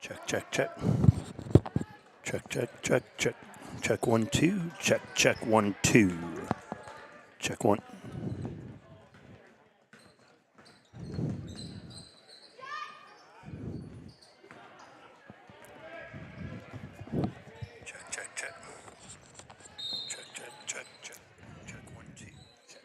Check, check, check. Check, check, check, check. Check 1, 2. Check, check 1, 2. Check 1. Check, check, check. Check, check, check, check. Check 1, 2. Check.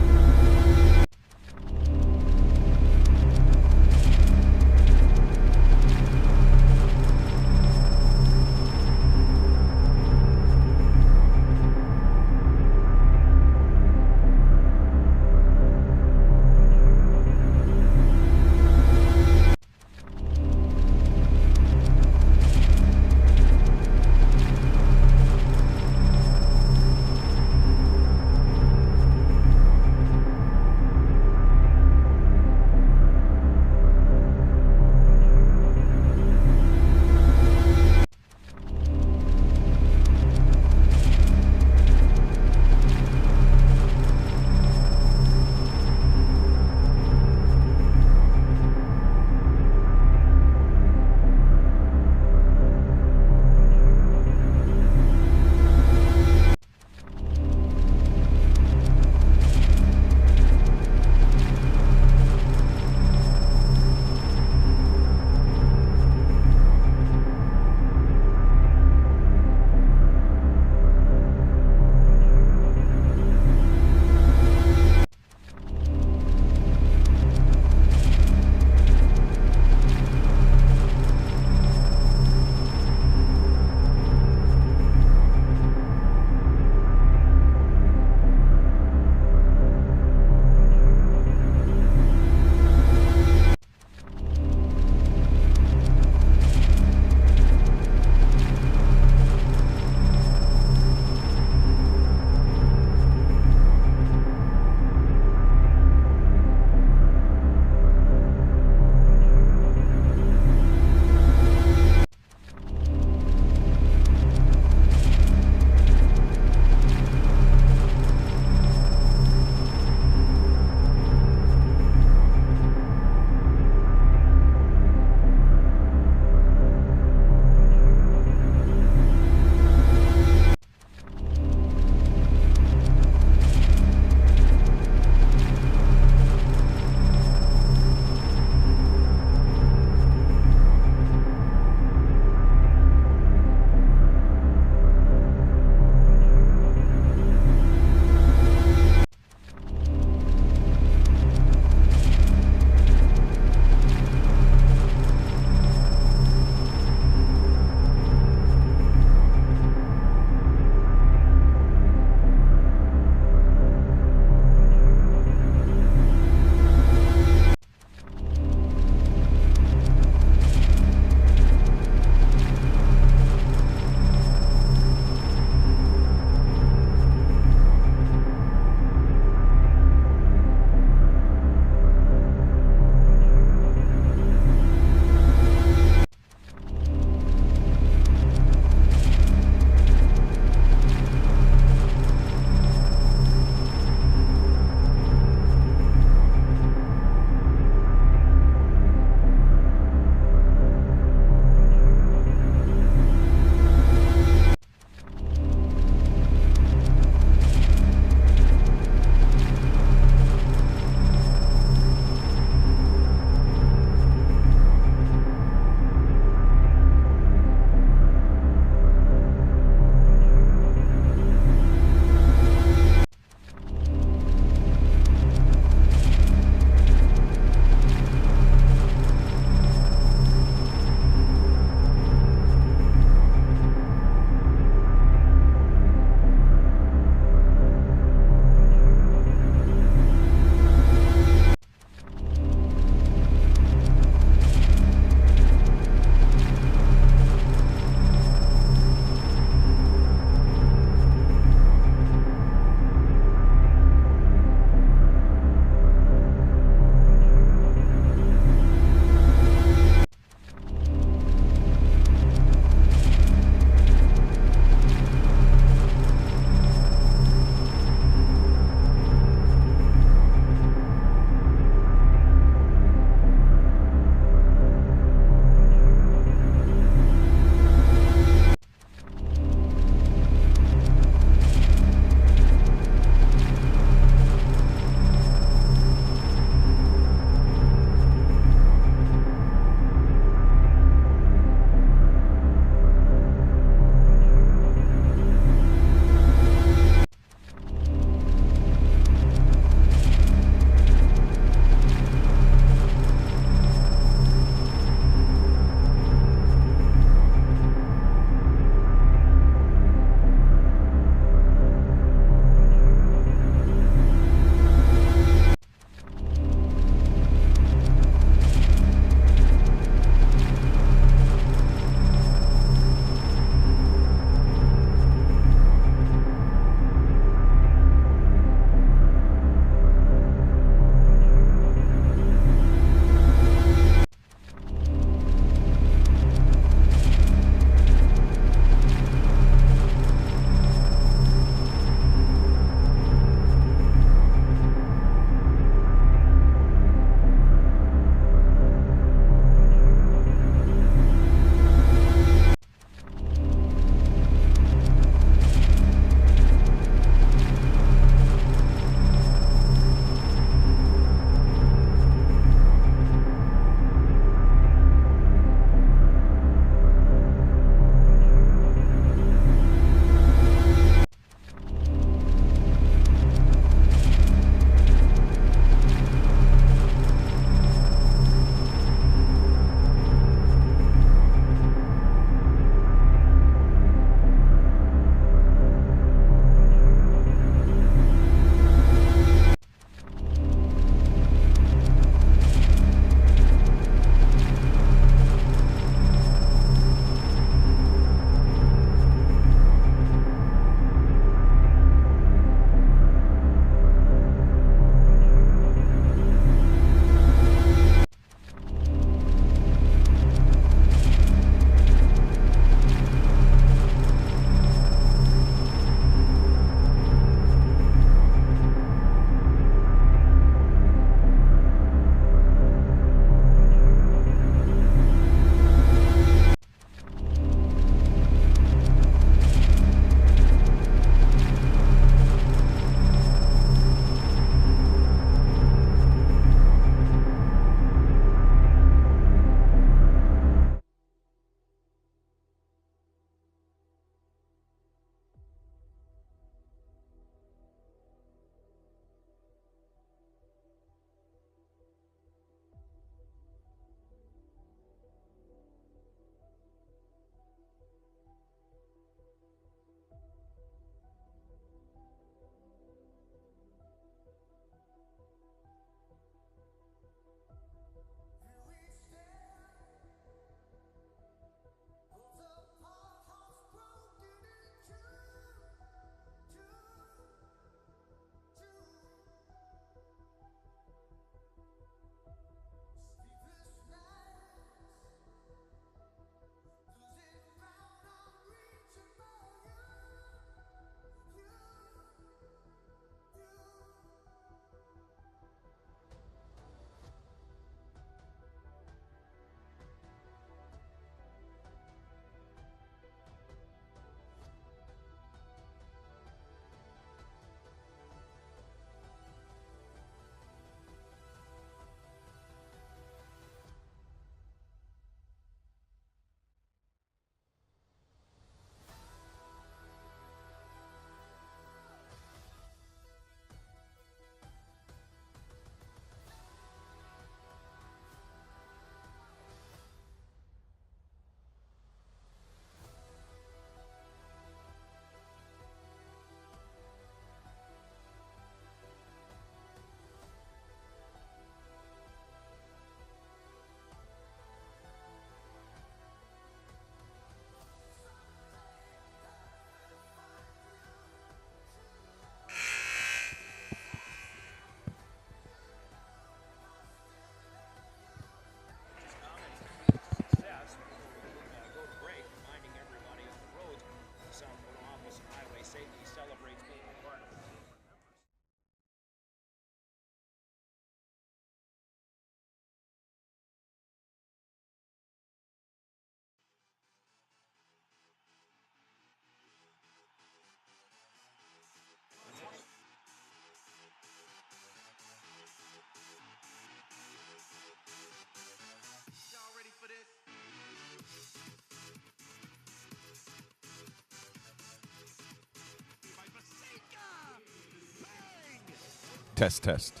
Test, test.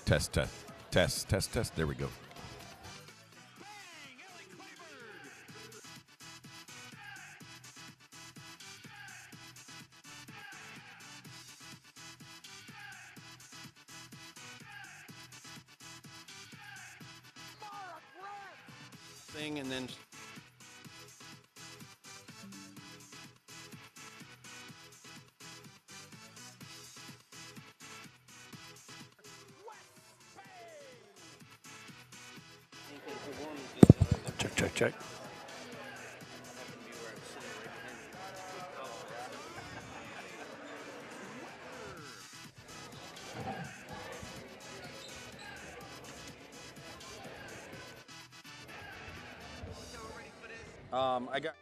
Test, test. Test, test, test. There we go. Thing and then Check, check, check. I got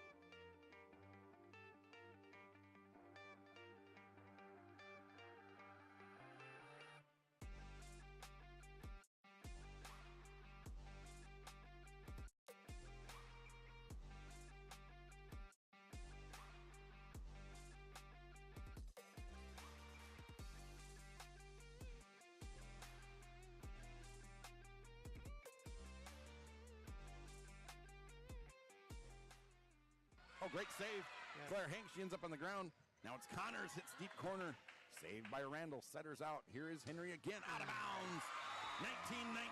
Oh, great save. Yeah. Claire Hanks, she ends up on the ground. Now it's Connors, hits deep corner. Saved by Randall, setters out. Here is Henry again, out of bounds.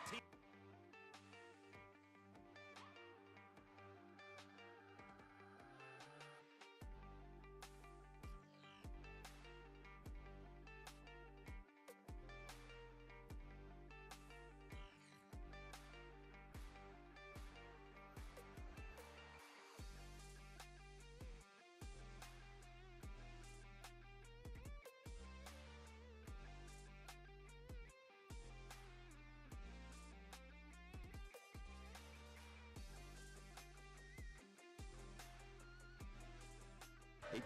19-19.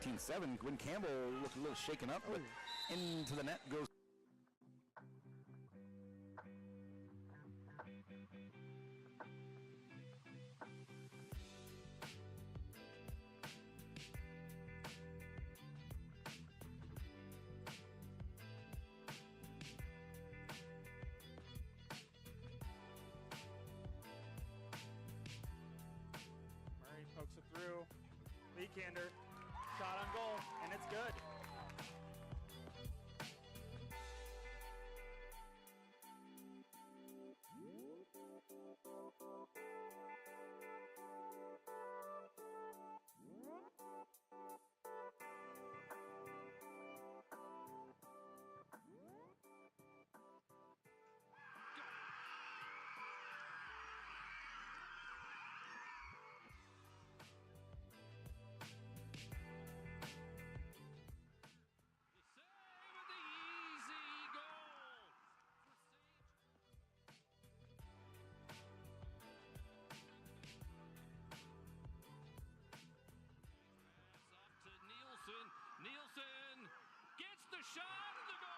(18-7). Gwen Campbell looked a little shaken up, but into the net goes. Murray pokes it through. Leakander. Shot on goal, and it's good. Nielsen gets the shot of the goal.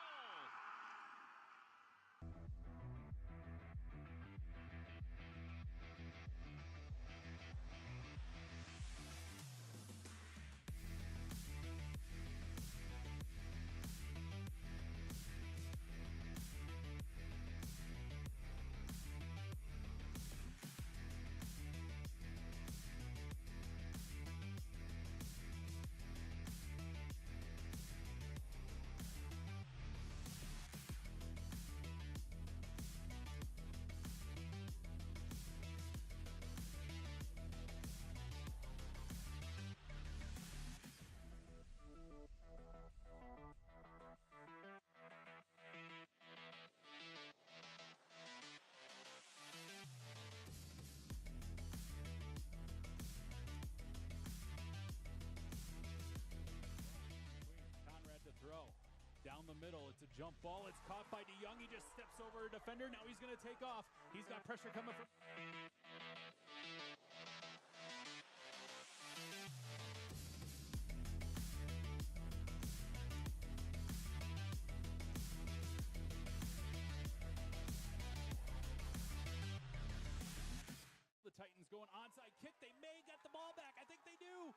Down the middle, it's a jump ball. It's caught by DeYoung. He just steps over a defender. Now he's going to take off. He's got pressure coming from... The Titans going onside kick. They may get the ball back. I think they do.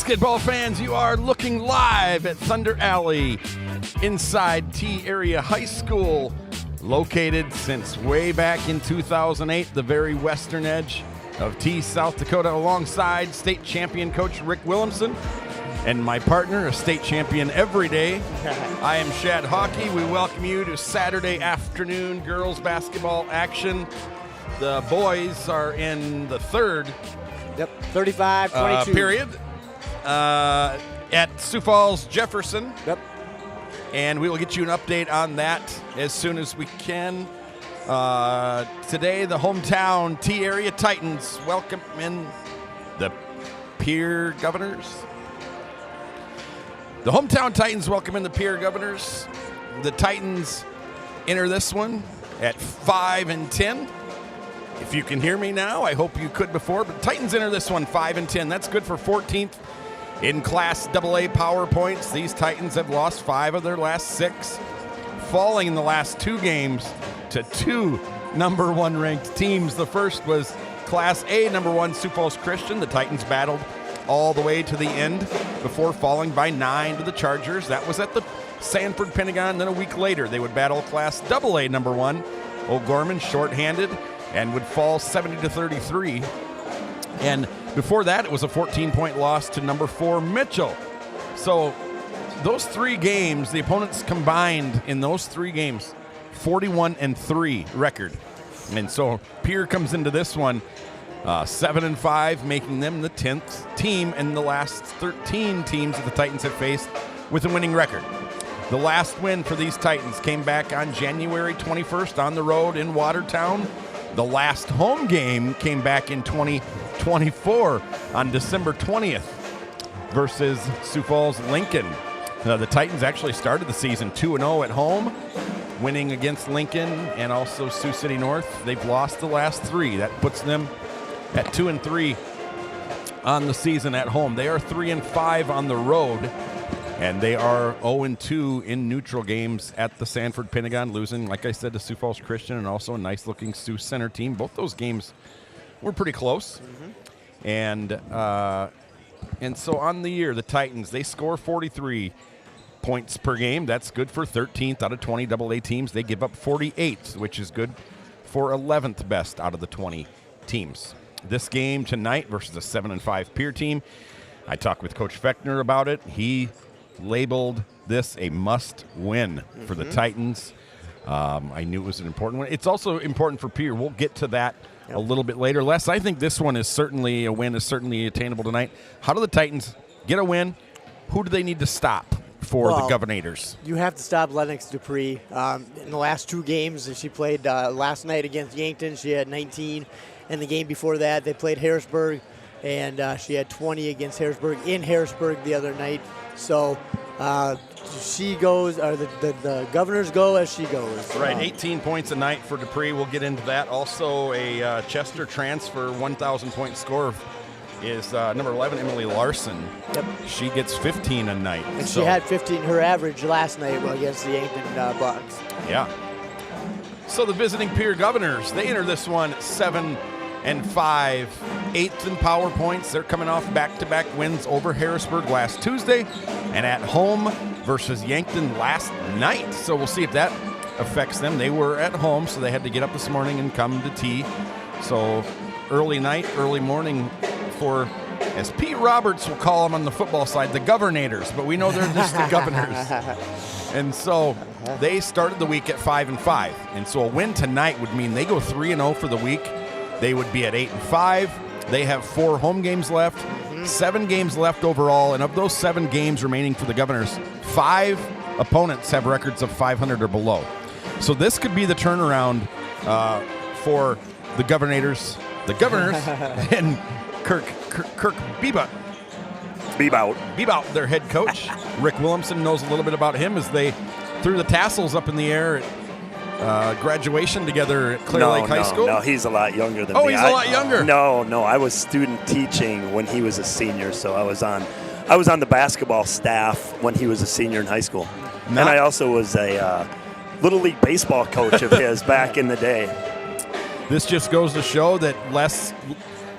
Basketball fans, you are looking live at Thunder Alley inside T Area High School, located since way back in 2008, the very western edge of T, South Dakota, alongside state champion coach Rick Williamson and my partner, a state champion every day. I am Shad Hockey. We welcome you to Saturday afternoon girls basketball action. The boys are in the third 35-22 period at Sioux Falls Jefferson. Yep. And we will get you an update on that as soon as we can. Today, the hometown T Area Titans welcome in the Pierre Governors. The hometown Titans welcome in the Pierre Governors. The Titans enter this one at 5-10. If you can hear me now, I hope you could before, but Titans enter this one 5-10. That's good for 14th in Class AA power points. These Titans have lost 5 of their last 6, falling in the last 2 games to 2 number 1 ranked teams. The first was Class A number 1 Sioux Falls Christian. The Titans battled all the way to the end before falling by 9 to the Chargers. That was at the Sanford Pentagon. Then a week later, they would battle Class AA number 1 O'Gorman, shorthanded, and would fall 70-33. And before that, it was a 14-point loss to number 4 Mitchell. So those 3 games, the opponents combined in those 3 games, 41-3 record. And so Pierre comes into this one 7-5, making them the 10th team in the last 13 teams that the Titans have faced with a winning record. The last win for these Titans came back on January 21st on the road in Watertown. The last home game came back in 2024 on December 20th versus Sioux Falls Lincoln. The Titans actually started the season 2-0 at home, winning against Lincoln and also Sioux City North. They've lost the last 3. That puts them at 2-3 on the season at home. They are 3-5 on the road, and they are 0-2 in neutral games at the Sanford Pentagon, losing, like I said, to Sioux Falls Christian and also a nice-looking Sioux Center team. Both those games were pretty close. And so on the year, the Titans, they score 43 points per game. That's good for 13th out of 20 AA teams. They give up 48, which is good for 11th best out of the 20 teams. This game tonight versus a 7-5 Pierre team, I talked with Coach Fechner about it. He labeled this a must-win for the Titans. I knew it was an important one. It's also important for Pierre. We'll get to that a little bit later. Les, I think this one is certainly a win, is certainly attainable tonight. How do the Titans get a win? Who do they need to stop for the Governators? You have to stop Lennox Dupree. In the last 2 games that she played, last night against Yankton, she had 19. And the game before that, they played Harrisburg, and she had 20 against Harrisburg in Harrisburg the other night. So she goes, or the Governors go as she goes. Right, 18 points a night for Dupree. We'll get into that. Also, a Chester transfer, 1,000-point scorer is number 11, Emily Larson. Yep. She gets 15 a night. And she had 15, her average last night against the Yankton Bucks. Yeah. So the visiting Pierre Governors, they enter this one 7-5, 8th in power points. They're coming off back-to-back wins over Harrisburg last Tuesday and at home versus Yankton last night. So we'll see if that affects them. They were at home, so they had to get up this morning and come to T. So early night, early morning for, as Pete Roberts will call them on the football side, the Governators, but we know they're just the Governors. And so they started the week at 5-5. And so a win tonight would mean they go 3-0 for the week. They would be at 8-5. They have 4 home games left, 7 games left overall. And of those 7 games remaining for the Governors, 5 opponents have records of 500 or below. So this could be the turnaround for the Governators, and Kirk Bebout, their head coach. Rick Williamson knows a little bit about him as they threw the tassels up in the air at graduation together at Clear Lake High School. No, he's a lot younger than me. Oh, he's a lot younger. No, I was student teaching when he was a senior, so I was on the basketball staff when he was a senior in high school. And I also was a Little League baseball coach of his back in the day. This just goes to show that Les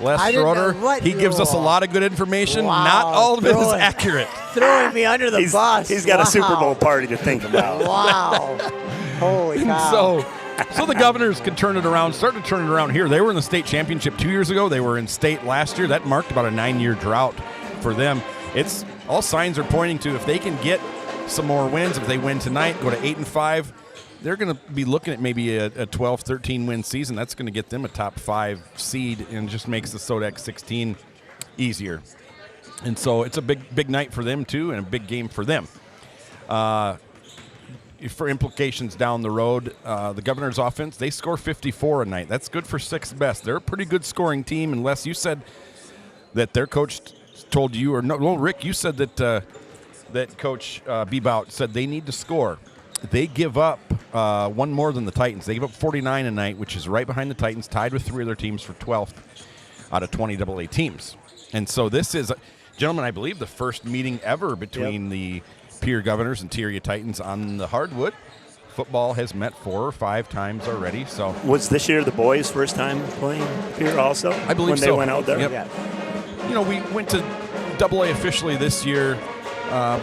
Les I didn't know Schroeder, what he gives us a rule. lot of good information. Wow, Not all of it is throwing- accurate. Throwing me under the bus. He's got a Super Wow. Bowl party to think about. Wow. Holy cow. So the Governors can turn it around, start to turn it around here. They were in the state championship 2 years ago. They were in state last year. That marked about a 9-year drought for them. It's all signs are pointing to if they can get some more wins, if they win tonight, go to 8-5, they're going to be looking at maybe a 12, 13 win season. That's going to get them a top 5 seed and just makes the Sodex 16 easier. And so it's a big night for them too, and a big game for them. For implications down the road, the Governors offense, they score 54 a night. That's good for 6th best. They're a pretty good scoring team, unless you said that their coach told you, or no, Rick, you said that Coach Bebout said they need to score. They give up one more than the Titans. They give up 49 a night, which is right behind the Titans, tied with 3 other teams for 12th out of 20 AA teams. And so this is, gentlemen, I believe the first meeting ever between the Pierre Governors and Tyria Titans on the hardwood. Football has met 4 or 5 times already. So Was this year the boys' first time playing Pierre also? I believe when so. they went out there? Yep. Yeah. You know, we went to AA officially this year.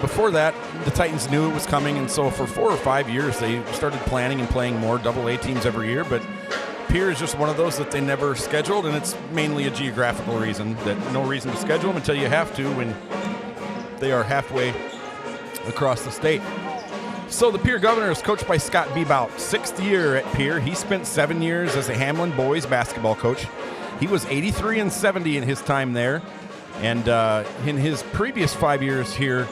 Before that, the Titans knew it was coming, and so for 4 or 5 years, they started planning and playing more AA teams every year. But Pierre is just one of those that they never scheduled, and it's mainly a geographical reason, that no reason to schedule them until you have to when they are halfway across the state. So the Pierre Governor is coached by Scott Bebout, 6th year at Pierre. He spent 7 years as a Hamlin boys basketball coach. He was 83-70 in his time there. And in his previous 5 years here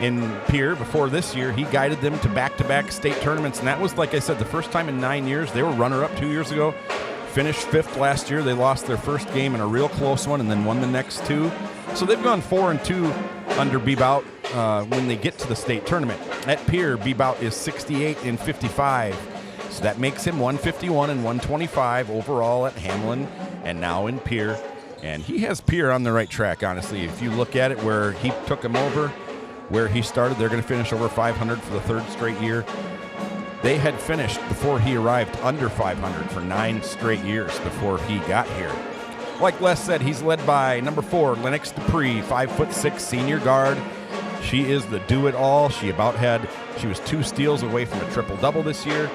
in Pierre, before this year, he guided them to back-to-back state tournaments. And that was, like I said, the first time in 9 years. They were runner-up 2 years ago, finished 5th last year. They lost their first game in a real close one and then won the next 2. So they've gone 4-2 under Bebout when they get to the state tournament. At Pierre, Bebout is 68-55. So that makes him 151-125 overall at Hamlin and now in Pierre. And he has Pierre on the right track, honestly. If you look at it where he took him over, where he started, they're going to finish over 500 for the 3rd straight year. They had finished, before he arrived, under 500 for 9 straight years before he got here. Like Les said, he's led by number 4, Lennox Dupree, 5'6" senior guard. She is the do-it-all. She was 2 steals away from a triple-double this year.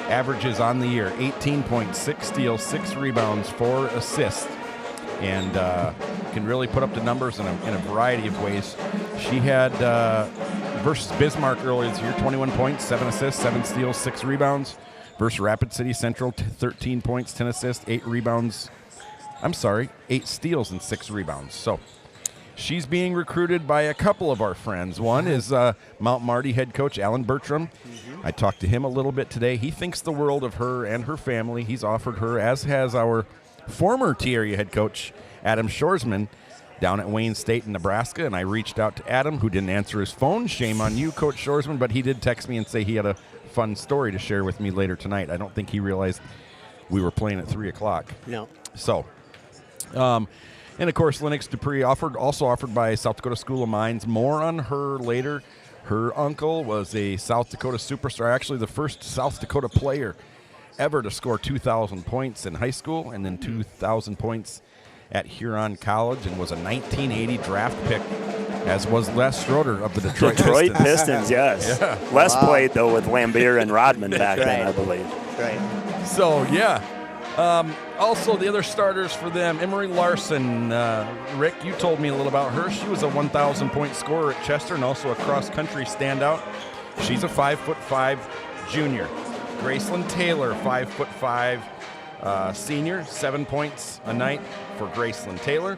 Averages on the year, 18.6 steals, 6 rebounds, 4 assists. And can really put up the numbers in a variety of ways. She had, versus Bismarck earlier this year, 21 points, 7 assists, 7 steals, 6 rebounds. Versus Rapid City Central, 13 points, 10 assists, 8 rebounds. 8 steals and 6 rebounds. So she's being recruited by a couple of our friends. One is Mount Marty head coach Alan Bertram. I talked to him a little bit today. He thinks the world of her and her family. He's offered her, as has our former T-area head coach, Adam Shoresman, down at Wayne State in Nebraska. And I reached out to Adam, who didn't answer his phone. Shame on you, Coach Shoresman, but he did text me and say he had a fun story to share with me later tonight. I don't think he realized we were playing at 3 o'clock. No. So, and of course, Lennox Dupree also offered by South Dakota School of Mines. More on her later. Her uncle was a South Dakota superstar, actually the first South Dakota player ever to score 2,000 points in high school and then 2,000 points at Huron College, and was a 1980 draft pick, as was Les Schroeder of the Detroit Pistons. Pistons, yes. Yeah. Les played, though, with Lambeer and Rodman back then, I believe. Right. So, yeah. Also, the other starters for them, Emery Larson. Rick, you told me a little about her. She was a 1,000-point scorer at Chester and also a cross-country standout. She's a 5'5" junior. Graceland Taylor, 5'5" senior, 7 points a night for Graceland Taylor.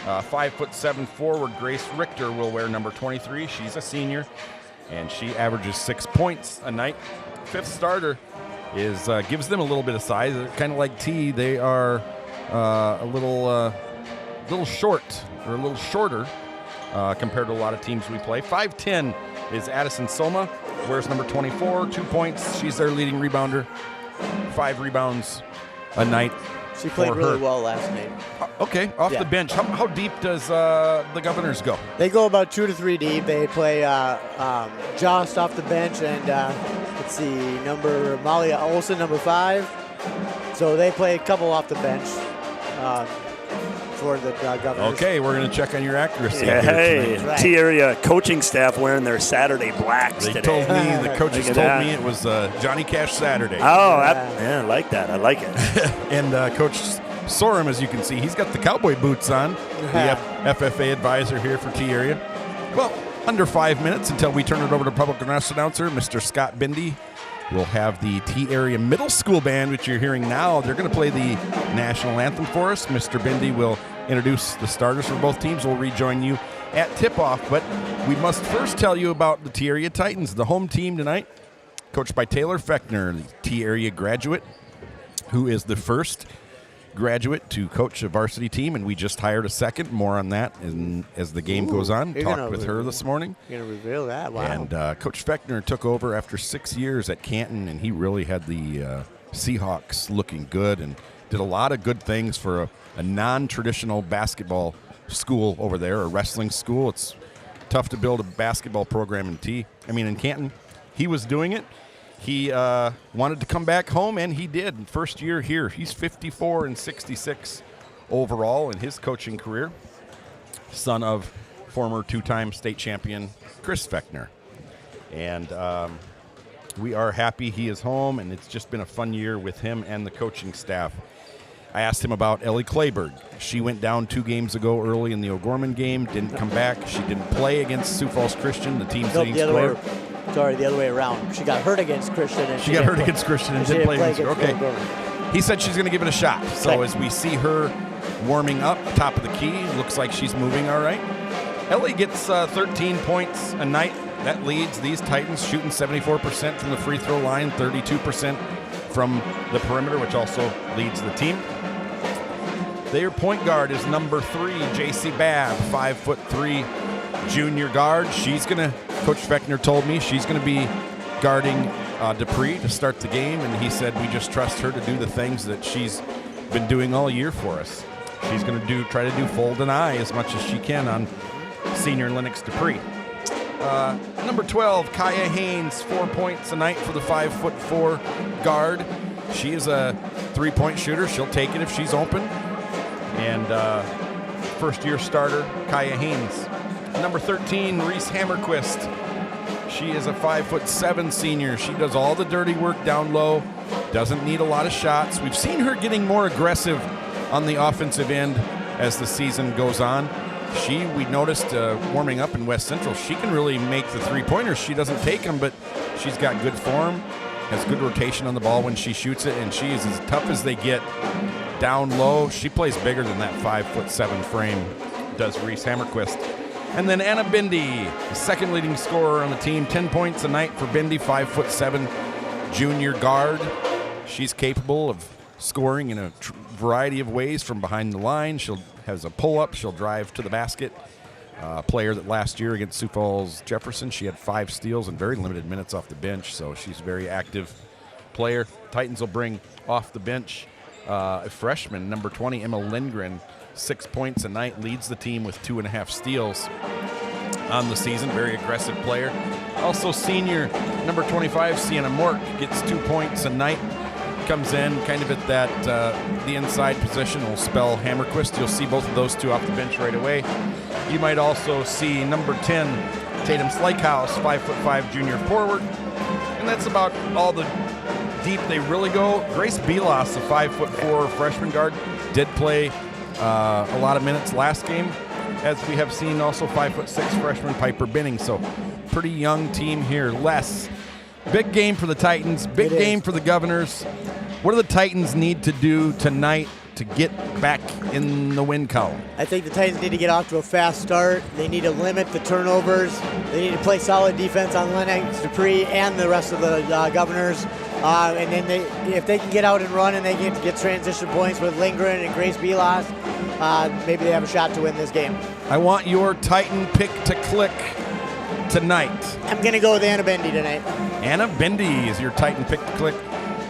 5'7" forward Grace Richter will wear number 23. She's a senior, and she averages 6 points a night. 5th starter is gives them a little bit of size. They're kind of like T. They are a little short, or a little shorter compared to a lot of teams we play. 5'10" is Addison Soma. Wears number 24, 2 points. She's their leading rebounder. 5 rebounds a night. She played really well last night. Okay, off the bench. How deep does the Governors go? They go about 2 to 3 deep. They play Jost off the bench and let's see, Molly Olsen, number 5. So they play a couple off the bench. for the Governors. Okay, we're going to check on your accuracy. Yeah, here hey, tonight. Right. T-area coaching staff wearing their Saturday blacks They today. told me, the coaches Look told at that. me it was Johnny Cash Saturday. Oh, yeah, I like that. I like it. And Coach Sorum, as you can see, he's got the cowboy boots on. The FFA advisor here for T-area. Well, under 5 minutes until we turn it over to public address announcer, Mr. Scott Bindi. We'll have the T-area middle school band, which you're hearing now. They're going to play the national anthem for us. Mr. Bindi will introduce the starters for both teams. We'll rejoin you at tip-off. But we must first tell you about the T-area Titans, the home team tonight, coached by Taylor Fechner, the T-area graduate, who is the first graduate to coach a varsity team, and we just hired a second. More on that as the game goes on. Talked with her this morning. You're going to reveal that? Wow. And Coach Fechner took over after 6 years at Canton, and he really had the Seahawks looking good and did a lot of good things for a non-traditional basketball school over there, a wrestling school. It's tough to build a basketball program in Canton. He was doing it. He wanted to come back home, and he did. First year here, he's 54 and 66 overall in his coaching career. Son of former two-time state champion Chris Fechner. And we are happy he is home, and it's just been a fun year with him and the coaching staff. I asked him about Ellie Clayberg. She went down 2 games ago early in the O'Gorman game, didn't come back. She didn't play against Sioux Falls Christian, the team's leading scorer. Sorry, the other way around. She got hurt against Christian. And She got hurt against Christian and didn't play against O'Gorman. Okay. He said she's going to give it a shot. So Okay. as we see her warming up, top of the key, looks like she's moving all right. Ellie gets 13 points a night. That leads these Titans shooting 74% from the free throw line, 32% from the perimeter, which also leads the team. Their point guard is number 3, J.C. Babb, 5'3" junior guard. She's going to, Coach Fechner told me, she's going to be guarding Dupree to start the game, and he said we just trust her to do the things that she's been doing all year for us. She's going to try to do fold and eye as much as she can on senior Lennox Dupree. Number 12, Kaya Haynes, 4 points a night for the 5'4" guard. She is a 3-point shooter. She'll take it if she's open. And first-year starter, Kaya Haynes. Number 13, Reese Hammerquist. She is a 5'7" senior. She does all the dirty work down low, doesn't need a lot of shots. We've seen her getting more aggressive on the offensive end as the season goes on. We noticed warming up in West Central, she can really make the three-pointers. She doesn't take them, but she's got good form, has good rotation on the ball when she shoots it, and she is as tough as they get down low. She plays bigger than that 5'7" frame, does Reese Hammerquist. And then Anna Bindi, the second leading scorer on the team, 10 points a night for Bindi, 5'7" junior guard. She's capable of scoring in a variety of ways from behind the line. She has a pull-up. She'll drive to the basket. Player that last year against Sioux Falls Jefferson, she had 5 steals and very limited minutes off the bench, so she's a very active player. Titans will bring off the bench a freshman, number 20, Emma Lindgren, 6 points a night, leads the team with 2.5 steals on the season. Very aggressive player. Also senior, number 25, Sienna Mork, gets 2 points a night. Comes in kind of at that the inside position. Will spell Hammerquist. You'll see both of those two off the bench right away. You might also see number 10, Tatum Slakehouse, 5'5" junior forward. And that's about all the deep they really go. Grace Belas, a 5'4" freshman guard, did play a lot of minutes last game, as we have seen also 5'6" freshman Piper Binning. So pretty young team here. Big game for the Titans, big game for the Governors. What do the Titans need to do tonight to get back in the win column? I think the Titans need to get off to a fast start. They need to limit the turnovers. They need to play solid defense on Lennox Dupree and the rest of the Governors. And then if they can get out and run and they get transition points with Lindgren and Grace Belas, maybe they have a shot to win this game. I want your Titan pick to click tonight. I'm going to go with Anna Bindi tonight. Anna Bindi is your Titan pick to click.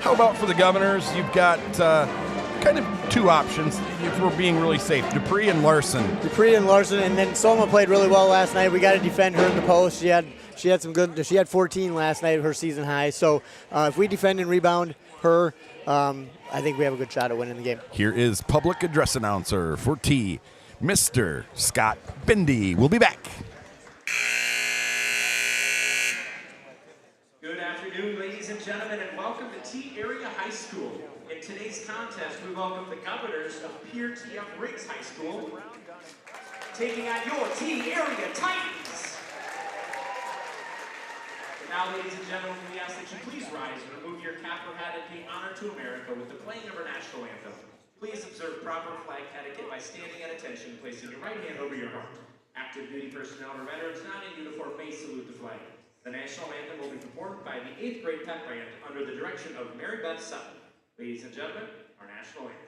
How about for the Governors? You've got kind of 2 options if we're being really safe. Dupree and Larson. Dupree and Larson, and then Soma played really well last night. We got to defend her in the post. She had some good. She had 14 last night, her season high. So if we defend and rebound her, I think we have a good shot at winning the game. Here is public address announcer for T, Mr. Scott Bendy. We'll be back. Good afternoon, ladies and gentlemen, and welcome to T Area High School. In today's contest, we welcome the governors of Pierre TF Riggs High School, taking on your T Area Titans. And now, ladies and gentlemen, we ask that you please rise and remove your cap or hat and pay honor to America with the playing of our national anthem. Please observe proper flag etiquette by standing at attention and placing your right hand over your heart. Active duty personnel or veterans not in uniform may salute the flag. The national anthem will be performed by the 8th grade pep band under the direction of Mary Beth Sutton. Ladies and gentlemen, our national anthem.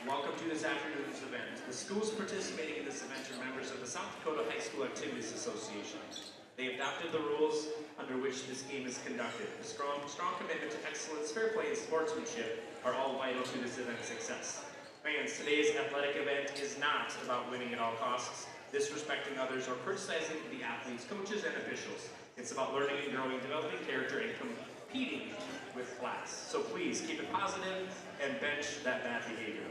Welcome to this afternoon's event. The schools participating in this event are members of the South Dakota High School Activities Association. They adopted the rules under which this game is conducted. The strong commitment to excellence, fair play, and sportsmanship are all vital to this event's success. Fans, today's athletic event is not about winning at all costs, disrespecting others, or criticizing the athletes, coaches, and officials. It's about learning and growing, developing character, and competing with class. So please keep it positive and bench that bad behavior.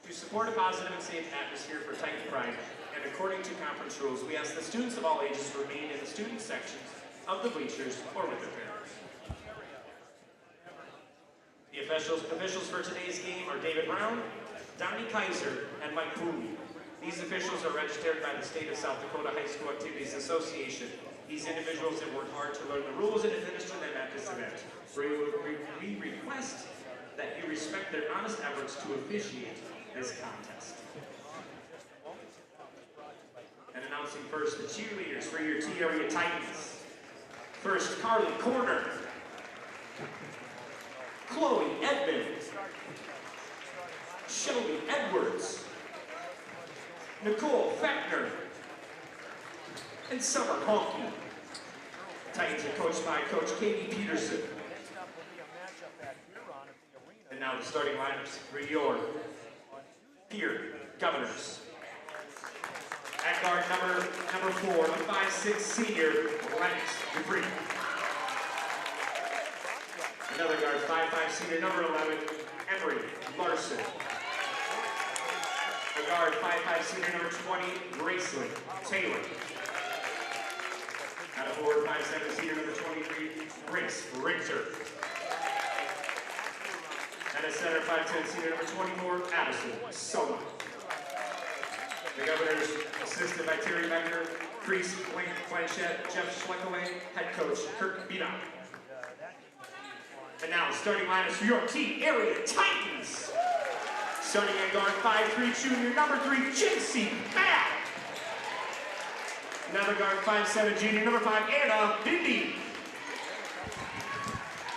To support a positive and safe atmosphere for Titan Pride, and according to conference rules, we ask that students of all ages remain in the student sections of the bleachers or with their parents. The officials for today's game are David Brown, Donnie Kaiser, and Mike Pooley. These officials are registered by the State of South Dakota High School Activities Association. These individuals have worked hard to learn the rules and administer them at this event. We request that you respect their honest efforts to officiate this contest. And announcing first the cheerleaders for your T Area Titans. First, Carly Corner, Chloe Edmond, Shelby Edwards, Nicole Feckner, and Summer Honky. Titans are coached by Coach Katie Peterson. And now the starting lineups for your Pierre Governors. At guard number 4, the 5'6" senior, Lennox Dupree. Another guard, 5'5" senior, number 11, Emery Larson. A guard, 5'5" senior, number 20, Graceland Taylor. At a forward, 5'7" senior, number 23, Grace Richter. And a center, 5'10", senior, number 24, Addison Soma. The Governors, assisted by Terry Beckner, Priest, Blanchett, Jeff Schleckaway, head coach Kirk Biedock. And now, starting lineups for your T Area Titans. Starting at guard, 5'3", junior, number 3, JC Mack. Another guard, 5'7", junior, number 5, Anna Bindi.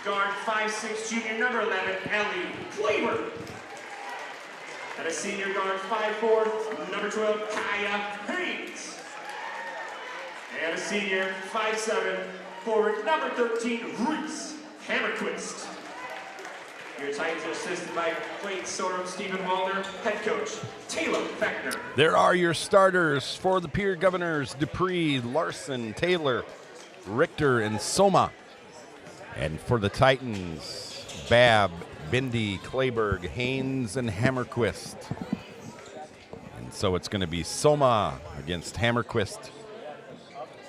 Guard 5'6", junior, number 11, Ellie Claiborne. And a senior guard, 5'4", number 12, Kaya Haynes. And a senior, 5'7", forward, number 13, Reese Hammerquist. Your Titans are assisted by Wade Sorum, Stephen Walder, head coach Taylor Fechner. There are your starters for the Pierre Governors: Dupree, Larson, Taylor, Richter, and Soma. And for the Titans, Babb, Bindi, Clayberg, Haynes, and Hammerquist. And so it's going to be Soma against Hammerquist.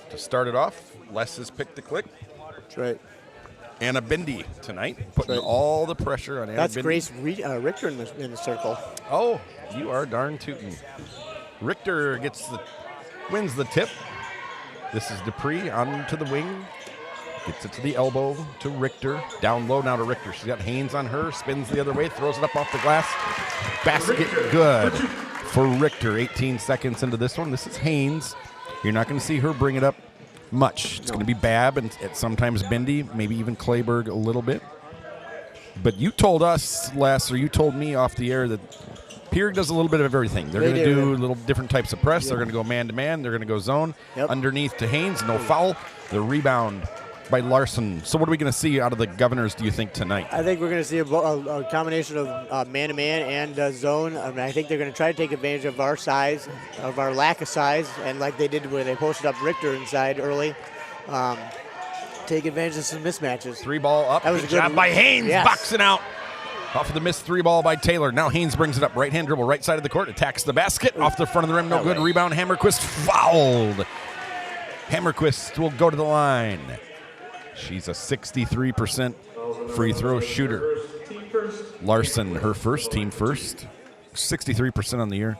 To start it off, Les has picked the click. That's right. Anna Bindi tonight, putting all the pressure on Anna That's Bindi. Grace Richter in the circle. Oh, you are darn tootin'. Richter wins the tip. This is Dupree onto the wing. Gets it to the elbow to Richter. Down low now to Richter. She's got Haynes on her. Spins the other way. Throws it up off the glass. Basket good for Richter. 18 seconds into this one. This is Haynes. You're not going to see her bring it up much. It's going to be Babb and sometimes Bindi, maybe even Clayberg a little bit. But you told us, Les, or you told me off the air that Pierre does a little bit of everything. They're going to do little different types of press. They're going to go man-to-man. They're going to go zone. Underneath to Haynes. No foul. The rebound by Larson. So what are we going to see out of the Governors, do you think, tonight? I think we're going to see a combination of man-to-man and zone. I mean, I think they're going to try to take advantage of our size, of our lack of size, and like they did where they posted up Richter inside early, take advantage of some mismatches. Three ball up. That was good a good job by Haynes. Yes. Boxing out. Off of the missed three ball by Taylor. Now Haynes brings it up. Right-hand dribble, right side of the court. Attacks the basket. Off the front of the rim. No good. Rebound. Hammerquist fouled. Hammerquist will go to the line. She's a 63% free throw shooter. Larson, her first, team first. 63% on the year.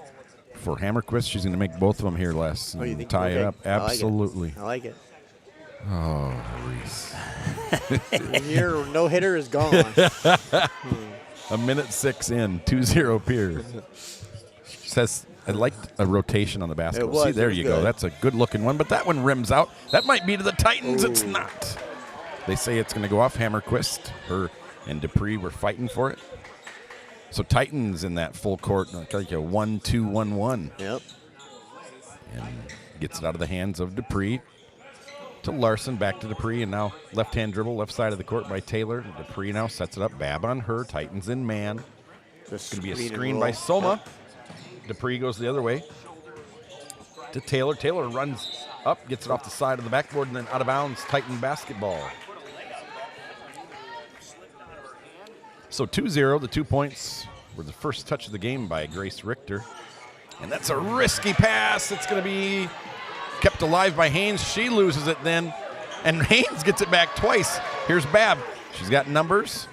For Hammerquist, she's going to make both of them here, Les. Oh, you think? Tie it Okay. up. Absolutely. I like it. Oh, Reese. Your no-hitter is gone. A minute 6 in, 2-0 Pierre. Says, I liked a rotation on the basketball. See, there you go. That's a good-looking one, but that one rims out. That might be to the Titans. It's not. They say it's going to go off Hammerquist. Her and Dupree were fighting for it. So Titans in that full court, like a 1-2-1-1. Yep. And gets it out of the hands of Dupree. To Larson, back to Dupree, and now left-hand dribble, left side of the court by Taylor. Dupree now sets it up. Babb on her. Titans in man. It's going to be a screen by Soma. Dupree goes the other way to Taylor. Taylor runs up, gets it off the side of the backboard, and then out of bounds. Titan basketball. So 2-0. The 2 points were the first touch of the game by Grace Richter. And that's a risky pass. It's going to be kept alive by Haynes. She loses it then, and Haynes gets it back twice. Here's Babb. She's got numbers.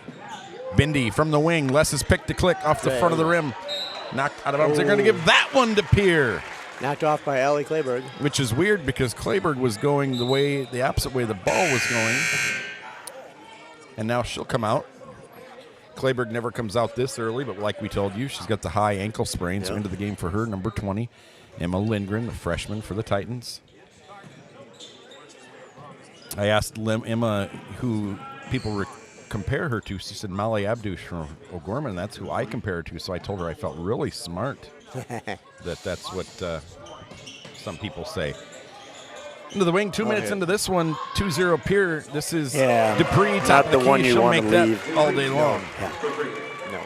Bindi from the wing. Les has picked the click off the front of the rim. Knocked out of bounds. They're going to give that one to Pierre. Knocked off by Allie Clayberg. Which is weird because Clayberg was going the opposite way the ball was going. And now she'll come out. Clayberg never comes out this early, but like we told you, she's got the high ankle sprain, so into the game for her, number 20. Emma Lindgren, the freshman for the Titans. I asked Emma who people compare her to. She said Molly Abdush from O'Gorman. That's who I compare her to, so I told her I felt really smart that's what some people say. Into the wing, 2 minutes into this one, 2-0 Pierre. This is Dupree, top not the of the one key. you She'll want make to leave that all day long. No.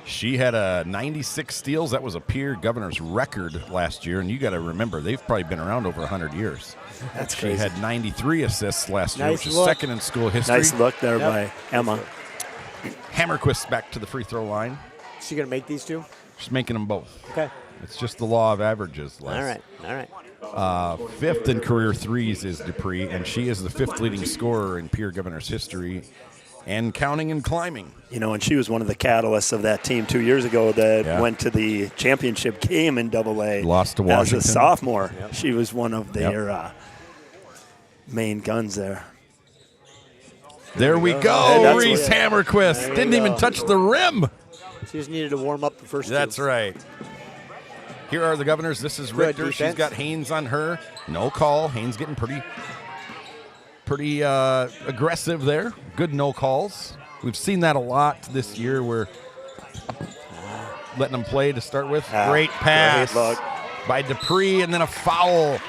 She had a 96 steals. That was a Pierre Governor's record last year, and you got to remember, they've probably been around over 100 years. That's She crazy. had 93 assists last year, Nice which is look. second in school history. Nice look there by Emma. Hammerquist back to the free throw line. Is she going to make these two? She's making them both. Okay. It's just the law of averages, Les. All right. Fifth in career threes is Dupree, and she is the fifth leading scorer in Pierre Governor's history, and counting and climbing. You know, and she was one of the catalysts of that team 2 years ago that went to the championship game in AA. Lost to Washington. As a sophomore. Yep. She was one of their main guns there. There we go. Reese Hammerquist. Didn't even touch the rim. She just needed to warm up the first That's two. right. Here are the Governors. This is Richter. She's got Haynes on her. No call. Haynes getting pretty aggressive there. Good no calls. We've seen that a lot this year where letting them play to start with. Great pass great look by Dupree, and then a foul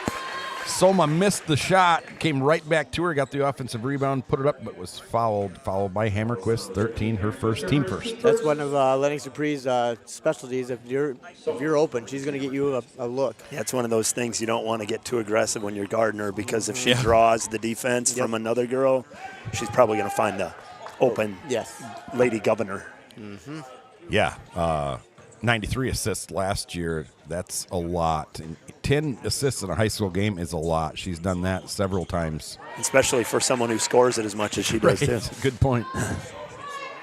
Soma missed the shot, came right back to her, got the offensive rebound, put it up, but was fouled by Hammerquist, 13, her first, team first. That's one of Lennox Dupree's specialties. If you're open, she's going to get you a look. Yeah, it's one of those things you don't want to get too aggressive when you're guarding her, because if she draws the defense from another girl, she's probably going to find the open lady governor. Mm-hmm. Yeah, 93 assists last year. That's a lot. And 10 assists in a high school game is a lot. She's done that several times. Especially for someone who scores it as much as she does, too. Good point.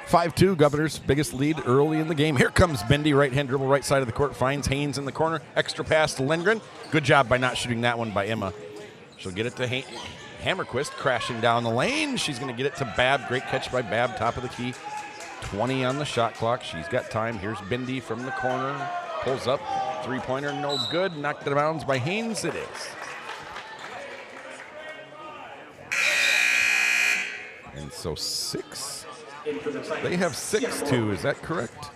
5-2, Governor's biggest lead early in the game. Here comes Bendy, right-hand dribble, right side of the court, finds Haynes in the corner. Extra pass to Lindgren. Good job by not shooting that one by Emma. She'll get it to Hammerquist, crashing down the lane. She's going to get it to Babb. Great catch by Babb, top of the key. 20 on the shot clock. She's got time. Here's Bendy from the corner. Pulls up. Three-pointer, no good. Knocked out of bounds by Haynes. It is. And so 6. They have 6-2. Is that correct?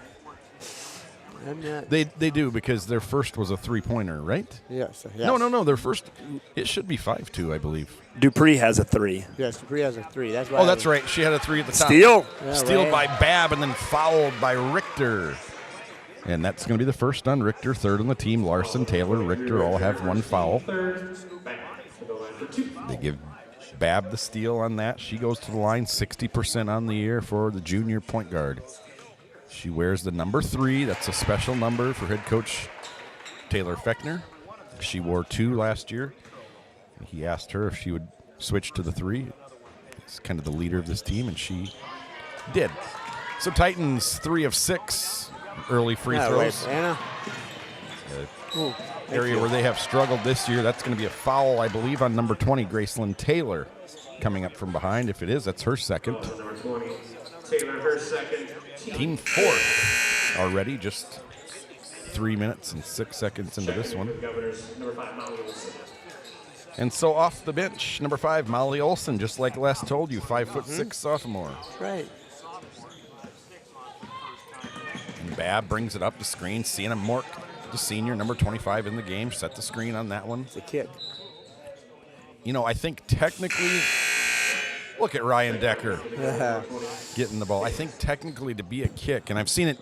They do, because their first was a three-pointer, right? Yes. No. Their first, it should be 5-2, I believe. Dupree has a 3. Yes, Dupree has a 3. That's why. That's right. She had a 3 at the top. Steal. Yeah, Steal right. by Babb and then fouled by Richter. And that's going to be the first on Richter, third on the team. Larson, Taylor, Richter all have 1 foul. They give Babb the steal on that. She goes to the line, 60% on the year for the junior point guard. She wears the number 3. That's a special number for head coach Taylor Fechner. She wore 2 last year. He asked her if she would switch to the 3. He's kind of the leader of this team, and she did. So Titans 3 of 6 early free throws. Anna. Area where they have struggled this year. That's going to be a foul, I believe, on number 20, Gracelyn Taylor, coming up from behind. If it is, that's her second. Number 20, Taylor, her second. Team fourth already, just 3 minutes and 6 seconds into this one. Number 5, Molly Olson. And so off the bench, number 5, Molly Olson, just like Les told you, 5'6" sophomore. Right. And Babb brings it up the screen. Sienna Mork, the senior, number 25 in the game, set the screen on that one. It's a kick. You know, I think technically, look at Ryan Decker getting the ball. I think technically to be a kick, and I've seen it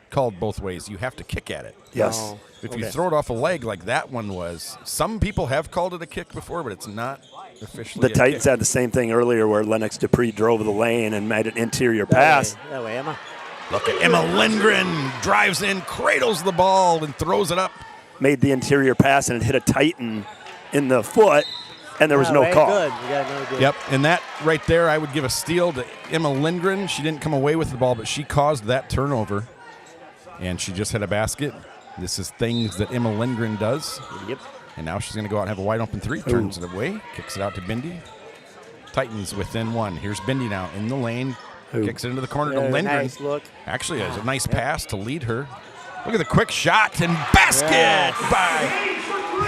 called both ways, you have to kick at it. Yes. Oh, If you throw it off a leg like that one was, some people have called it a kick before, but it's not officially The Titans had the same thing earlier where Lennox Dupree drove the lane and made an interior pass. That way, Emma. Look at Emma Lindgren, drives in, cradles the ball, and throws it up. Made the interior pass, and it hit a Titan in the foot, and there was no call. Good. You got no good. Yep, and that right there, I would give a steal to Emma Lindgren. She didn't come away with the ball, but she caused that turnover, and she just had a basket. This is things that Emma Lindgren does. Yep. And now she's going to go out and have a wide open 3. Turns it away, kicks it out to Bindi. Titans within 1. Here's Bindi now in the lane. Kicks it into the corner to Lindgren. Nice look. Actually, has a nice pass to lead her. Look at the quick shot and basket by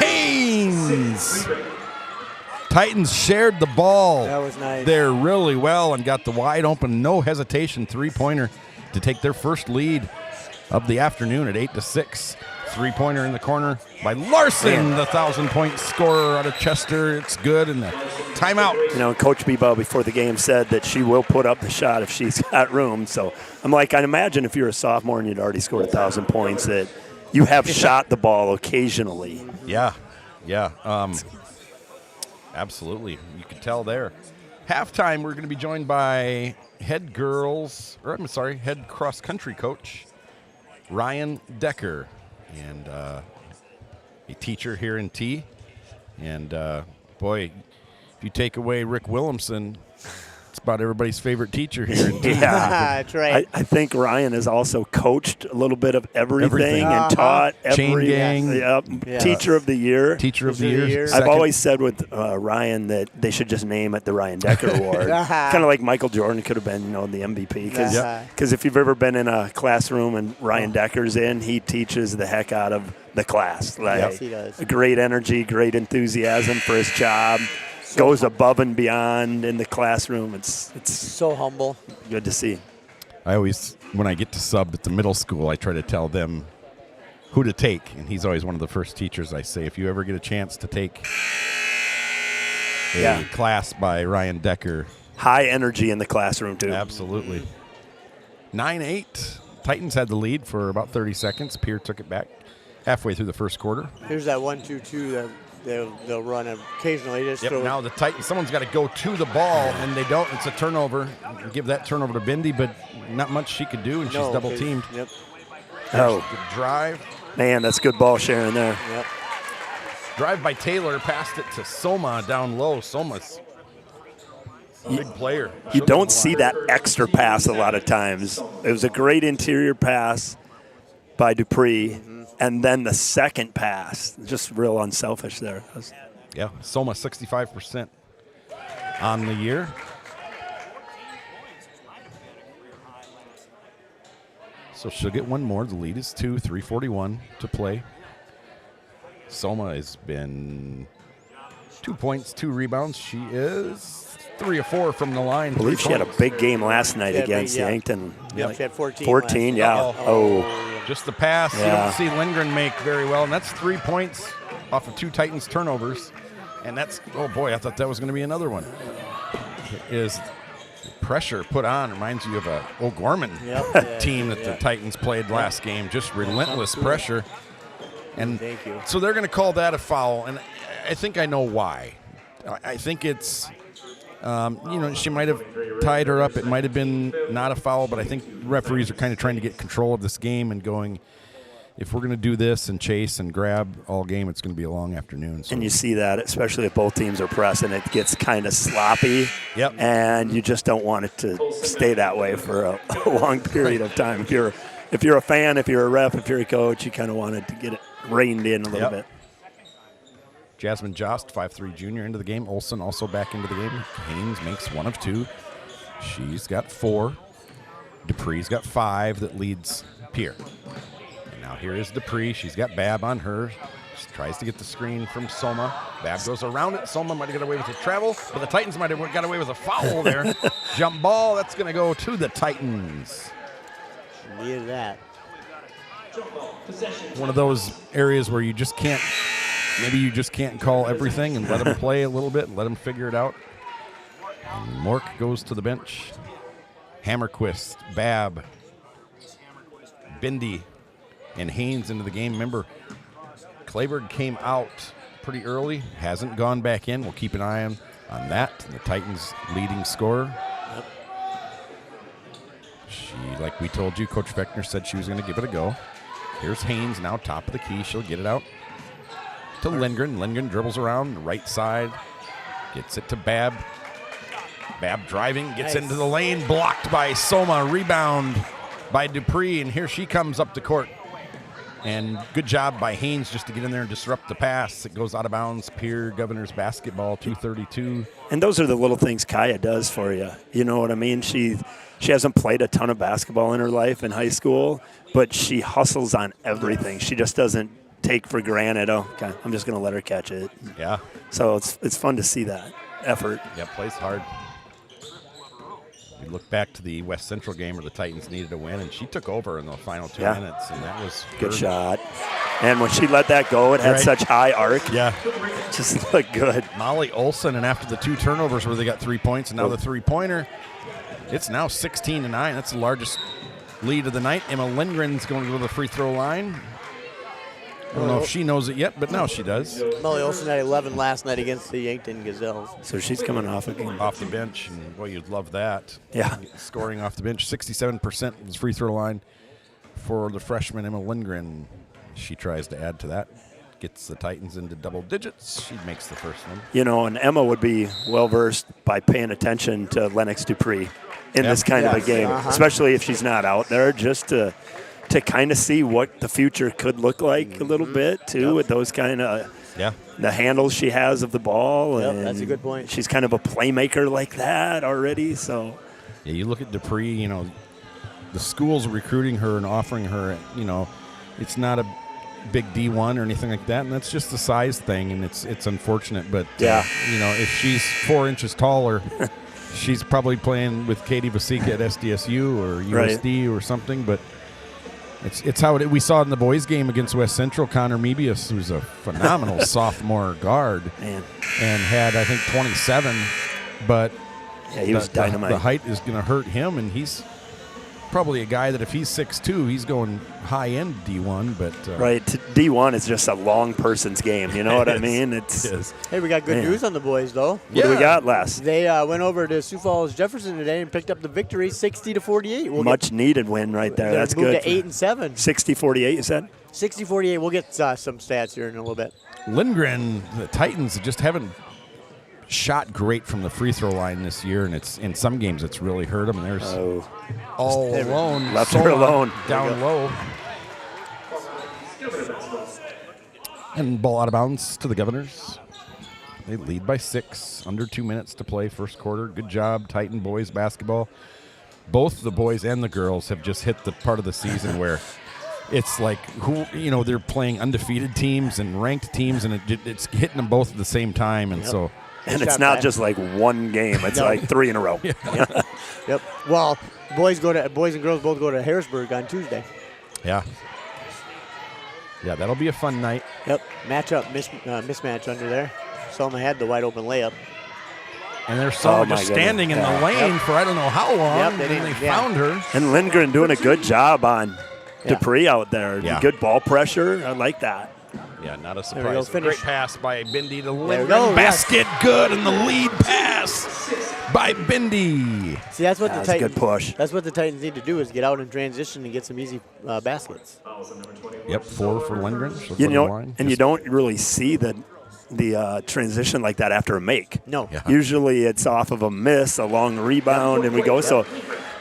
Haynes. Titans shared the ball That was nice. there really well and got the wide open, no hesitation 3-pointer to take their first lead of the afternoon at 8-6. 3-pointer in the corner by Larson, the 1,000-point scorer out of Chester. It's good, and the timeout. You know, Coach Bebo before the game said that she will put up the shot if she's got room. So I'm like, I'd imagine if you're a sophomore and you'd already scored 1,000 points that you have shot the ball occasionally. Yeah. Absolutely. You could tell there. Halftime, we're going to be joined by head cross-country coach Ryan Decker, and a teacher here in T. And, boy, if you take away Rick Williamson, it's about everybody's favorite teacher here in T. Yeah, That's right. I think Ryan has also coached a little bit of everything and taught Chain gang. Yep. Teacher of the year. Teacher of the year. I've always said with Ryan that they should just name it the Ryan Decker Award. Kind of like Michael Jordan could have been, the MVP. Because if you've ever been in a classroom and Ryan Decker's in, he teaches the heck out of the class. Yes, he does. Great energy, great enthusiasm for his job. Goes above and beyond in the classroom. It's so humble. Good to see. I always, when I get to sub at the middle school, I try to tell them who to take, and he's always one of the first teachers I say, if you ever get a chance to take a class by Ryan Decker. High energy in the classroom, too. Absolutely. 9-8. Titans had the lead for about 30 seconds. Pierre took it back halfway through the first quarter. Here's that 1-2-2 that they'll run occasionally. Just Now the Titans, someone's got to go to the ball, and they don't. It's a turnover. Give that turnover to Bindi, but not much she could do, and she's double teamed. Yep. The drive. Man, that's good ball sharing there. Yep. Drive by Taylor, passed it to Soma down low. Soma's a big player. You don't see that extra pass a lot of times. It was a great interior pass by Dupree, and then the second pass, just real unselfish there. Yeah, Soma 65% on the year. So she'll get one more. The lead is 2, 3:41 to play. Soma has been 2 points, 2 rebounds. She is 3 of 4 from the line. I believe she had a big game last night against Yankton. Yep, she had 14. 14, yeah. Just the pass. You don't see Lindgren make very well, and that's 3 points off of 2 Titans turnovers. And that's, oh boy, I thought that was going to be another one. It is pressure put on. Reminds you of a O'Gorman team that the Titans played last game. Just relentless pressure. And so they're going to call that a foul, and I think I know why. I think it's, she might have tied her up. It might have been not a foul, but I think referees are kind of trying to get control of this game and going, if we're going to do this and chase and grab all game, it's going to be a long afternoon. So. And you see that, especially if both teams are pressing, it gets kind of sloppy. Yep. And you just don't want it to stay that way for a long period of time. If you're a fan, if you're a ref, if you're a coach, you kind of want it to get it reined in a little bit. Jasmine Jost, 5'3" junior, into the game. Olsen also back into the game. Haynes makes 1 of 2. She's got 4. Dupree's got 5 that leads Pierre. And now here is Dupree. She's got Bab on her. She tries to get the screen from Soma. Bab goes around it. Soma might have got away with a travel, but the Titans might have got away with a foul there. Jump ball. That's going to go to the Titans. Needed that. One of those areas where you just can't, maybe you just can't call everything and let them play a little bit and let them figure it out. And Mork goes to the bench. Hammerquist, Bab, Bindi, and Haynes into the game. Remember, Clayburgh came out pretty early, hasn't gone back in. We'll keep an eye on that. The Titans' leading scorer. She, like we told you, Coach Fechner said she was going to give it a go. Here's Haynes now, top of the key. She'll get it out to Lindgren. Lindgren dribbles around the right side, gets it to Bab. Bab driving, gets into the lane, blocked by Soma. Rebound by Dupree, and here she comes up the court. And good job by Haynes just to get in there and disrupt the pass. It goes out of bounds. Pierre Governor's basketball, 2:32. And those are the little things Kaya does for you. You know what I mean? She hasn't played a ton of basketball in her life in high school, but she hustles on everything. She just doesn't take for granted, oh, okay, I'm just going to let her catch it. Yeah. So it's fun to see that effort. Yeah, plays hard. We look back to the West Central game where the Titans needed a win, and she took over in the final 2 minutes, and that was good shot. And when she let that go, it had such high arc. Yeah. It just looked good. Molly Olsen, and after the 2 turnovers where they got 3 points, and now the 3-pointer, it's now 16-9. That's the largest lead of the night. Emma Lindgren's going to go to the free throw line. I don't know if she knows it yet, but now she does. Molly Olsen had 11 last night against the Yankton Gazelles. So she's coming off again. Off the bench, and boy, you'd love that. Yeah. Scoring off the bench, 67% was free throw line for the freshman Emma Lindgren. She tries to add to that. Gets the Titans into double digits. She makes the first one. You know, and Emma would be well-versed by paying attention to Lennox Dupree in this kind of a game, especially if she's not out there, just to kind of see what the future could look like a little bit, too, with those kind of the handles she has of the ball. And that's a good point. She's kind of a playmaker like that already. So, yeah, you look at Dupree, you know, the schools recruiting her and offering her, you know, it's not a big D1 or anything like that, and that's just the size thing, and it's unfortunate. But, you know, if she's 4 inches taller, she's probably playing with Katie Vasika at SDSU or USD or something, but It's how we saw it in the boys' game against West Central. Connor Mebius, who's a phenomenal sophomore guard, Man. and had, I think, 27. But Yeah, he was dynamite. The height is going to hurt him, and he's probably a guy that if he's 6'2", he's going high-end D1. But right, D1 is just a long person's game. You know what I mean? It is. Hey, we got good news on the boys, though. What do we got, Les? They went over to Sioux Falls Jefferson today and picked up the victory, 60-48. Much needed win right there. That's moved good. To 8 and 7. 60-48, you said? 60-48. We'll get some stats here in a little bit. Lindgren, the Titans just haven't shot great from the free throw line this year, and it's in some games it's really hurt them. And there's all alone, left her alone down low, and ball out of bounds to the Governors. They lead by 6, under 2 minutes to play first quarter. Good job, Titan boys basketball. Both the boys and the girls have just hit the part of the season where it's like they're playing undefeated teams and ranked teams, and it's hitting them both at the same time, and so. And it's not just like one game; it's like 3 in a row. Yep. Well, boys and girls both go to Harrisburg on Tuesday. Yeah. Yeah, that'll be a fun night. Yep. Mismatch under there. Selma had the wide open layup. And there's Selma just standing in the lane for I don't know how long. Yep, and they found her. And Lindgren doing a good job on Dupree out there. Yeah. Good ball pressure. I like that. Yeah, not a surprise. Go, Great pass by Bindi to There we Lindgren. go, Basket good, and the lead pass by Bindi. See, that's what the That's a Titans. good push. That's what the Titans need to do is get out in transition and get some easy baskets. Yep, 4 for Lindgren. So You don't really see the transition like that after a make. No. Yeah. Usually it's off of a miss, a long rebound, and we go. So,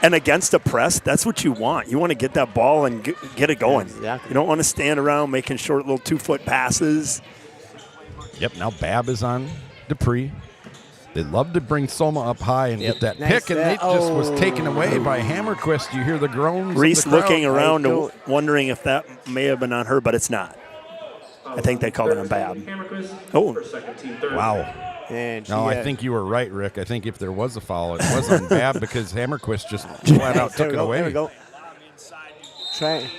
and against a press, that's what you want. You want to get that ball and get it going. Exactly. You don't want to stand around making short little 2-foot passes. Yep, now Babb is on Dupree. They love to bring Soma up high and get that Nice pick, and it just was taken away by Hammerquist. You hear the groans. Reese of the crowd. looking around, wondering if that may have been on her, but it's not. I think they called it on Babb. Oh, Wow. And No, I think you were right, Rick. I think if there was a foul, it was on Babb because Hammerquist just flat out took it away. There we go. Try.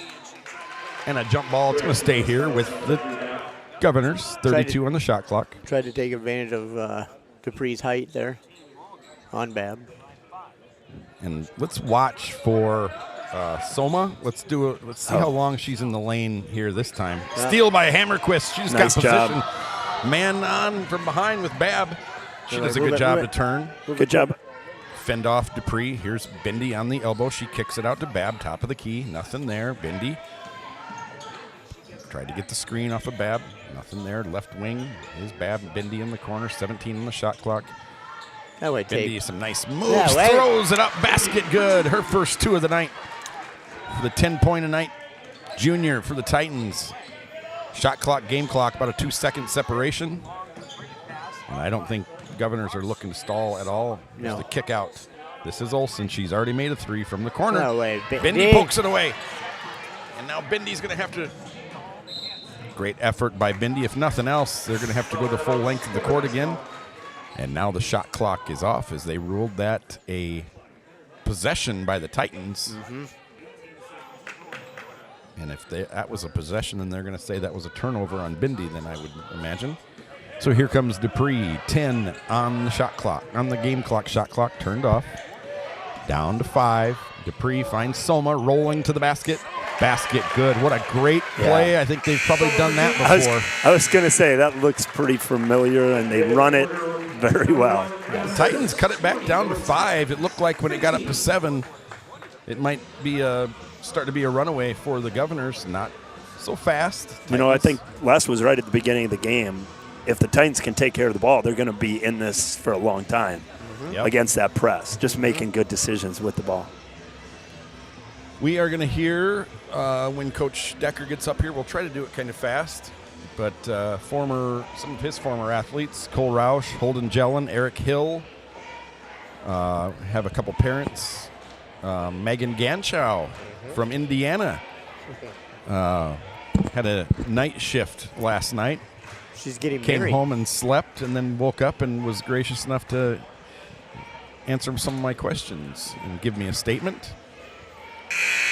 And a jump ball. It's going to stay here with the Governors. 32 on the shot clock. Tried to take advantage of Dupree's height there on Babb. And let's watch for Soma. Let's see how long she's in the lane here this time. Steal by Hammerquist. She's Nice got job. position. Man on from behind with Babb. She does a good job to turn. good job. Fend off Dupree. Here's Bindi on the elbow. She kicks it out to Babb. Top of the key. Nothing there. Bindi tried to get the screen off of Babb. Nothing there. Left wing is Babb. Bindi in the corner. 17 on the shot clock. That way, Bindi, some nice moves. Throws it up. Basket good. Her first 2 of the night. For the 10-point-a-night junior for the Titans. Shot clock, game clock, about a 2-second separation. And I don't think Governors are looking to stall at all. Here's the kick out. This is Olsen. She's already made a 3 from the corner. No way. Bindi pokes it away. And now Bindi's going to have to. Great effort by Bindi. If nothing else, they're going to have to go the full length of the court again. And now the shot clock is off as they ruled that a possession by the Titans. Mm-hmm. And if that was a possession, then they're going to say that was a turnover on Bindi, then I would imagine. So here comes Dupree, 10 on the shot clock, on the game clock. Shot clock turned off. Down to 5. Dupree finds Soma rolling to the basket. Basket good. What a great play. I think they've probably done that before. I was going to say, that looks pretty familiar, and they run it very well. The Titans cut it back down to 5. It looked like when it got up to 7, it might be start to be a runaway for the Governors. Not so fast. Titans. You know, I think Les was right at the beginning of the game. If the Titans can take care of the ball, they're going to be in this for a long time against that press, just making good decisions with the ball. We are going to hear when Coach Decker gets up here. We'll try to do it kind of fast. But some of his former athletes, Cole Roush, Holden Jellin, Eric Hill, have a couple parents. Megan Ganschow from Indiana had a night shift last night. She's getting Came married. home and slept and then woke up and was gracious enough to answer some of my questions and give me a statement.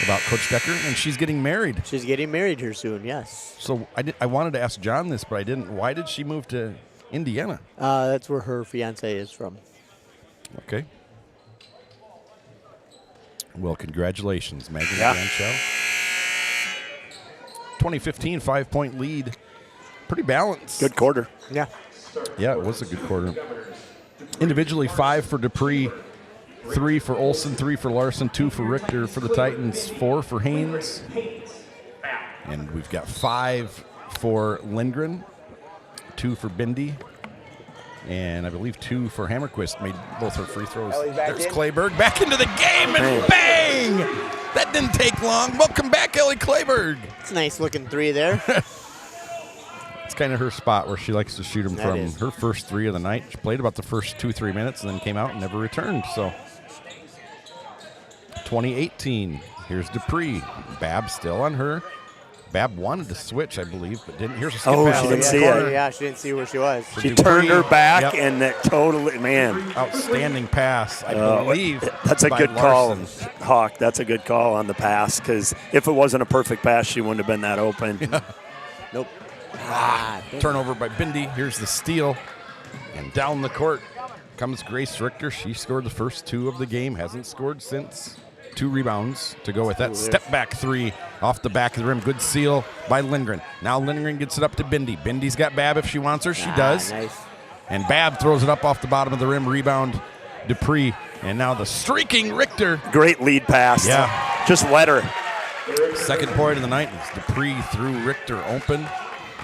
about Coach Decker, and she's getting married. She's getting married here soon, yes. So I wanted to ask John this, but I didn't. Why did she move to Indiana? That's where her fiance is from. Okay. Well, congratulations, Megan Ganchell. 2015 5-point lead. Pretty balanced. Good quarter. Yeah. Yeah, it was a good quarter. Individually, 5 for Dupree, 3 for Olson, 3 for Larson, 2 for Richter for the Titans, 4 for Haynes. And we've got 5 for Lindgren, 2 for Bindi, and I believe 2 for Hammerquist. Made both her free throws. There's Clayberg back into the game, and bang! That didn't take long. Welcome back, Ellie Clayberg. It's a nice looking 3 there. It's kind of her spot where she likes to shoot them That from. is. Her first 3 of the night. She played about the first 2-3 minutes and then came out and never returned. So 2018, here's Dupree. Bab still on her. Bab wanted to switch, I believe, but didn't. Here's a skip pass. She didn't see corner. it. Yeah, she didn't see where she was. She turned her back, Yep. and that totally, man. Outstanding pass, I believe. That's a by good call, Larson. Hawk. That's a good call on the pass, because if it wasn't a perfect pass, she wouldn't have been that open. Nope. Turnover by Bindi. Here's the steal. And down the court comes Grace Richter. She scored the first 2 of the game. Hasn't scored since. 2 rebounds to go with that. Step back 3 off the back of the rim. Good seal by Lindgren. Now Lindgren gets it up to Bindi. Bindi's got Bab if she wants her. She does. Nice. And Bab throws it up off the bottom of the rim. Rebound Dupree. And now the streaking Richter. Great lead pass. Yeah. Just let her. Second point of the night is Dupree threw Richter open.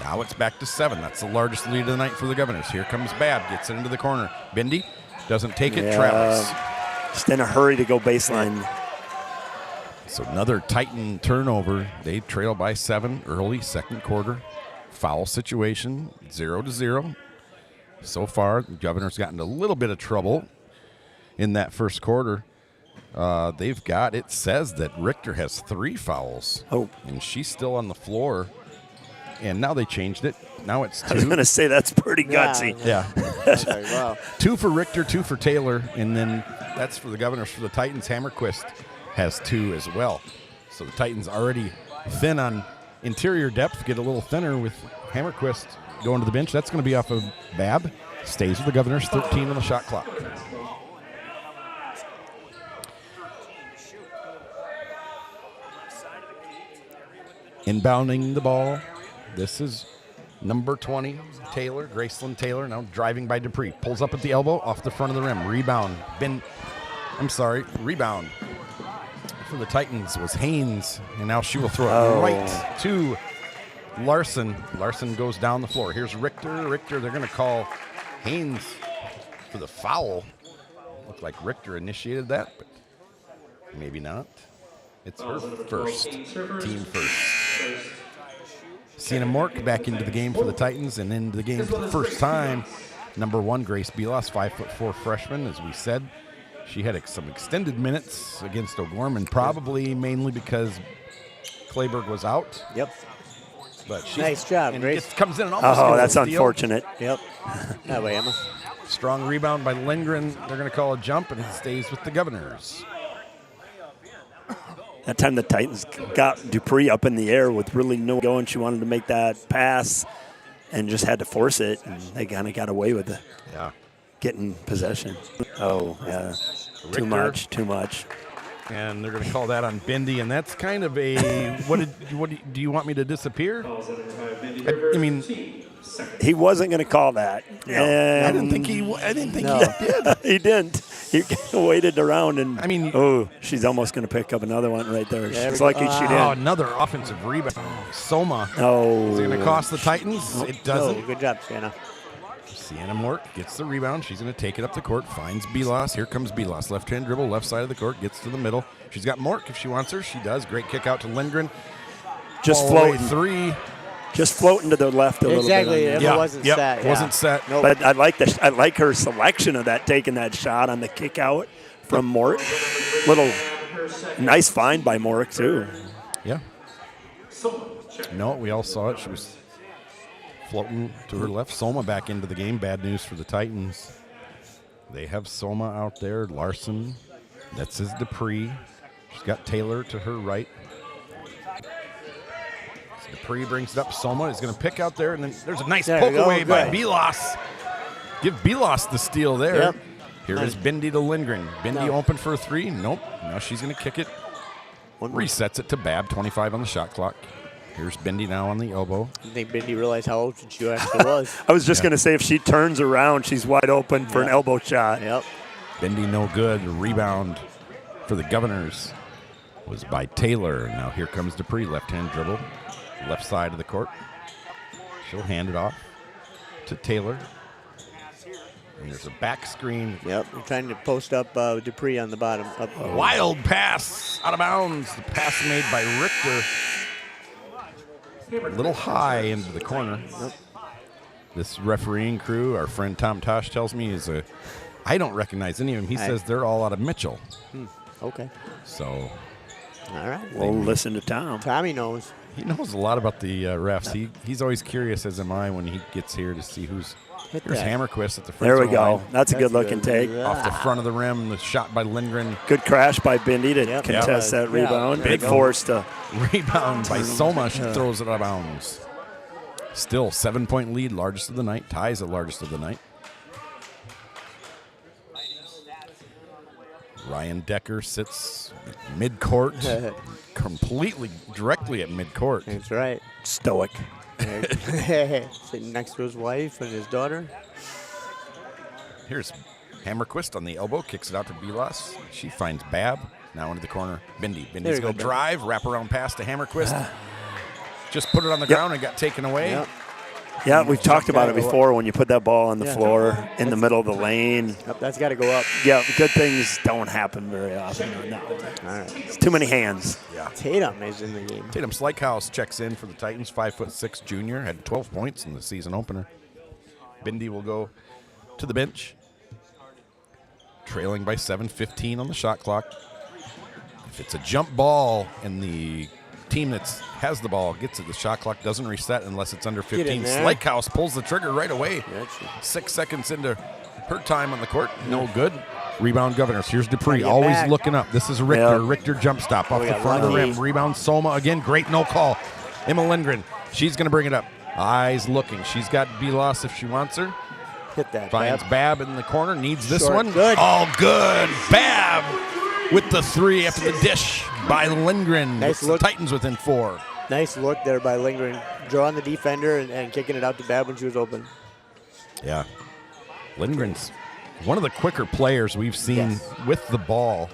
Now it's back to 7. That's the largest lead of the night for the Governors. Here comes Bab. Gets it into the corner. Bindi doesn't take it. Yeah. Travis. Just in a hurry to go baseline. So another Titan turnover. They trail by 7 early second quarter. Foul situation, 0-0. So far, the Governors gotten a little bit of trouble in that first quarter. They've got, it says that Richter has 3 fouls. Oh. And she's still on the floor. And now they changed it. Now it's 2. I was going to say that's pretty gutsy. Yeah. Wow. 2 for Richter, 2 for Taylor, and then that's for the Governors. For the Titans, Hammerquist has 2 as well. So the Titans already thin on interior depth, get a little thinner with Hammerquist going to the bench. That's going to be off of Bab. Stays with the Governors, 13 on the shot clock. Inbounding the ball. This is number 20, Taylor, Graceland Taylor, now driving by Dupree. Pulls up at the elbow, off the front of the rim. Rebound. Rebound for the Titans was Haynes, and now she will throw it right to Larson. Larson goes down the floor. Here's Richter. Richter, they're going to call Haynes for the foul. Looked like Richter initiated that, but maybe not. It's her first, team first. Sienna Mork back into the game for the Titans, and into the game for the first time. Number 1, Grace Belas, 5'4" freshman, as we said. She had some extended minutes against O'Gorman, probably mainly because Clayberg was out. Yep. But Nice job, and Grace. comes in and almost Oh, gets that's a steal. unfortunate. Yep. That way, Emma. Strong rebound by Lindgren. They're going to call a jump, and it stays with the Governors. That time the Titans got Dupree up in the air with really no going. She wanted to make that pass and just had to force it, and they kind of got away with it. Yeah. Getting possession. Oh, yeah. Richter. Too much. And they're going to call that on Bindi, and that's kind of a do you want me to disappear? I mean, He wasn't going to call that. I didn't think he did. He didn't. He waited around, and I mean, she's almost going to pick up another one right there. Yeah, She's lucky she Oh, didn't. another offensive rebound. Soma. Oh. Is it going to cost the Titans? It doesn't. Oh, good job, Sienna. Sienna Mort gets the rebound. She's going to take it up the court. Finds Belas. Here comes Belas. Left-hand dribble, left side of the court. Gets to the middle. She's got Mort if she wants her. She does. Great kick out to Lindgren. Just Ball away, floating. 3. Just floating to the left a little Exactly. bit. Emma wasn't set. Yeah. Wasn't set. Nope. But I like her selection of that, taking that shot on the kick out from Mort. Little nice find by Mort, too. Yeah. No, we all saw it. She was floating to her left. Soma back into the game. Bad news for the Titans. They have Soma out there. Larson. That's his Dupree. She's got Taylor to her right. So Dupree brings it up. Soma is going to pick out there, and then there's a nice poke away by Bilas. Give Bilas the steal there. Yep. Here is Bindi to Lindgren. Bindi open for a three. Nope. Now she's going to kick it. Resets it to Babb, 25 on the shot clock. Here's Bindi now on the elbow. I think Bindi realized how open she actually was. I was just going to say, if she turns around, she's wide open for an elbow shot. Yep. Bindi no good. Rebound for the Governors was by Taylor. Now here comes Dupree, left-hand dribble, left side of the court. She'll hand it off to Taylor. And there's a back screen. Yep, we're trying to post up Dupree on the bottom. Wild pass out of bounds. The pass made by Richter. A little high into the corner. This refereeing crew, our friend Tom Tosh tells me, I don't recognize any of them. He says they're all out of Mitchell. Okay. So, all right. We'll listen to Tom. Tommy knows. He knows a lot about the refs. He's always curious, as am I, when he gets here to see who's. Here's Hammerquist at the front. There we go. That's a good-looking take. Off the front of the rim, the shot by Lindgren. Good crash by Bindi to contest that rebound. Big force to rebound by Soma. She throws it out of bounds. Still 7-point lead, largest of the night. Ties the largest of the night. Ryan Decker sits mid-court, completely directly at mid-court. That's right. Stoic. Sitting next to his wife and his daughter. Here's Hammerquist on the elbow, kicks it out to Bilas. She finds Babb, now into the corner. Bindi's going to drive, wrap around pass to Hammerquist. Just put it on the ground and got taken away. Yeah, we've talked about it before when you put that ball on the floor in the middle of the lane. Yep, that's got to go up. Yeah, good things don't happen very often on that one. All right. It's too many hands. Yeah. Tatum is in the game. Tatum Slykehouse checks in for the Titans, 5'6" junior, had 12 points in the season opener. Bindi will go to the bench, trailing by 7:15 on the shot clock. If it's a jump ball and the team that has the ball gets it, the shot clock doesn't reset unless it's under 15. Slykehouse pulls the trigger right away. Gotcha. 6 seconds into her time on the court. No good. Rebound Governors. Here's Dupree, always looking up. This is Richter. Richter jump stop off the front of the rim. Rebound Soma again. Great no call. Emma Lindgren. She's going to bring it up. Eyes looking. She's got Bilas if she wants her. Hit that. Finds Babb in the corner. Needs this Short. one. Good. Oh, good. Babb with the three after the dish by Lindgren. Nice look. The Titans within 4. Nice look there by Lindgren. Drawing the defender and kicking it out to Babb when she was open. Yeah. Lindgren's one of the quicker players we've seen with the ball.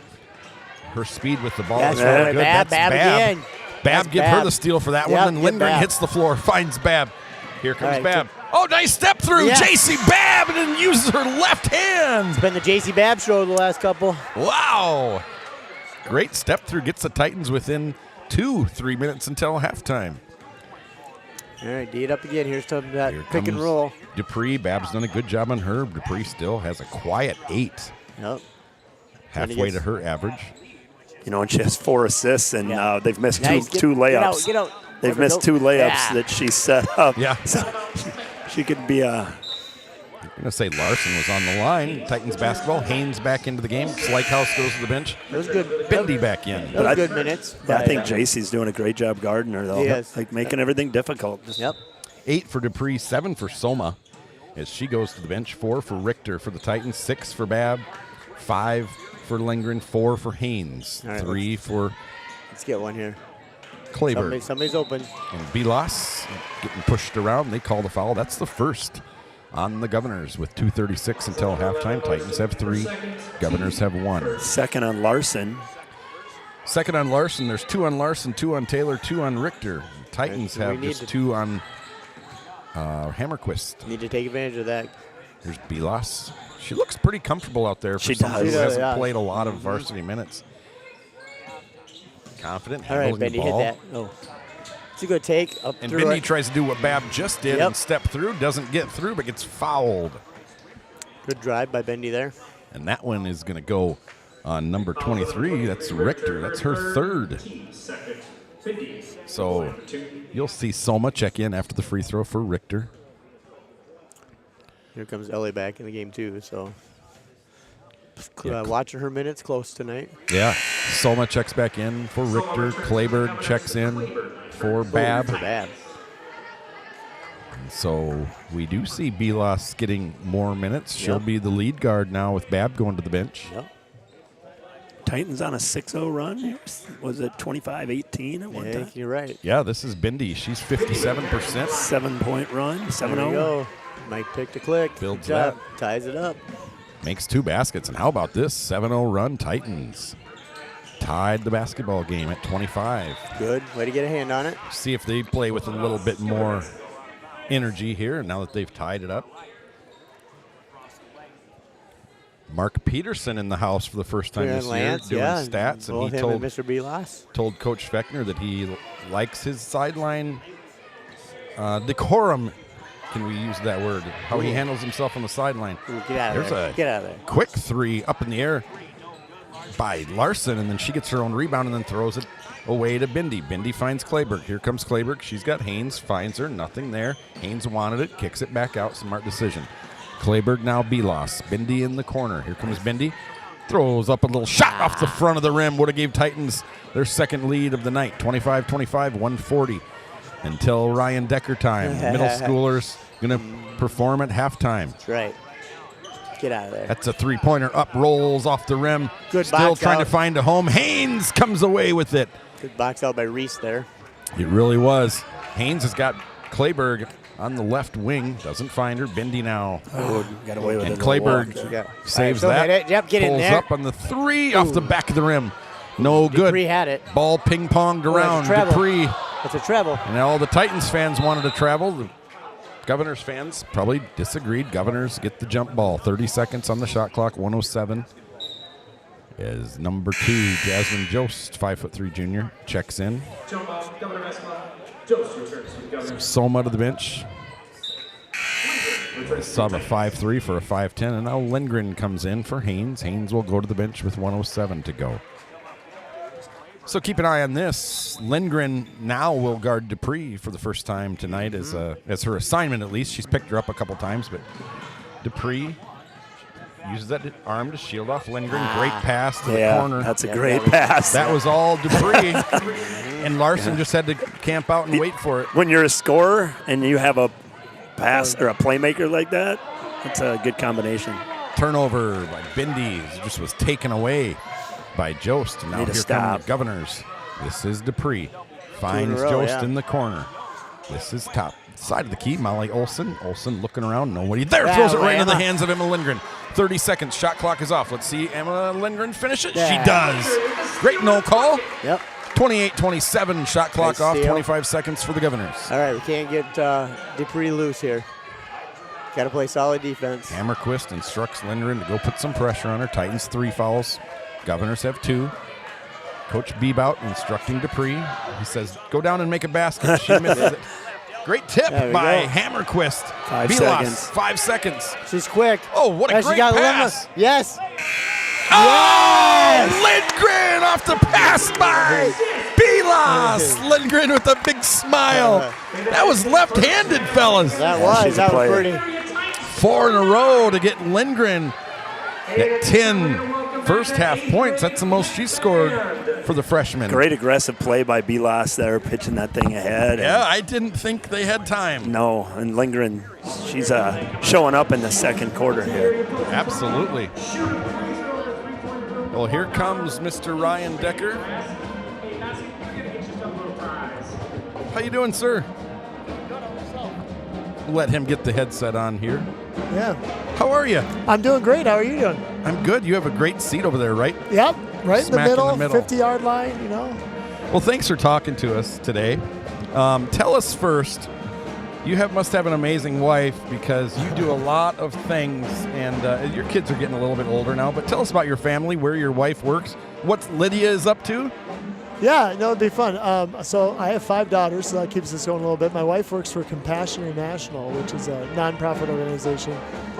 Her speed with the ball is really good. Babb again. Babb, give her the steal for that one. And Lindgren hits the floor, finds Babb. Here comes Babb. Oh, nice step through. J.C. Babb and then uses her left hand. It's been the J.C. Babb show the last couple. Wow. Great step through. Gets the Titans within 3 minutes until halftime. All right, D it up again. Here's some that pick and roll. Dupree. Babb's done a good job on her. Dupree still has a quiet 8. Yep. Halfway to her average. You know, and she has 4 assists, and they've missed two layups. Get out. They've missed 2 layups that she set up. Yeah. So she could be a... I'm going to say Larson was on the line. Titans basketball. Haynes back into the game. Slykehouse goes to the bench. That was good. Bindi back in. That was good minutes. Yeah, I think JC's doing a great job guarding her, though. Yes. Like making everything difficult. 8 for Dupree, 7 for Soma as she goes to the bench. 4 for Richter for the Titans, 6 for Babb, 5 for Lindgren, 4 for Haynes, 3 for... Let's get one here. Kleber. Somebody's open. And Bilas getting pushed around. They call the foul. That's the first on the Governors with 2:36 until halftime. Titans have 3. Governors have 1. Second on Larson. Second on Larson. There's 2 on Larson, 2 on Taylor, 2 on Richter. Titans have just 2 on Hammerquist. Need to take advantage of that. Here's Bilas. She looks pretty comfortable out there for someone who hasn't played a lot of varsity minutes. Confident, handling the ball. Hit that. Oh. It's a good take. And Bindi tries to do what Babb just did and step through. Doesn't get through, but gets fouled. Good drive by Bindi there. And that one is going to go on number 23. That's Richter. That's her 3rd. So you'll see Soma check in after the free throw for Richter. Here comes Ellie back in the game, too. So Watching her minutes close tonight. Yeah. Soma checks back in for Richter. Clayberg checks in for Babb. So we do see Bilas getting more minutes. She'll be the lead guard now with Babb going to the bench. Yep. Titans on a 6-0 run. Was it 25-18 at one time? You're right. Yeah, this is Bindi. She's 57%. 7-point run, 7-0. There we go. Mike picked a click. Builds Good job. that. Ties it up. Makes 2 baskets. And how about this 7-0 run? Titans tied the basketball game at 25. Good. Way to get a hand on it. See if they play with a little bit more energy here now that they've tied it up. Mark Peterson in the house for the first time this year doing stats. And he told Mr. Bilas. Told Coach Fechner that he likes his sideline decorum. Can we use that word? How he handles himself on the sideline. Get out of there. Get out of there. Quick 3 up in the air by Larson, and then she gets her own rebound and then throws it away to Bindi. Bindi finds Clayberg. Here comes Clayberg. She's got Haynes. Finds her. Nothing there. Haynes wanted it. Kicks it back out. Smart decision. Clayberg now Bilas. Bindi in the corner. Here comes Bindi. Throws up a little shot off the front of the rim. Would have gave Titans their second lead of the night. 25-25, 140. Until Ryan Decker time. The middle schoolers going to perform at halftime. That's right. Get out of there. That's a 3-pointer up, rolls off the rim. Good Still box trying out. to find a home. Haynes comes away with it. Good box out by Reese there. It really was. Haynes has got Clayberg on the left wing. Doesn't find her. Bindi now. Got away with it. And Clayberg saves that. Yep, get in Pulls there. up on the 3 off the back of the rim. No good. Dupree had it. Ball ping-ponged around. Dupree. It's a treble. And all the Titans fans wanted to travel. The Governors fans probably disagreed. Governors get the jump ball. 30 seconds on the shot clock. 107. Is number 2, Jasmine Jost, 5'3" junior, checks in. Soma to the bench. Sub a 5'3" for a 5'10", and now Lindgren comes in for Haynes. Haynes will go to the bench with 107 to go. So keep an eye on this. Lindgren now will guard Dupree for the first time tonight as her assignment at least. She's picked her up a couple times, but Dupree uses that arm to shield off Lindgren. Great pass to the corner. That's a great pass. That was all Dupree. And Larson just had to camp out and wait for it. When you're a scorer and you have a pass or a playmaker like that, it's a good combination. Turnover by Bindi. Just was taken away by Jost. Now here come the Governors. This is Dupree. Finds Jost in the corner. This is top side of the key. Molly Olsen. Olsen looking around. Nobody there. Throws it right into the hands of Emma Lindgren. 30 seconds. Shot clock is off. Let's see Emma Lindgren finish it. She does. Great no call. Yep. 28-27. Shot clock off. 25 seconds for the Governors. All right, we can't get Dupree loose here. Got to play solid defense. Hammerquist instructs Lindgren to go put some pressure on her. Titans 3 fouls. Governors have 2. Coach Bebout instructing Dupree. He says, go down and make a basket. She misses it. Great tip by Hammerquist. 5 seconds. 5 seconds. She's quick. Oh, what a great pass. Yes. Oh, Lindgren off the pass by Bilas. Lindgren with a big smile. That was left-handed, fellas. That was pretty. 4 in a row to get Lindgren at 10 first half points. That's the most she scored for the freshman. Great aggressive play by Bilas there, pitching that thing ahead. Yeah, I didn't think they had time. No, and Lindgren, she's showing up in the second quarter here. Absolutely. Well, here comes Mr. Ryan Decker. How you doing, sir? Let him get the headset on here. Yeah. How are you? I'm doing great. How are you doing? I'm good. You have a great seat over there, right? Yep. Right in the middle, 50-yard line, you know. Well, thanks for talking to us today. Tell us first, you must have an amazing wife because you do a lot of things, and your kids are getting a little bit older now, but tell us about your family, where your wife works, what Lydia is up to. Yeah, no, it'd be fun. So I have 5 daughters, so that keeps us going a little bit. My wife works for Compassion International, which is a nonprofit organization.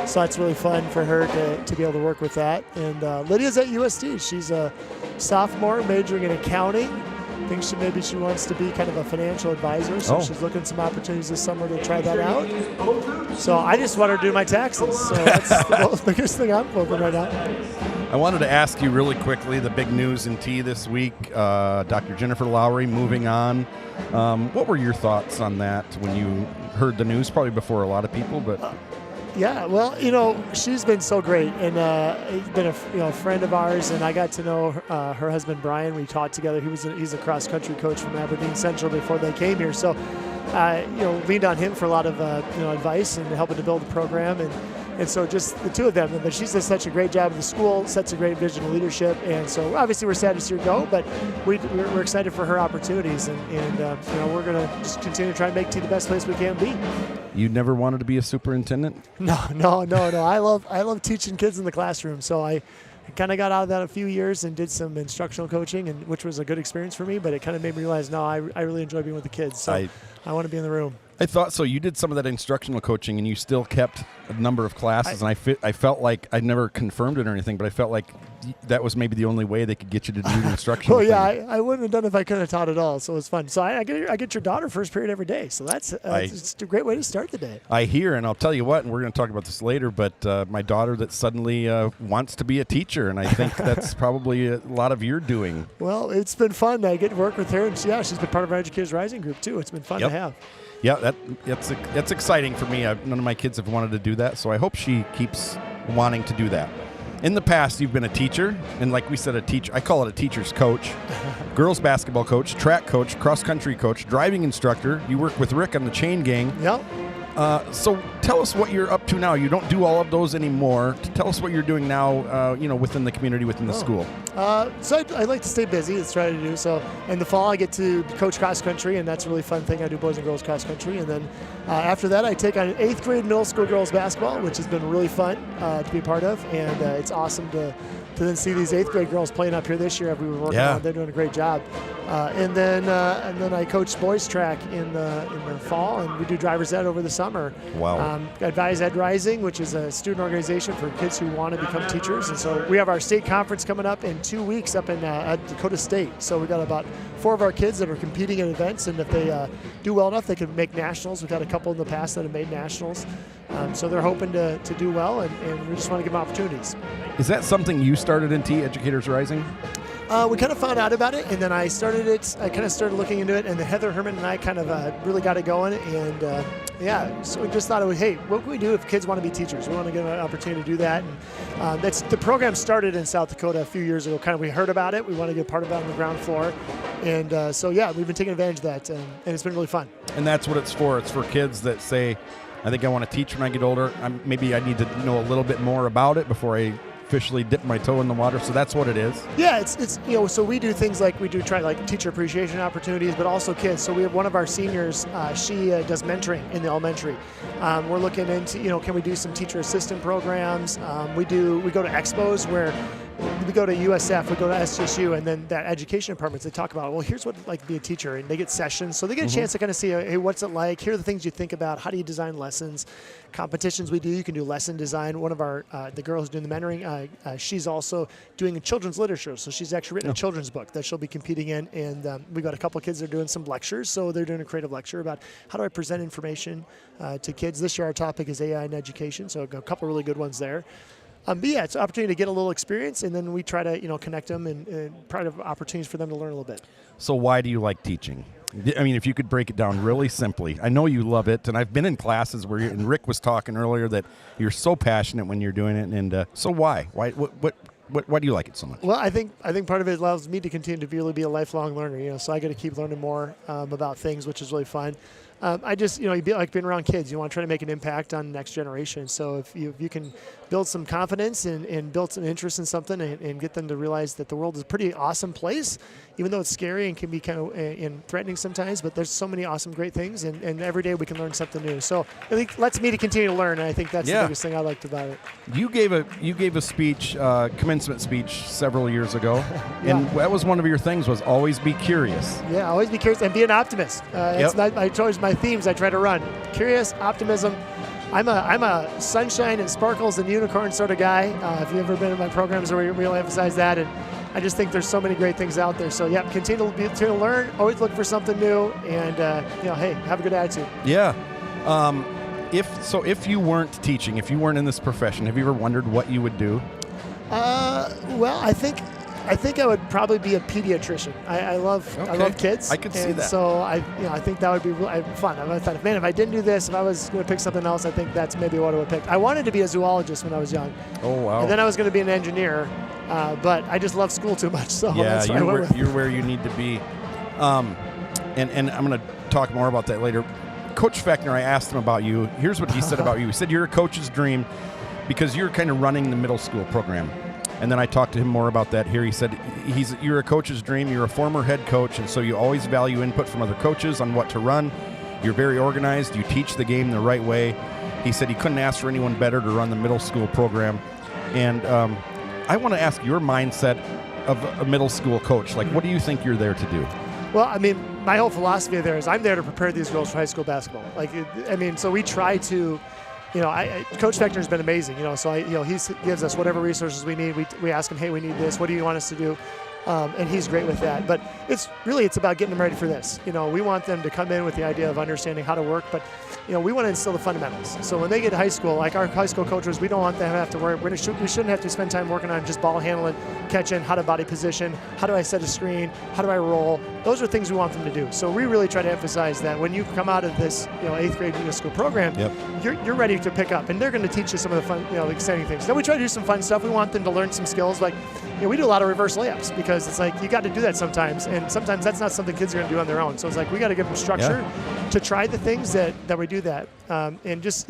So that's really fun for her to be able to work with that. And Lydia's at USD. She's a sophomore majoring in accounting. Thinks maybe she wants to be kind of a financial advisor, so she's looking at some opportunities this summer to try that out. So I just want her to do my taxes. So that's the biggest thing I'm focusing right now. I wanted to ask you really quickly, the big news in T this week, Dr. Jennifer Lowry moving on. What were your thoughts on that when you heard the news? Probably before a lot of people, but... Yeah, well, she's been so great, and he's been a friend of ours, and I got to know her husband Brian. We taught together. He's a cross country coach from Aberdeen Central before they came here, so leaned on him for a lot of advice and helping to build the program, and so just the two of them. But she's done such a great job at the school, sets a great vision of leadership, and so obviously we're sad to see her go, but we're excited for her opportunities, and we're going to just continue to try and make T the best place we can be. You never wanted to be a superintendent? No. I love teaching kids in the classroom, so I kind of got out of that a few years and did some instructional coaching, and which was a good experience for me, but it kind of made me realize, no, I really enjoy being with the kids, so I want to be in the room. I thought so. You did some of that instructional coaching, and you still kept a number of classes, and I felt like I never confirmed it or anything, but I felt like that was maybe the only way they could get you to do the instructional Well, yeah, I wouldn't have done it if I couldn't have taught at all, so it was fun. So I get your daughter first period every day, so that's it's a great way to start the day. I hear, and I'll tell you what, and we're going to talk about this later, but my daughter that suddenly wants to be a teacher, and I think that's probably a lot of your doing. Well, it's been fun. I get to work with her, and she's been part of our Educators Rising group, too. It's been fun to have. Yeah, that's exciting for me. None of my kids have wanted to do that, so I hope she keeps wanting to do that. In the past, you've been a teacher, and like we said, a teacher. I call it a teacher's coach, girls basketball coach, track coach, cross-country coach, driving instructor. You work with Rick on the chain gang. Yep. So tell us what you're up to now. You don't do all of those anymore. Tell us what you're doing now, within the community, within the school. So I like to stay busy. That's what I try to do. So in the fall, I get to coach cross country, and that's a really fun thing. I do boys and girls cross country. And then after that, I take on 8th grade middle school girls basketball, which has been really fun to be a part of. And it's awesome to then see these 8th grade girls playing up here this year. We were working on. They're doing a great job. And then I coach boys track in the fall, and we do driver's ed over the summer. Wow. Advise Ed Rising, which is a student organization for kids who want to become teachers. And so we have our state conference coming up in 2 weeks up in at Dakota State. So we've got about 4 of our kids that are competing in events, and if they do well enough, they can make nationals. We've had a couple in the past that have made nationals. So they're hoping to do well, and we just want to give them opportunities. Is that something you started in T, Educators Rising? We kind of found out about it, and then I kind of started looking into it, and then Heather Herman and I kind of really got it going, and so we just thought, hey, what can we do if kids want to be teachers? We want to give them an opportunity to do that, and the program started in South Dakota a few years ago. Kind of we heard about it, we want to get part of that on the ground floor, and we've been taking advantage of that, and it's been really fun. And that's what it's for. It's for kids that say, I think I want to teach when I get older. Maybe I need to know a little bit more about it before I officially dip my toe in the water. So that's what it is. Yeah, it's so we do things like we do try like teacher appreciation opportunities, but also kids. So we have one of our seniors, she does mentoring in the elementary. We're looking into, can we do some teacher assistant programs? We go to expos where we go to USF, we go to SSU, and then that education departments, they talk about, well, here's what it's like to be a teacher, and they get sessions. So they get a chance to kind of see, hey, what's it like? Here are the things you think about. How do you design lessons? Competitions we do, you can do lesson design. One of our, the girl who's doing the mentoring, she's also doing children's literature. So she's actually written a children's book that she'll be competing in. And we've got a couple of kids that are doing some lectures. So they're doing a creative lecture about how do I present information to kids. This year our topic is AI in education. So a couple of really good ones there. But yeah, it's an opportunity to get a little experience, and then we try to connect them and try to opportunities for them to learn a little bit. So why do you like teaching? I mean, if you could break it down really simply. I know you love it, and I've been in classes where and Rick was talking earlier that you're so passionate when you're doing it. And so why? Why do you like it so much? Well, I think part of it allows me to continue to really be a lifelong learner. So I got to keep learning more about things, which is really fun. I just, you like being around kids. You want to try to make an impact on the next generation. So if you can build some confidence and build some interest in something and get them to realize that the world is a pretty awesome place, even though it's scary and can be kind of threatening sometimes, but there's so many awesome, great things, and every day we can learn something new. So I think it lets me to continue to learn, and I think that's the biggest thing I liked about it. You gave a speech, commencement speech several years ago, and that was one of your things was always be curious. Yeah, always be curious and be an optimist. I chose my themes I try to run. Curious, optimism. I'm a sunshine and sparkles and unicorn sort of guy. If you've ever been in my programs where we really emphasize that, and I just think there's so many great things out there. So continue to learn, always look for something new, and hey, have a good attitude. Yeah. If you weren't teaching, if you weren't in this profession, have you ever wondered what you would do? Well, I think I would probably be a pediatrician. I love kids. I could see that. So I think that would be really fun. I thought, man, if I didn't do this, if I was going to pick something else, I think that's maybe what I would pick. I wanted to be a zoologist when I was young. Oh wow! And then I was going to be an engineer, but I just love school too much. So yeah, that's what you're where you need to be. And I'm going to talk more about that later. Coach Fechner, I asked him about you. Here's what he said about you. He said you're a coach's dream because you're kind of running the middle school program. And then I talked to him more about that here. He said you're a coach's dream. You're a former head coach, and so you always value input from other coaches on what to run. You're very organized. You teach the game the right way. He said he couldn't ask for anyone better to run the middle school program. And I want to ask your mindset of a middle school coach. Like, what do you think you're there to do? Well, I mean, my whole philosophy there is I'm there to prepare these girls for high school basketball. So we try to, Coach Fechner's been amazing, so he gives us whatever resources we need. We ask him, hey, we need this. What do you want us to do? And he's great with that. But it's about getting them ready for this. We want them to come in with the idea of understanding how to work, but we want to instill the fundamentals. So when they get to high school, like our high school coaches, we don't want them to have to worry. We shouldn't have to spend time working on just ball handling, catching, how to body position, how do I set a screen, how do I roll. Those are things we want them to do. So we really try to emphasize that when you come out of this 8th grade middle school program, you're ready to pick up, and they're going to teach you some of the fun, exciting things. Then we try to do some fun stuff. We want them to learn some skills like we do a lot of reverse layups because it's like you got to do that sometimes, and sometimes that's not something kids are going to do on their own. So it's like we got to give them structure to try the things that we do that, and just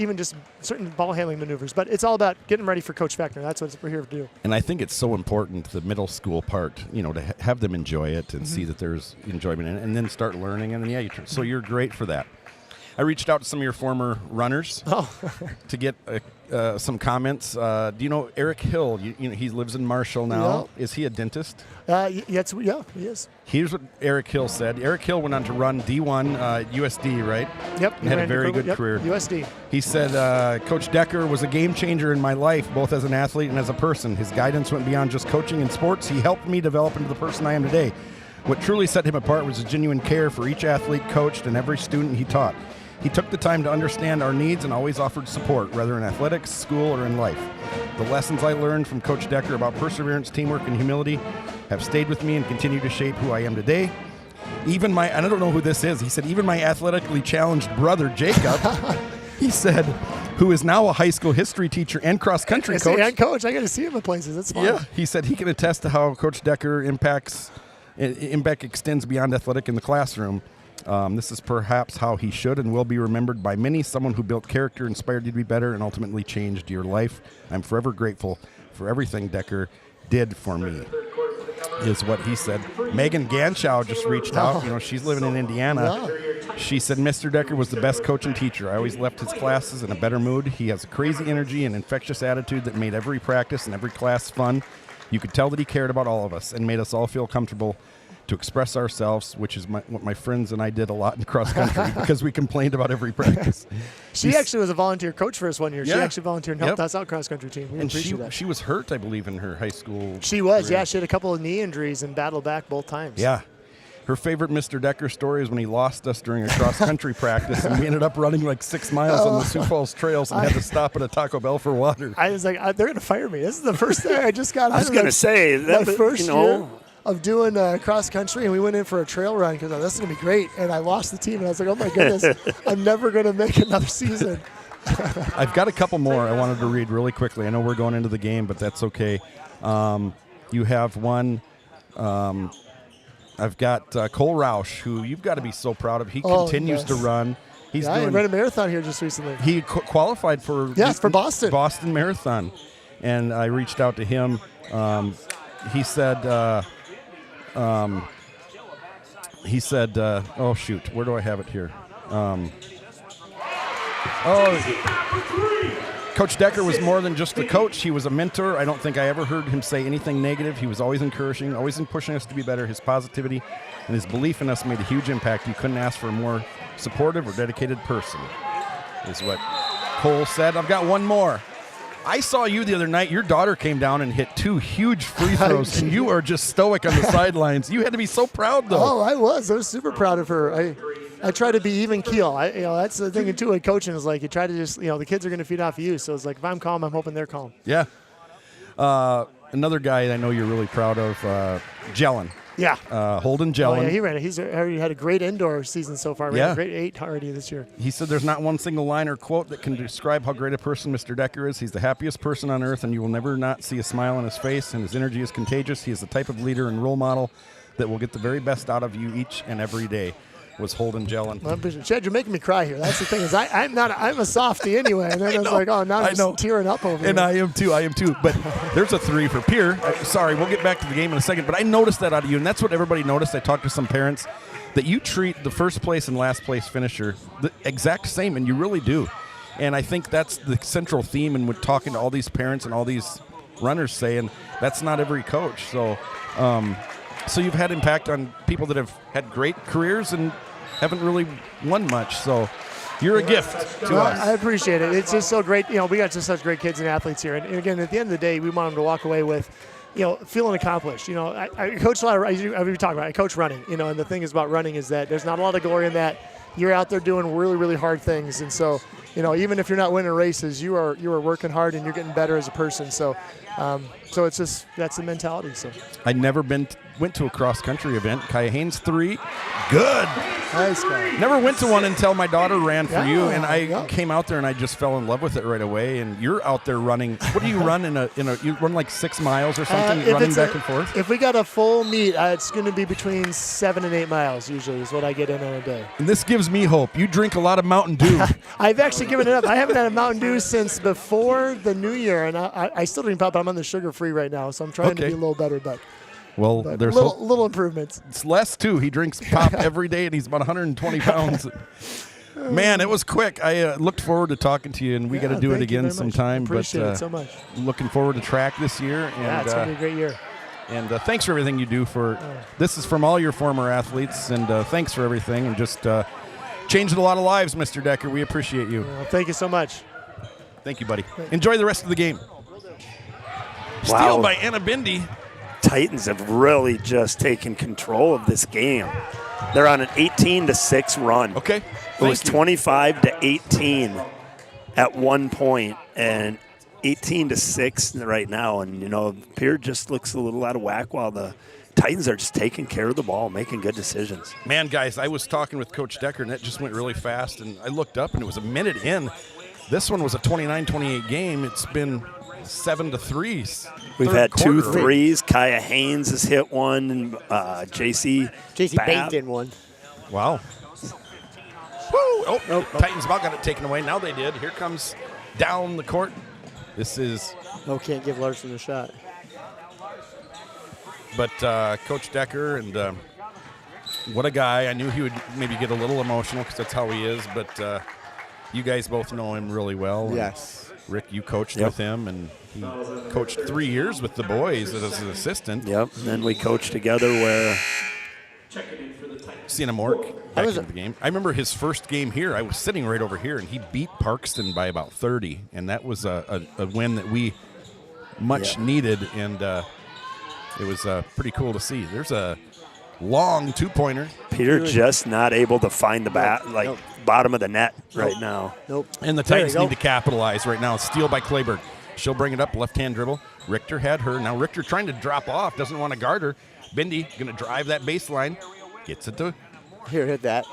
certain ball handling maneuvers. But it's all about getting ready for Coach Fechner. That's what we're here to do. And I think it's so important, the middle school part, to have them enjoy it and see that there's enjoyment in it, and then start learning. And then so you're great for that. I reached out to some of your former runners to get some comments. Do you know Eric Hill? He lives in Marshall now. Yeah. Is he a dentist? Yes, he is. Here's what Eric Hill said. Eric Hill went on to run D1 USD, right? Yep. And had a very good career. USD. He said, Coach Decker was a game changer in my life, both as an athlete and as a person. His guidance went beyond just coaching in sports. He helped me develop into the person I am today. What truly set him apart was a genuine care for each athlete coached and every student he taught. He took the time to understand our needs and always offered support, whether in athletics, school, or in life. The lessons I learned from Coach Decker about perseverance, teamwork, and humility have stayed with me and continue to shape who I am today. And I don't know who this is, he said, even my athletically challenged brother, Jacob, he said, who is now a high school history teacher and cross-country coach. And coach, I got to see him in places. That's fun. Yeah, he said he can attest to how Coach Decker impact extends beyond athletic in the classroom. This is perhaps how he should and will be remembered by many, someone who built character, inspired you to be better, and ultimately changed your life. I'm forever grateful for everything Decker did for me, is what he said. Megan Ganschow just reached out. She's living in Indiana. She said, Mr. Decker was the best coach and teacher. I always left his classes in a better mood. He has a crazy energy and infectious attitude that made every practice and every class fun. You could tell that he cared about all of us and made us all feel comfortable to express ourselves, which is what my friends and I did a lot in cross country because we complained about every practice. She actually was a volunteer coach for us one year. Yeah. She actually volunteered and helped us out cross country team. We appreciate that. She was hurt, I believe, in her high school. She was, career. Yeah. She had a couple of knee injuries and battled back both times. Yeah. Her favorite Mr. Decker story is when he lost us during a cross-country practice, and we ended up running like 6 miles on the Sioux Falls trails and had to stop at a Taco Bell for water. I was like, they're going to fire me. This is the first thing I just got. I was going to say, that my first year of doing cross-country, and we went in for a trail run because this is going to be great, and I lost the team, and I was like, oh, my goodness, I'm never going to make another season. I've got a couple more I wanted to read really quickly. I know we're going into the game, but that's okay. You have one. I've got Cole Roush, who you've got to be so proud of. He continues to run. He ran a marathon here just recently. He qualified for for Boston. Boston Marathon, and I reached out to him. He said, oh, shoot, where do I have it here? Coach Decker was more than just a coach. He was a mentor. I don't think I ever heard him say anything negative. He was always encouraging, always pushing us to be better. His positivity and his belief in us made a huge impact. You couldn't ask for a more supportive or dedicated person, is what Cole said. I've got one more. I saw you the other night. Your daughter came down and hit 2 huge free throws, and you are just stoic on the sidelines. You had to be so proud, though. Oh, I was super proud of her. I try to be even keel. That's the thing too with coaching is like you try to just the kids are going to feed off of you. So it's like if I'm calm, I'm hoping they're calm. Yeah. another guy I know you're really proud of, Jellin. Yeah. Holden Jellin. Oh, yeah, he ran it. He's already had a great indoor season so far. Yeah. A great 8 already this year. He said there's not one single line or quote that can describe how great a person Mr. Decker is. He's the happiest person on earth, and you will never not see a smile on his face, and his energy is contagious. He is the type of leader and role model that will get the very best out of you each and every day, was Holden Jellin. Well, Chad, you're making me cry here. That's the thing is I'm a softie anyway. And then I was like, oh, now I'm just tearing up over And here. I am too. But there's a 3 for Pierre. Sorry, we'll get back to the game in a second. But I noticed that out of you, and that's what everybody noticed. I talked to some parents that you treat the first place and last place finisher the exact same, and you really do. And I think that's the central theme, and with talking to all these parents and all these runners saying that's not every coach. So you've had impact on people that have had great careers and haven't really won much. So you're a gift to us. I appreciate it. It's just so great. We got just such great kids and athletes here. And again, at the end of the day, we want them to walk away with, feeling accomplished. I coach a lot of, we talk about, I coach running, and the thing is about running is that there's not a lot of glory in that. You're out there doing really, really hard things. And so, even if you're not winning races, you are working hard and you're getting better as a person. So, it's just, that's the mentality. So I never went to a cross-country event. Kaya Haynes 3. Good. Nice guy. Never went to one until my daughter ran for you, and I came out there and I just fell in love with it right away. And you're out there running. What do you run you run like 6 miles or something, running back and forth? If we got a full meet, it's going to be between 7 and 8 miles usually is what I get in on a day. And this gives me hope. You drink a lot of Mountain Dew. I've actually given it up. I haven't had a Mountain Dew since before the new year, and I still drink pop, but I'm on the sugar-free right now, so I'm trying to be a little better, but there's little improvements. It's less, too. He drinks pop every day, and he's about 120 pounds. Man, it was quick. I looked forward to talking to you, and we got to do it again sometime. Appreciate it so much. Looking forward to track this year. And, it's going to be a great year. And thanks for everything you do this is from all your former athletes, and thanks for everything, and just changed a lot of lives, Mr. Decker. We appreciate you. Thank you so much. Thank you, buddy. Enjoy the rest of the game. Wow. Steal by Anna Bindi. Titans have really just taken control of this game. They're on an 18-6 run. Okay. It was 25-18 at one point, and 18-6 right now. And, Pierre just looks a little out of whack while the Titans are just taking care of the ball, making good decisions. Man, guys, I was talking with Coach Decker, and it just went really fast. And I looked up, and it was a minute in. This one was a 29-28 game. It's been 7-3. We've had 2 threes. Kaya Haynes has hit one, and JC banked in one. Wow. Woo! Titans about got it taken away. Now they did. Here comes down the court. This is... can't give Larson a shot. But Coach Decker, and what a guy. I knew he would maybe get a little emotional because that's how he is, but you guys both know him really well. Yes. Rick, you coached with him, and he coached 3 years with the boys as an assistant. Yep, and then we coached together where... Sienna Mork back into the game. I remember his first game here. I was sitting right over here, and he beat Parkston by about 30, and that was a win that we much needed, and it was pretty cool to see. There's a long 2-pointer. Peter just not able to find the bottom of the net right now. Nope. And the Titans need to capitalize right now. Steal by Clayburg. She'll bring it up, left-hand dribble. Richter had her. Now Richter trying to drop off, doesn't want to guard her. Bindi going to drive that baseline. Gets it to... Here, hit that.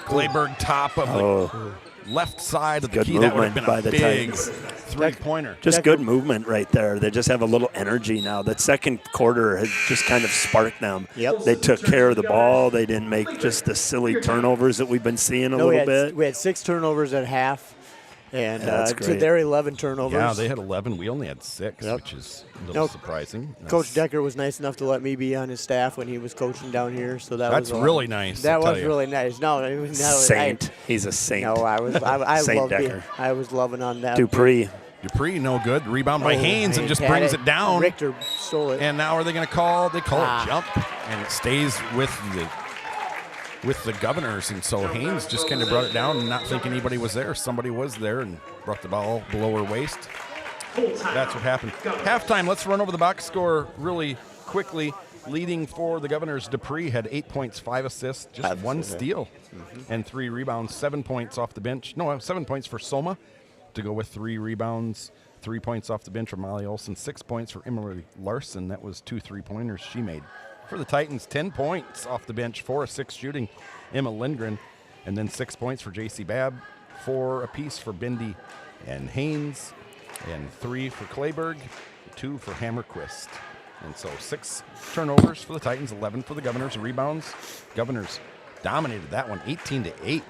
Clayburg top of the left side of the good key. That would have movement been by a the big Titans. 3-pointer. Just good movement right there. They just have a little energy now. That second quarter has just kind of sparked them. Yep. They took care of the ball. They didn't make just the silly turnovers that we've been seeing a little bit. We had 6 turnovers at half, and that's to great. their 11 turnovers. Yeah, they had 11. We only had 6, which is a little surprising. Coach Decker was nice enough to let me be on his staff when he was coaching down here, so that's really nice. That was really nice. No, it was saint. He's a saint. No, I Saint loved Decker. it. I was loving on that. Dupree, no good. Rebound by Haynes and just brings it down. Richter stole it. And now are they going to call? They call it jump, and it stays with the Governors. And so Haynes just kind of brought it down and not thinking anybody was there. Somebody was there and brought the ball below her waist. That's what happened. Halftime, let's run over the box score really quickly. Leading for the Governors, Dupree had 8 points, 5 assists, just 1 steal, and 3 rebounds, 7 points off the bench. No, 7 points for Soma to go with 3 rebounds 3 points off the bench for Molly Olson, 6 points for Emily Larson. That was 2 3-pointers she made. For the Titans, 10 points off the bench, 4 of 6 shooting, Emma Lindgren. And then 6 points for J.C. Babb, 4 apiece for Bindi and Haynes, and 3 for Clayberg, 2 for Hammerquist. And so 6 turnovers for the Titans, 11 for the Governors. Rebounds, Governors dominated that one, 18-8.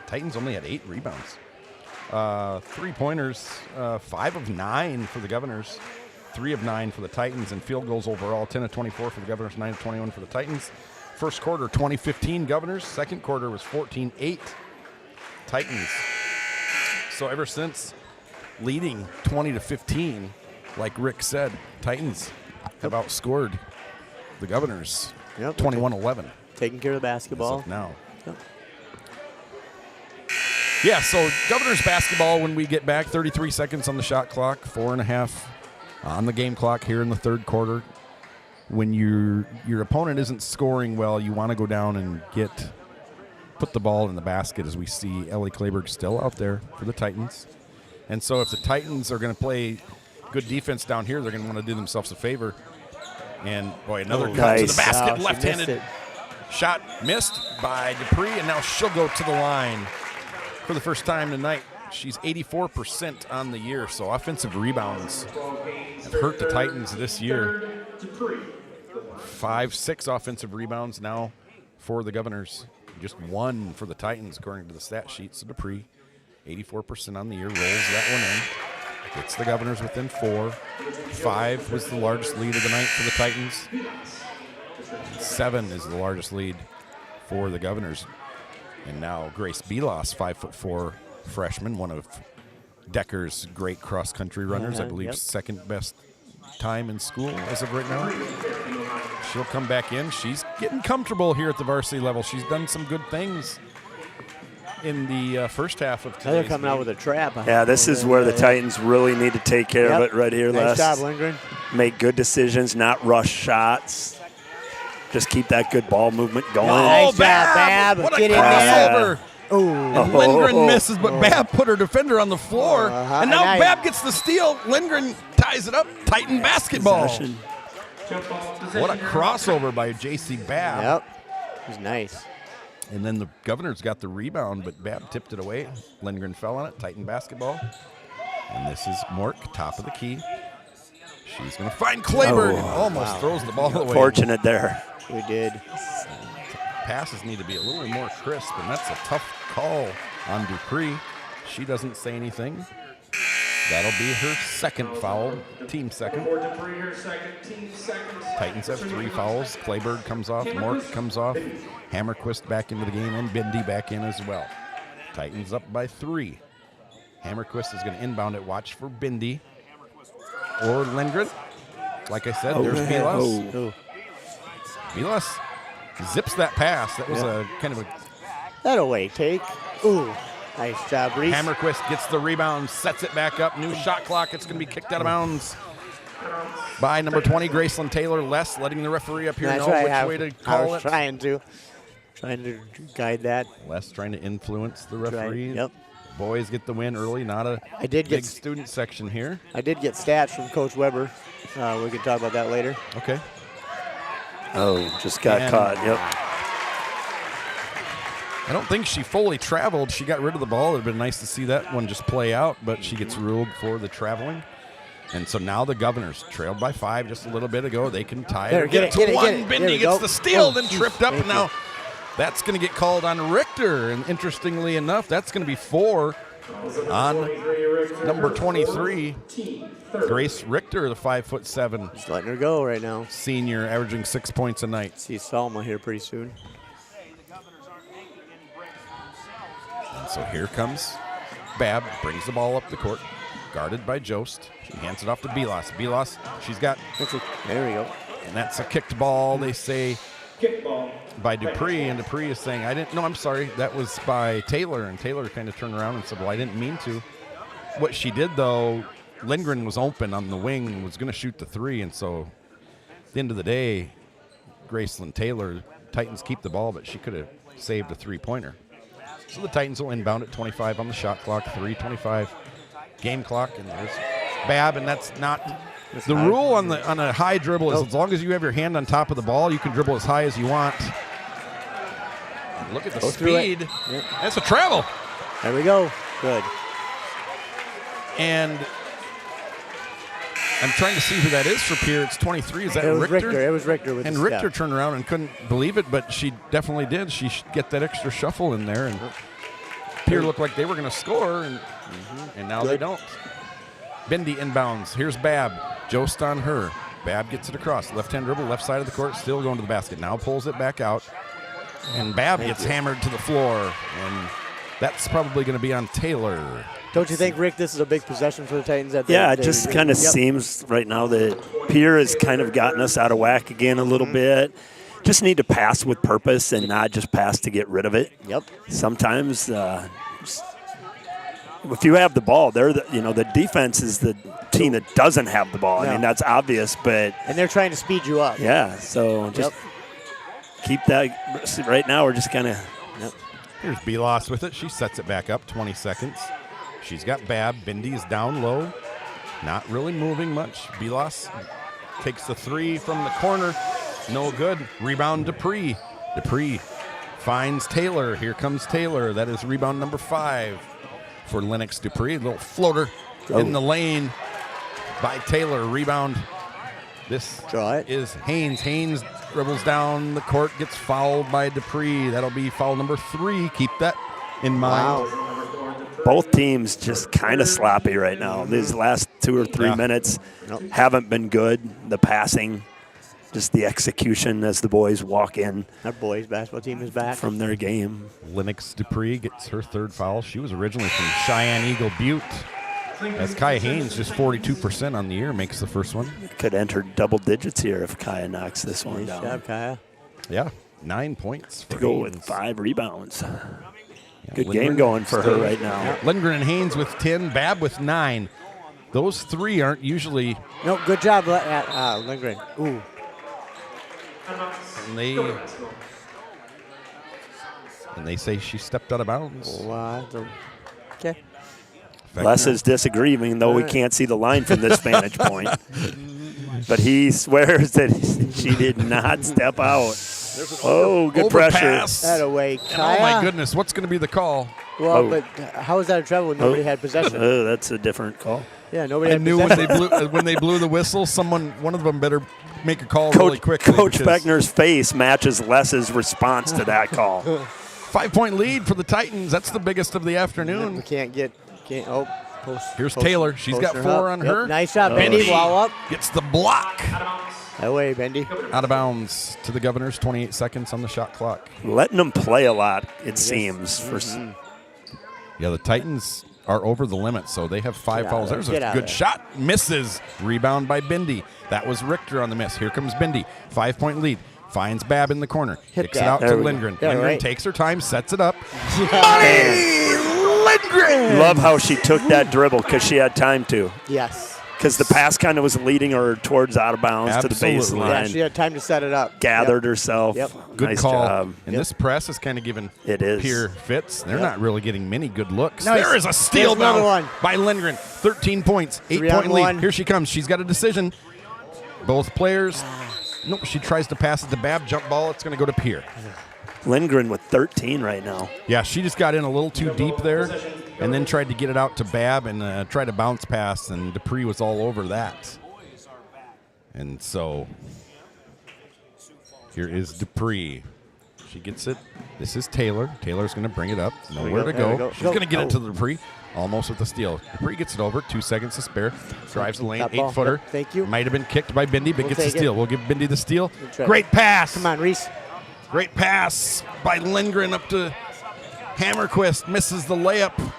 Titans only had 8 rebounds. 3-pointers, 5 of 9 for the Governors, 3 of 9 for the Titans, and field goals overall, 10 of 24 for the Governors, 9 of 21 for the Titans. First quarter, 20-15 Governors. Second quarter was 14-8 Titans. So ever since leading 20-15, like Rick said, Titans have outscored the Governors 21-11. Taking care of the basketball. Now. Yep. Yeah, so Governors basketball when we get back, 33 seconds on the shot clock, 4.5 on the game clock here in the third quarter. When your opponent isn't scoring well, you want to go down and put the ball in the basket, as we see Ellie Clayberg still out there for the Titans. And so if the Titans are going to play good defense down here, they're going to want to do themselves a favor. And, boy, another cut to the basket, left-handed shot missed by Dupree, and now she'll go to the line for the first time tonight. She's 84% on the year, so offensive rebounds have hurt the Titans this year. 5-6 offensive rebounds now for the Governors. Just 1 for the Titans, according to the stat sheet. So Dupree, 84% on the year, rolls that one in. Gets the Governors within 4. 5 was the largest lead of the night for the Titans. 7 is the largest lead for the Governors. And now Grace Belos, 5'4" freshman, one of Decker's great cross-country runners, I believe second best time in school as of right now. She'll come back in. She's getting comfortable here at the varsity level. She's done some good things in the first half of today's They're coming game. out with a trap. Yeah, this is where the Titans really need to take care of it right here. Nice job, Lindgren. Make good decisions, not rush shots. Just keep that good ball movement going. Nice job, Babb. What Get a in there. crossover. And Lindgren misses, but Babb put her defender on the floor. And now Babb gets the steal. Lindgren ties it up. Titan basketball. Possession. What a crossover by J.C. Babb. Yep. It was nice. And then the Governors got the rebound, but Babb tipped it away. Lindgren fell on it. Titan basketball. And this is Mork, top of the key. She's going to find Clayberg and almost throws the ball away. Fortunate there. We did. Passes need to be a little more crisp, and that's a tough call on Dupree. She doesn't say anything. That'll be her second foul, team second. Titans have 3 fouls. Clayberg comes off, Mork comes off, Hammerquist back into the game, and Bindi back in as well. Titans up by 3. Hammerquist is going to inbound it. Watch for Bindi or Lindgren. Like I said, there's Belos. Belos zips that pass. That was a kind of a... That'll wait. Take. Ooh. Nice job, Reese. Hammerquist gets the rebound, sets it back up. New shot clock. It's going to be kicked out of bounds by number 20, Graceland Taylor. Les letting the referee up here know which way to call it. I was trying to guide that. Les trying to influence the referee. Yep. Boys get the win early, not a big student section here. I did get stats from Coach Weber. We can talk about that later. Okay. Oh, just got caught. Yep. I don't think she fully traveled. She got rid of the ball. It would have been nice to see that one just play out, but she gets ruled for the traveling. And so now the Governors, trailed by 5 just a little bit ago, they can tie it. Get it to 1. Bindi gets the steal, then tripped up, and now that's going to get called on Richter. And interestingly enough, that's going to be 4 on number 23, Grace Richter, the 5'7". Just letting her go right now. Senior, averaging 6 points a night. See Salma here pretty soon. And so here comes Babb, brings the ball up the court, guarded by Jost. She hands it off to Belos. Belos, she's got... There we go. And that's a kicked ball, they say, by Dupree. And Dupree is saying, I'm sorry, that was by Taylor. And Taylor kind of turned around and said, well, I didn't mean to. What she did, though, Lindgren was open on the wing and was going to shoot the 3. And so at the end of the day, Graceland Taylor, Titans keep the ball, but she could have saved a 3-pointer. So the Titans will inbound at 25 on the shot clock, 3:25 game clock, and there's Bab, and that's not the rule on a high dribble is as long as you have your hand on top of the ball, you can dribble as high as you want. Look at the speed. Yep. That's a travel. There we go. Good. And I'm trying to see who that is for Pierre. It's 23. Is that Richter? It was Richter. And Richter turned around and couldn't believe it, but she definitely did. She should get that extra shuffle in there. And Pierre looked like they were going to score, and now they don't. Bindi inbounds. Here's Bab. Jost on her. Bab gets it across. Left-hand dribble, left side of the court, still going to the basket. Now pulls it back out. And Bab gets hammered to the floor. And that's probably going to be on Taylor. Don't you think, Rick, this is a big possession for the Titans? It just kind of seems right now that Pierre has kind of gotten us out of whack again a little bit. Just need to pass with purpose and not just pass to get rid of it. Yep. Sometimes if you have the ball, the defense is the team that doesn't have the ball. I mean, that's obvious, but and they're trying to speed you up. Yeah, so just keep that. Right now, we're just kind of. Yep. Here's Belos with it. She sets it back up. 20 seconds. She's got Bab. Bindi is down low, not really moving much. Belos takes the three from the corner. No good. Rebound Dupree. Dupree finds Taylor. Here comes Taylor. That is rebound number 5 for Lennox Dupree. A little floater in the lane by Taylor. Rebound. This is Haynes. Haynes dribbles down the court, gets fouled by Dupree. That'll be foul number 3. Keep that in mind. Wow. Both teams just kind of sloppy right now. These last 2 or 3 minutes haven't been good. The passing, just the execution as the boys walk in. Our boys' basketball team is back from their game. Lennox Dupree gets her 3rd foul. She was originally from Cheyenne Eagle Butte. As Kaya Haynes, just 42% on the year, makes the first one. Could enter double digits here if Kaya knocks this one down. Nice job, Kaya. Yeah, 9 points for to go Haynes. with 5 rebounds. Yeah, good Lindgren game going for her right now. Yeah. Lindgren and Haynes with 10, Bab with 9. Those 3 aren't usually. No, good job, Lindgren. Ooh. And they say she stepped out of bounds. Okay. Les is disagreeing, though we can't see the line from this vantage point. But he swears that she did not step out. Oh, good pressure. That away, Kaya. Oh, my goodness. What's going to be the call? Well, but how is that a travel when nobody had possession? That's a different call. Yeah, nobody had knew possession. when they blew the whistle, one of them better make a call really quickly. Coach Beckner's face matches Les's response to that call. 5-point lead for the Titans. That's the biggest of the afternoon. We can't. Here's Taylor. She's got 4 on her. Nice job, Bindi. Wall up. Gets the block. That way, Bindi. Out of bounds to the Governors. 28 seconds on the shot clock. Letting them play a lot, it seems. Yeah, the Titans are over the limit, so they have 5 fouls. There's a good shot. Misses. Rebound by Bindi. That was Richter on the miss. Here comes Bindi. 5-point lead. Finds Bab in the corner. Kicks it out to Lindgren. Lindgren takes her time, sets it up. Money! Lindgren! Love how she took that dribble because she had time to. Yes. Because the pass kind of was leading her towards out of bounds to the baseline. Yeah, she had time to set it up. Gathered herself. Yep. Good nice call. Job. And this press is kind of giving Pierre fits. They're not really getting many good looks. Nice. There is a steal down by Lindgren. 13 points. 8-point lead. Here she comes. She's got a decision. Both players. Nope, she tries to pass it to Bab. Jump ball. It's going to go to Pierre. Lindgren with 13 right now. Yeah, she just got in a little too deep there and then tried to get it out to Bab and tried to bounce pass, and Dupree was all over that. And so here is Dupree. She gets it. This is Taylor. Taylor's going to bring it up. Nowhere to go. She's going to get it to Dupree. Almost with the steal. Dupree gets it over. 2 seconds to spare. Drives the lane. 8-footer. Yep, thank you. Might have been kicked by Bindi, but gets the steal. We'll give Bindi the steal. Great pass. Come on, Reese. Great pass by Lindgren up to Hammerquist. Misses the layup.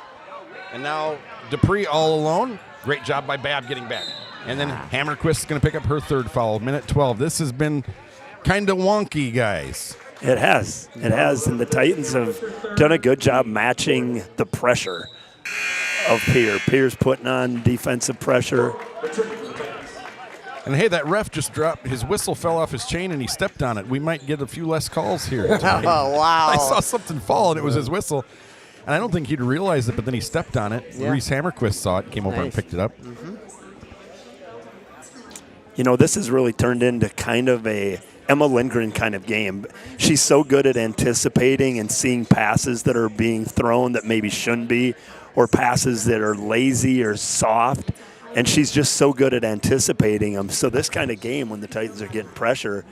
And now Dupree all alone. Great job by Bab getting back. And then Hammerquist is going to pick up her 3rd foul. Minute 12. This has been kind of wonky, guys. It has. It has. And the Titans have done a good job matching the pressure of Pierre. Pierre's putting on defensive pressure. And hey, that ref just dropped. His whistle fell off his chain and he stepped on it. We might get a few less calls here tonight. Oh, wow. I saw something fall and it was his whistle. And I don't think he'd realized it, but then he stepped on it. Yeah. Reese Hammerquist saw it, came over and picked it up. you know, this has really turned into kind of a Emma Lindgren kind of game. She's so good at anticipating and seeing passes that are being thrown that maybe shouldn't be, or passes that are lazy or soft, and she's just so good at anticipating them. So this kind of game, when the Titans are getting pressure,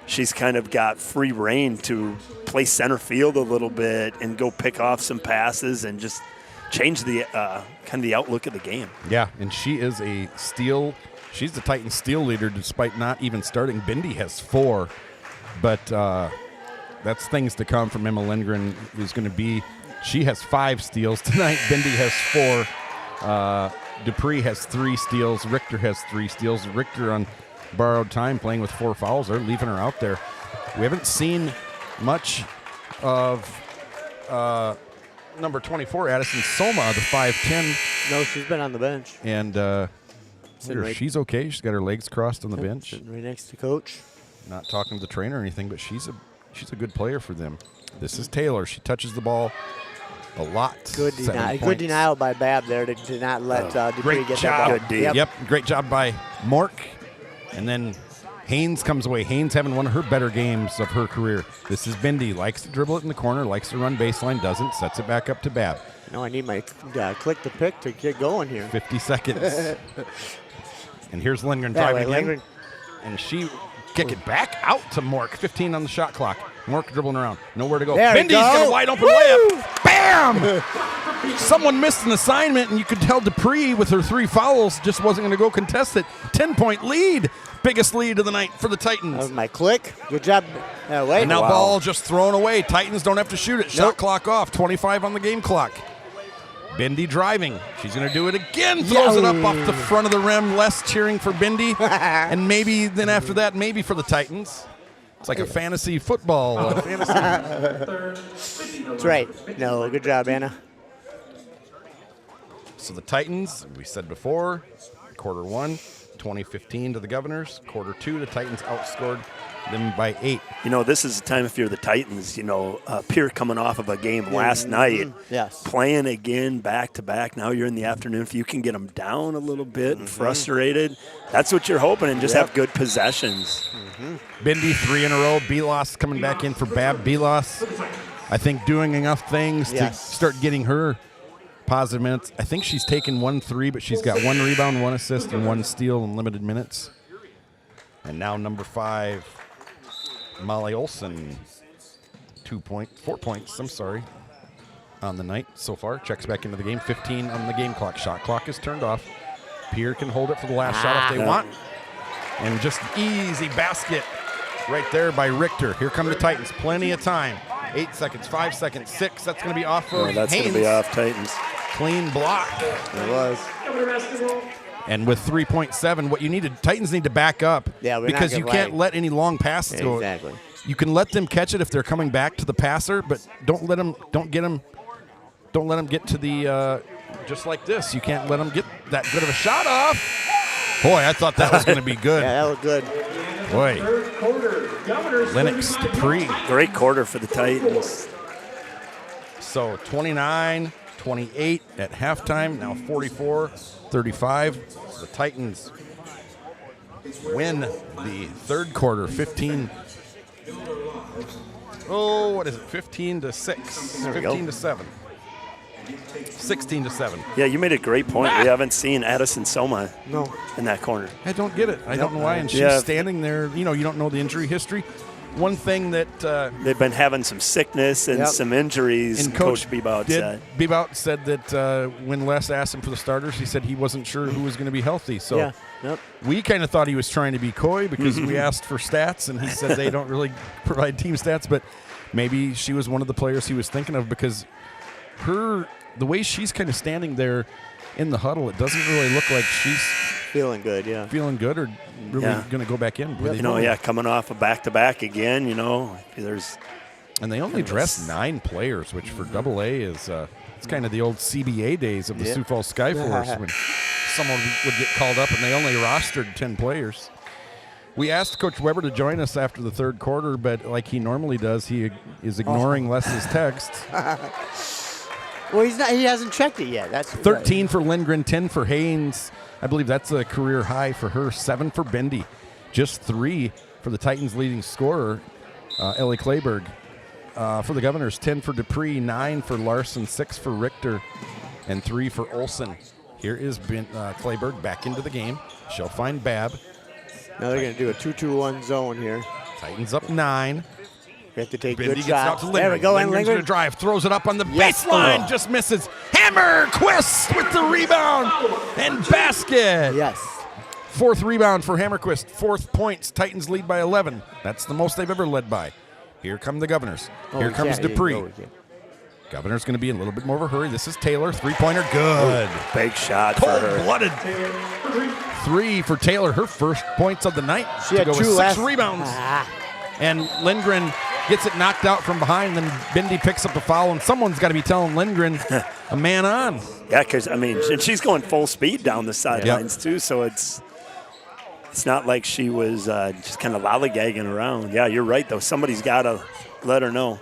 she's kind of got free reign to play center field a little bit and go pick off some passes and just change the kind of the outlook of the game. Yeah, and she is a steal. She's the Titans steal leader despite not even starting. Bindi has 4, but that's things to come from Emma Lindgren, who's going to be. She has 5 steals tonight. Bindi has 4. Dupree has 3 steals. Richter has 3 steals. Richter on borrowed time playing with 4 fouls. They're leaving her out there. We haven't seen much of number 24, Addison Soma, the 5'10". No, she's been on the bench. And she's okay. She's got her legs crossed on the bench. Sitting right next to coach. Not talking to the trainer or anything, but she's a good player for them. This is Taylor. She touches the ball a lot. Good denial by Babb there to not let Dupree get job. that ball. Yep, great job by Mork. And then Haynes comes away. Haynes having one of her better games of her career. This is Bindi. Likes to dribble it in the corner, likes to run baseline, doesn't, sets it back up to Babb. No, I need my click the pick to get going here. 50 seconds. And here's Lindgren driving in. And she kick it back out to Mork. 15 on the shot clock. Mork dribbling around. Nowhere to go. Bindi's got a wide open layup. Bam! Someone missed an assignment, and you could tell Dupree with her 3 fouls just wasn't going to go contest it. 10-point lead. Biggest lead of the night for the Titans. That was my click. Good job. And now ball just thrown away. Titans don't have to shoot it. Shot clock off. 25 on the game clock. Bindi driving. She's going to do it again. Throws it up off the front of the rim. Less cheering for Bindi. And maybe then after that, maybe for the Titans. It's like a fantasy football. That's right. No, good job, Anna. So the Titans, we said before, quarter 1, 2015 to the Governors. Quarter 2, the Titans outscored them by 8. You know, this is the time if you're the Titans, you know, Pierre coming off of a game last night, playing again back-to-back. Now you're in the afternoon. If you can get them down a little bit and frustrated, that's what you're hoping, and just have good possessions. Bindi 3 in a row. Belos coming back in for Babb. Belos, I think, doing enough things to start getting her positive minutes. I think she's taken 1 3, but she's got 1 rebound, 1 assist, and 1 steal in limited minutes. And now number 5, Molly Olson, 4 points, I'm sorry, on the night so far. Checks back into the game. 15 on the game clock. Shot clock is turned off. Pierre can hold it for the last shot if they want. And just easy basket right there by Richter. Here come the Titans. Plenty of time. 8 seconds, 5 seconds, 6. That's going to be off of that's going to be off Titans. Clean block. It was. And with 3.7, what you need Titans need to back up because you can't let any long passes go. Exactly. You can let them catch it if they're coming back to the passer, but don't let them get to the just like this. You can't let them get that good of a shot off. Boy, I thought that was going to be good. Yeah, that was good. Boy. Lennox Dupree. Great quarter for the Titans. So 29-28 at halftime, now 44-35. The Titans win the third quarter, 15. Oh, what is it? 15-6. 15-7. 16-7. Yeah, you made a great point. We haven't seen Addison Soma in that corner. I don't get it. I don't know why. And she's standing there. You know, you don't know the injury history. One thing that they've been having some sickness and some injuries. And Coach Bebout said. Bebout said that when Les asked him for the starters, he said he wasn't sure who was going to be healthy. So we kind of thought he was trying to be coy because we asked for stats, and he said they don't really provide team stats. But maybe she was one of the players he was thinking of because the way she's kind of standing there in the huddle, it doesn't really look like she's feeling good. Yeah, feeling good or really going to go back in. Coming off a back-to-back again. You know, and they only dressed 9 players, which for AA is it's kind of the old CBA days of the Sioux Falls Skyforce when someone would get called up and they only rostered 10 players. We asked Coach Weber to join us after the third quarter, but like he normally does, he is ignoring Les's text. Well, he's not. He hasn't checked it yet. That's 13 for Lindgren, 10 for Haynes. I believe that's a career high for her. 7 for Bindi. Just 3 for the Titans' leading scorer, Ellie Kleberg. For the Governors, 10 for Dupree, 9 for Larson, 6 for Richter, and 3 for Olson. Here is Kleberg back into the game. She'll find Babb. Now they're going to do a 2-2-1 zone here. Titans up 9. We have to take Bindi good gets it out shots. to Lindgren. There we go. And Lindgren's going to Lindgren. drive, throws it up on the Yes. baseline, Oh. just misses. Hammerquist with the rebound and basket. Yes. 4th rebound for Hammerquist. 4th points. Titans lead by 11. That's the most they've ever led by. Here come the Governors. Here comes Dupree. Governor's going to be in a little bit more of a hurry. This is Taylor. 3-pointer, good. Big shot for her. Cold-blooded. 3 for Taylor. Her first points of the night. She had go 2 with 6 last. rebounds. And Lindgren gets it knocked out from behind. Then Bindi picks up the foul, and someone's got to be telling Lindgren a man on. Yeah, because, I mean, and she's going full speed down the sidelines, too, so it's not like she was just kind of lollygagging around. Yeah, you're right, though. Somebody's got to let her know.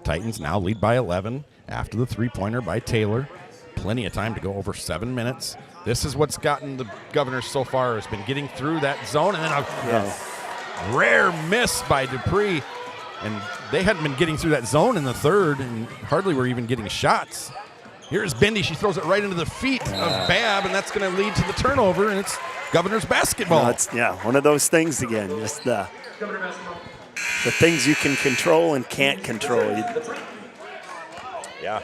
Titans now lead by 11 after the 3-pointer by Taylor. Plenty of time to go, over 7 minutes. This is what's gotten the Governors so far, has been getting through that zone, and then a rare miss by Dupree. And they hadn't been getting through that zone in the third, and hardly were even getting shots. Here's Bindi. She throws it right into the feet of Babb, and that's going to lead to the turnover, and it's Governors basketball. No, it's, one of those things again, just the things you can control and can't control. Yeah.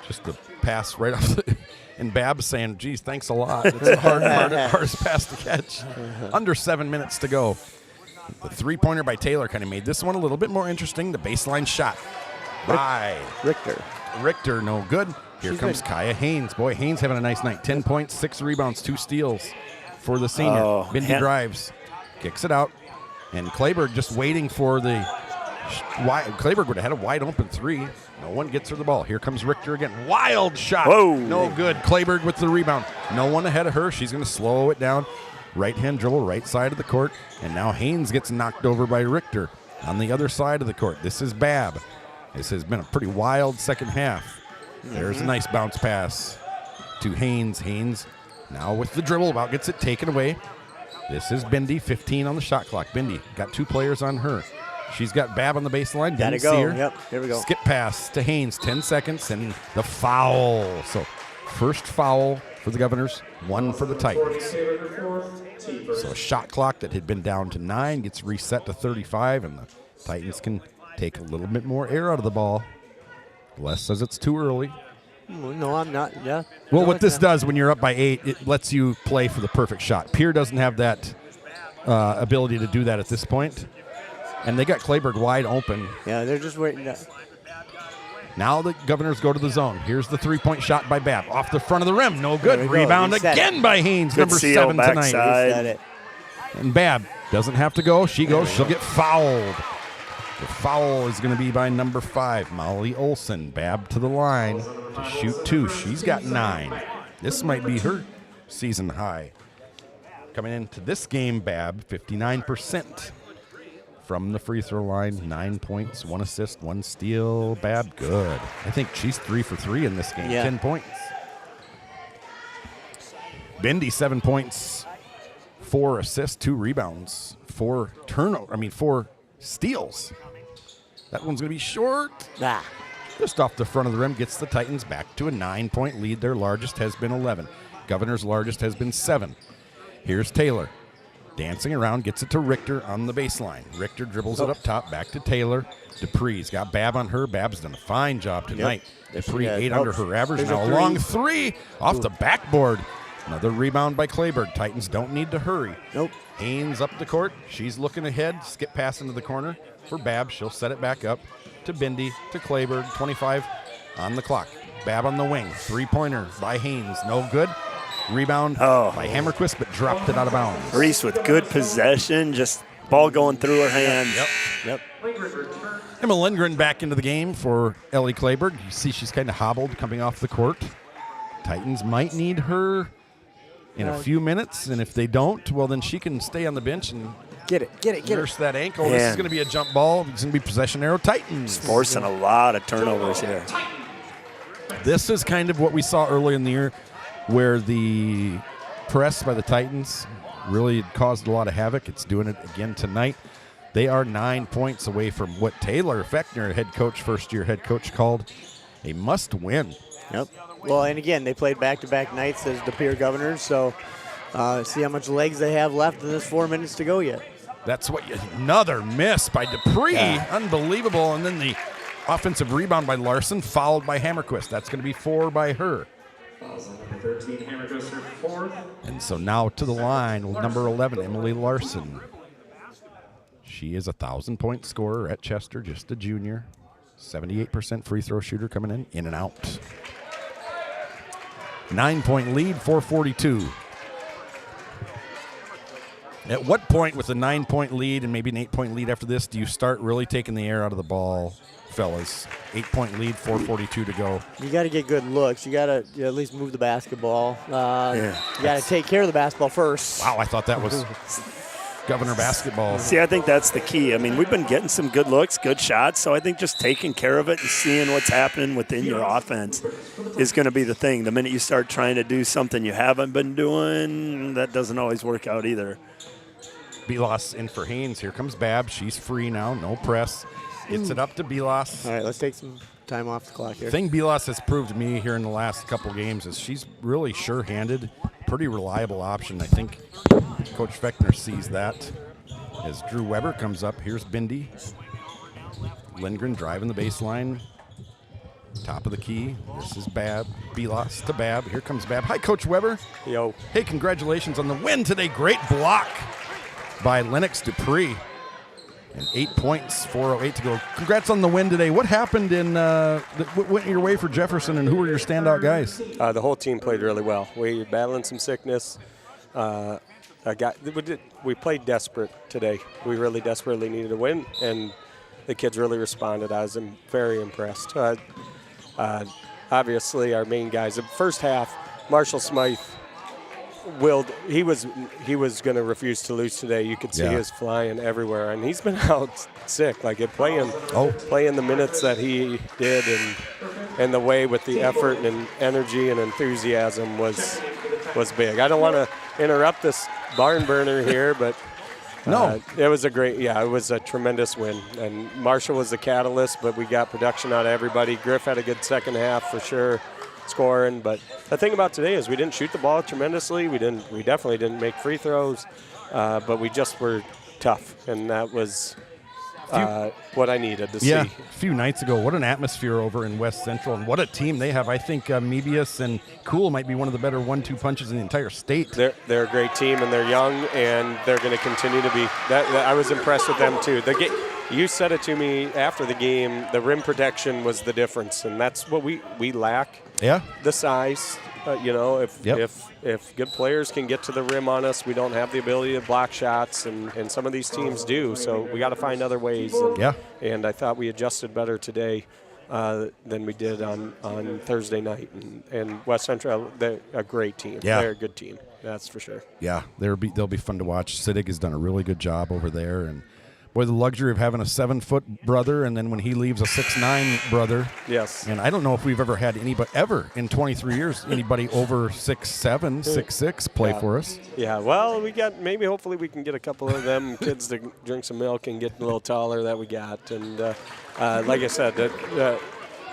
Just the pass right off the, and Babb saying, geez, thanks a lot. It's the hardest pass to catch. Under 7 minutes to go. The 3-pointer by Taylor kind of made this one a little bit more interesting. The baseline shot by Richter, no good. Here comes Kaya Haynes. Boy, Haynes having a nice night. 10 points, 6 rebounds, 2 steals for the senior. Bindi drives, kicks it out, and Kleberg just waiting for the Kleberg would have had a wide open 3. No one gets her the ball. Here comes Richter again. Wild shot. Whoa. No good. Kleberg with the rebound. No one ahead of her. She's going to slow it down. Right-hand dribble, right side of the court. And now Haynes gets knocked over by Richter on the other side of the court. This is Babb. This has been a pretty wild second half. There's a nice bounce pass to Haynes. Haynes now with the dribble, about gets it taken away. This is Bindi, 15 on the shot clock. Bindi got 2 players on her. She's got Babb on the baseline. Gotta Didn't go. see her. Yep, here we go. Skip pass to Haynes, 10 seconds, and the foul. So first foul for the Governors, 1 for the Titans. So a shot clock that had been down to 9 gets reset to 35, and the Titans can take a little bit more air out of the ball. Les says it's too early. No, I'm not. Yeah. Well, what this does when you're up by 8, it lets you play for the perfect shot. Pierre doesn't have that ability to do that at this point. And they got Kleberg wide open. Yeah, they're just waiting. Now the Governors go to the zone. Here's the 3-point shot by Babb. Off the front of the rim. No good. Rebound again by Haynes, Good number seal 7 tonight. backside. And Babb doesn't have to go. She goes. She'll get fouled. The foul is going to be by number 5, Molly Olson. Babb to the line to shoot 2. She's got 9. This might be her season high. Coming into this game, Babb, 59% from the free throw line. 9 points, 1 assist, 1 steal. Babb, good. I think she's 3 for 3 in this game. 10 points. Bindi, 7 points, 4 assists, 2 rebounds, 4 steals. That one's going to be short. Just off the front of the rim, gets the Titans back to a 9-point lead. Their largest has been 11. Governor's largest has been 7. Here's Taylor. Dancing around, gets it to Richter on the baseline. Richter dribbles it up top, back to Taylor. Dupree's got Babb on her. Babb's done a fine job tonight. Dupree 8 under her average. Now a long 3 off the backboard. Another rebound by Kleberg. Titans don't need to hurry. Haynes up the court. She's looking ahead. Skip pass into the corner for Babb. She'll set it back up to Bindi, to Kleberg. 25 on the clock. Babb on the wing. 3-pointer by Haynes. No good. Rebound by Hammerquist, but dropped it out of bounds. Reese with good possession, just ball going through her hands. Yep. Emma Lindgren back into the game for Ellie Kleberg. You see she's kind of hobbled coming off the court. Titans might need her in a few minutes, and if they don't, well, then she can stay on the bench and nurse that ankle. Man. This is going to be a jump ball. It's going to be possession arrow Titans. Forcing a lot of turnovers here. This is kind of what we saw early in the year, where the press by the Titans really caused a lot of havoc. It's doing it again tonight. They are 9 points away from what Taylor Fechner, first-year head coach, called a must-win. Yep. Well, and again, they played back-to-back nights as the Pierre Governors, so see how much legs they have left in this 4 minutes to go yet. That's another miss by Dupree. Yeah. Unbelievable. And then the offensive rebound by Larson, fouled by Hammerquist. That's going to be 4 by her. 13, Hammerquist, her 4th. And so now to the line, number 11, Emily Larson. She is a 1,000-point scorer at Chester, just a junior. 78% free throw shooter coming in and out. 9-point lead, 4:42. At what point with a 9-point lead and maybe an 8-point lead after this do you start really taking the air out of the ball, fellas? 8-point lead, 4:42 to go. You got to get good looks. You got to at least move the basketball. You got to take care of the basketball first. Wow, I thought that was Governor basketball. See, I think that's the key. I mean, we've been getting some good looks, good shots, so I think just taking care of it and seeing what's happening within your offense is going to be the thing. The minute you start trying to do something you haven't been doing, that doesn't always work out either. Belas in for Haynes. Here comes Bab. She's free now. No press. Gets it up to Belas. All right, let's take some time off the clock here. The thing Belas has proved to me here in the last couple games is she's really sure-handed, pretty reliable option. I think Coach Fechner sees that. As Drew Weber comes up, here's Bindi. Lindgren driving the baseline. Top of the key. This is Bab. Belas to Bab. Here comes Bab. Hi, Coach Weber. Yo. Hey, congratulations on the win today. Great block by Lennox Dupree. And 8 points, 4:08 to go. Congrats on the win today. What happened what went your way for Jefferson, and who were your standout guys? The whole team played really well. We battling some sickness. We played desperate today. We really desperately needed a win, and the kids really responded. I was very impressed. Obviously, our main guys. The first half, Marshall Smythe he was going to refuse to lose today. You could see he was flying everywhere, and he's been out sick. Like playing the minutes that he did, and the way with the effort and energy and enthusiasm was big. I don't want to interrupt this barn burner here, but no, it was it was a tremendous win. And Marshall was the catalyst, but we got production out of everybody. Griff had a good second half for sure, scoring. But the thing about today is we didn't shoot the ball tremendously. We definitely didn't make free throws, but we just were tough, and that was what I needed to see. Yeah, a few nights ago, what an atmosphere over in West Central, and what a team they have. I think Mebius and Cool might be one of the better 1-2 punches in the entire state. They're a great team, and they're young, and they're going to continue to be. I was impressed with them too. You said it to me after the game. The rim protection was the difference, and that's what we lack. Yeah, the size. If good players can get to the rim on us, we don't have the ability to block shots, and some of these teams do. So we got to find other ways. And I thought we adjusted better today than we did on Thursday night. And West Central, they're a great team. Yeah. They're a good team. That's for sure. Yeah, they'll be fun to watch. Siddig has done a really good job over there, and boy, the luxury of having a 7-foot brother, and then when he leaves, a 6'9" brother. Yes. And I don't know if we've ever had anybody in 23 years, anybody over 6'7", 6'6" play for us. Yeah, well, hopefully we can get a couple of them kids to drink some milk and get a little taller that we got. And like I said,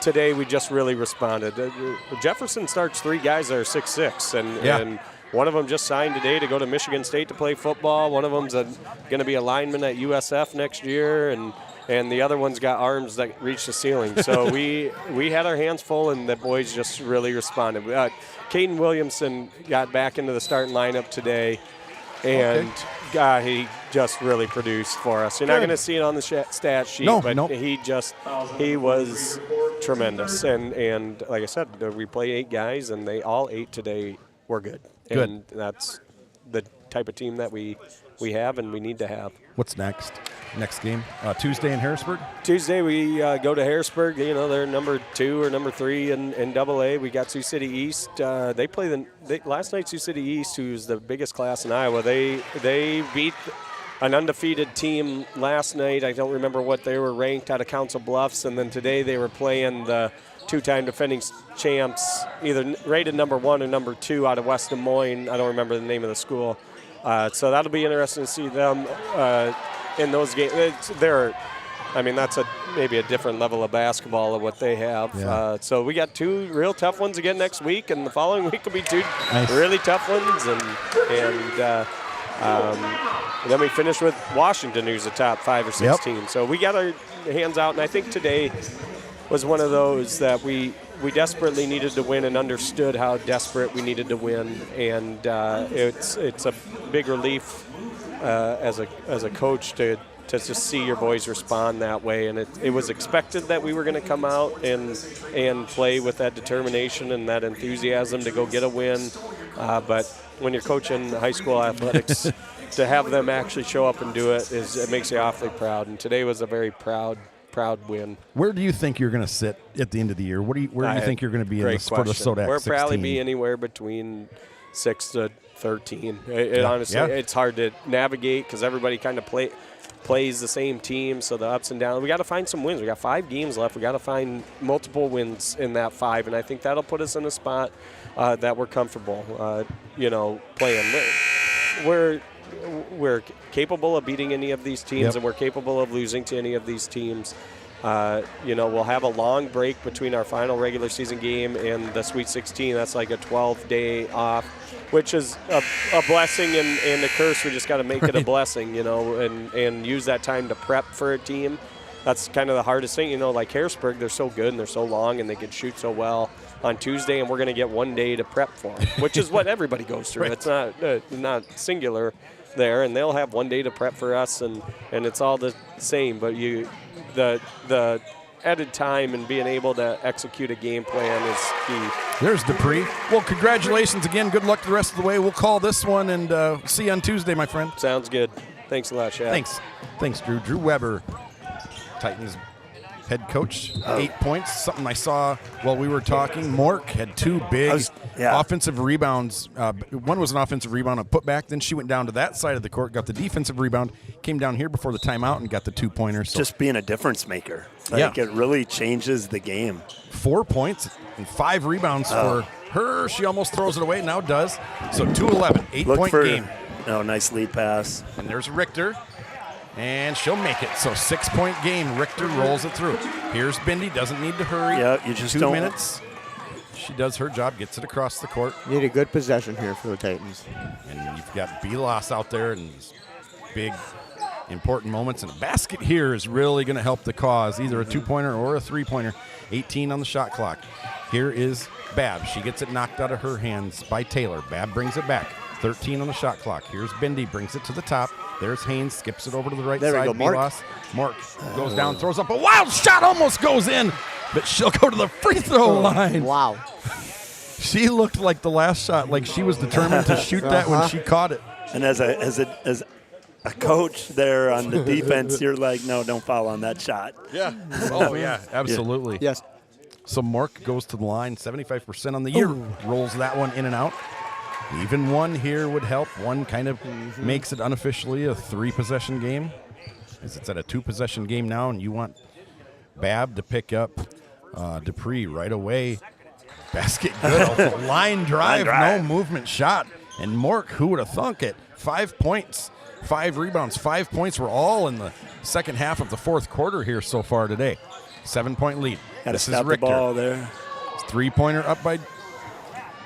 today we just really responded. Jefferson starts 3 guys that are 6'6", and one of them just signed today to go to Michigan State to play football. One of them's going to be a lineman at USF next year, and the other one's got arms that reach the ceiling. So we had our hands full, and the boys just really responded. Caden Williamson got back into the starting lineup today, and he just really produced for us. You're not going to see it on the stat sheet, he was tremendous. And like I said, we play 8 guys, and they all 8 today were good. And that's the type of team that we have and we need to have. What's next? Next game? Tuesday in Harrisburg? Tuesday we go to Harrisburg. They're number 2 or number 3 in AA. We got Sioux City East. They play last night Sioux City East, who's the biggest class in Iowa. They beat an undefeated team last night. I don't remember what they were ranked out of Council Bluffs, and then today they were playing the two-time defending champs, either rated number 1 or number 2 out of West Des Moines. I don't remember the name of the school. So that'll be interesting to see them in those games. That's maybe a different level of basketball of what they have. Yeah. So we got 2 real tough ones again next week, and the following week will be 2 really tough ones, and then we finish with Washington, who's a top 5 or 6 team. So we got our hands out, and I think today was one of those that we desperately needed to win and understood how desperate we needed to win, and it's a big relief as a coach to just see your boys respond that way. And it was expected that we were going to come out and play with that determination and that enthusiasm to go get a win. But when you're coaching high school athletics, to have them actually show up and do it makes you awfully proud. And today was a very proud win. Where do you think you're going to sit at the end of the year? Where do you think you're going to be in the sport of Sodak 16? We'll probably be anywhere between 6 to 13. Honestly, it's hard to navigate because everybody kind of plays the same team, so the ups and downs. We got to find some wins. We got 5 games left. We got to find multiple wins in that 5, and I think that'll put us in a spot that we're comfortable, playing. We're capable of beating any of these teams, and we're capable of losing to any of these teams. We'll have a long break between our final regular season game and the Sweet 16. That's like a 12-day off, which is a blessing and a curse. We just got to make it a blessing, and use that time to prep for a team. That's kind of the hardest thing. Like Harrisburg, they're so good and they're so long and they can shoot so well on Tuesday, and we're going to get 1 day to prep for them, which is what everybody goes through. It's not singular there, and they'll have 1 day to prep for us, and it's all the same. But the added time and being able to execute a game plan is key. There's Dupree. Well, congratulations again. Good luck the rest of the way. We'll call this one and see you on Tuesday, my friend. Sounds good. Thanks a lot, Shaq. Thanks, Drew. Drew Weber, Titans head coach, 8 points. Something I saw while we were talking. Mork had 2 big offensive rebounds. One was an offensive rebound, a putback. Then she went down to that side of the court, got the defensive rebound, came down here before the timeout and got the 2-pointers. So just being a difference maker. It really changes the game. 4 points and 5 rebounds for her. She almost throws it away, now does. So 2-11, 8-point game. Nice lead pass. And there's Richter. And she'll make it. So 6-point game. Richter rolls it through. Here's Bindi. Doesn't need to hurry. Yeah, you just 2 don't. minutes. She does her job. Gets it across the court. Need a good possession here for the Titans. And you've got Belos out there in these big, important moments. And a basket here is really going to help the cause. Either a 2-pointer or a 3-pointer. 18 on the shot clock. Here is Bab. She gets it knocked out of her hands by Taylor. Bab brings it back. 13 on the shot clock. Here's Bindi. Brings it to the top. There's Haynes, skips it over to the right side. Mark goes down, throws up a wild shot, almost goes in, but she'll go to the free throw line. Wow. She looked like the last shot, like she was determined to shoot that when she caught it. And as a coach there on the defense, you're like, no, don't foul on that shot. Yeah. Oh, yeah, absolutely. Yes. So Mark goes to the line, 75% on the year, rolls that one in and out. Even one here would help. One kind of makes it unofficially a 3-possession game, as it's at a 2-possession game now, and you want Bab to pick up Dupree right away. Basket good. Line drive, no movement shot. And Mork, who would have thunk it? 5 points, 5 rebounds. 5 points were all in the second half of the fourth quarter here so far today. 7-point lead. This is Richter. The ball there. 3-pointer up by...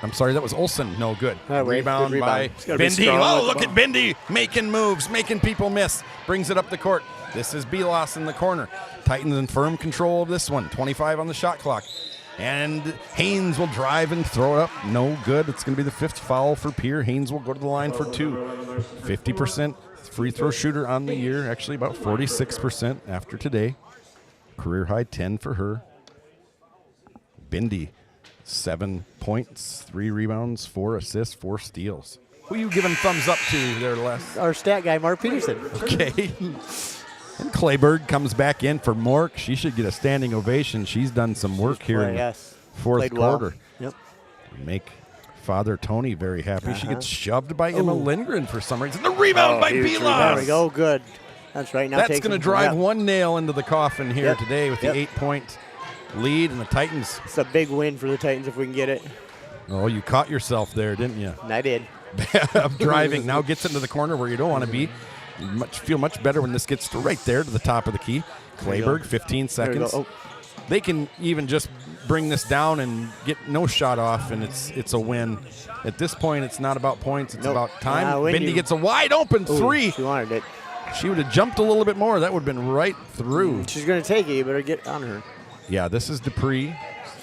I'm sorry, that was Olsen. No good. Rebound by Bindi. Oh, look at Bindi making moves, making people miss. Brings it up the court. This is Belos in the corner. Titans in firm control of this one. 25 on the shot clock. And Haynes will drive and throw it up. No good. It's going to be the 5th foul for Pierre. Haynes will go to the line for 2. 50% free throw shooter on the year. Actually, about 46% after today. Career high 10 for her. Bindi. 7 points, 3 rebounds, 4 assists, 4 steals. Who are you giving thumbs up to there, Les? Our stat guy, Mark Peterson. Okay. And Clayberg comes back in for Mork. She should get a standing ovation. She's done some work here in the fourth quarter. Well. Yep. Make Father Tony very happy. She gets shoved by Emma Lindgren for some reason. The rebound by Vilas. There we go. Good. That's right. Now that's going to drive one nail into the coffin here today with the 8-point lead, and the Titans. It's a big win for the Titans if we can get it. Oh, you caught yourself there, didn't you? I did. Driving now gets into the corner where you don't want to be. Feel much better when this gets to right there to the top of the key. Clayberg, 15 seconds. They can even just bring this down and get no shot off, and it's a win. At this point, it's not about points. It's about time. Bindi gets a wide open three. She wanted it. She would have jumped a little bit more. That would have been right through. She's going to take it. You better get on her. Yeah, this is Dupree.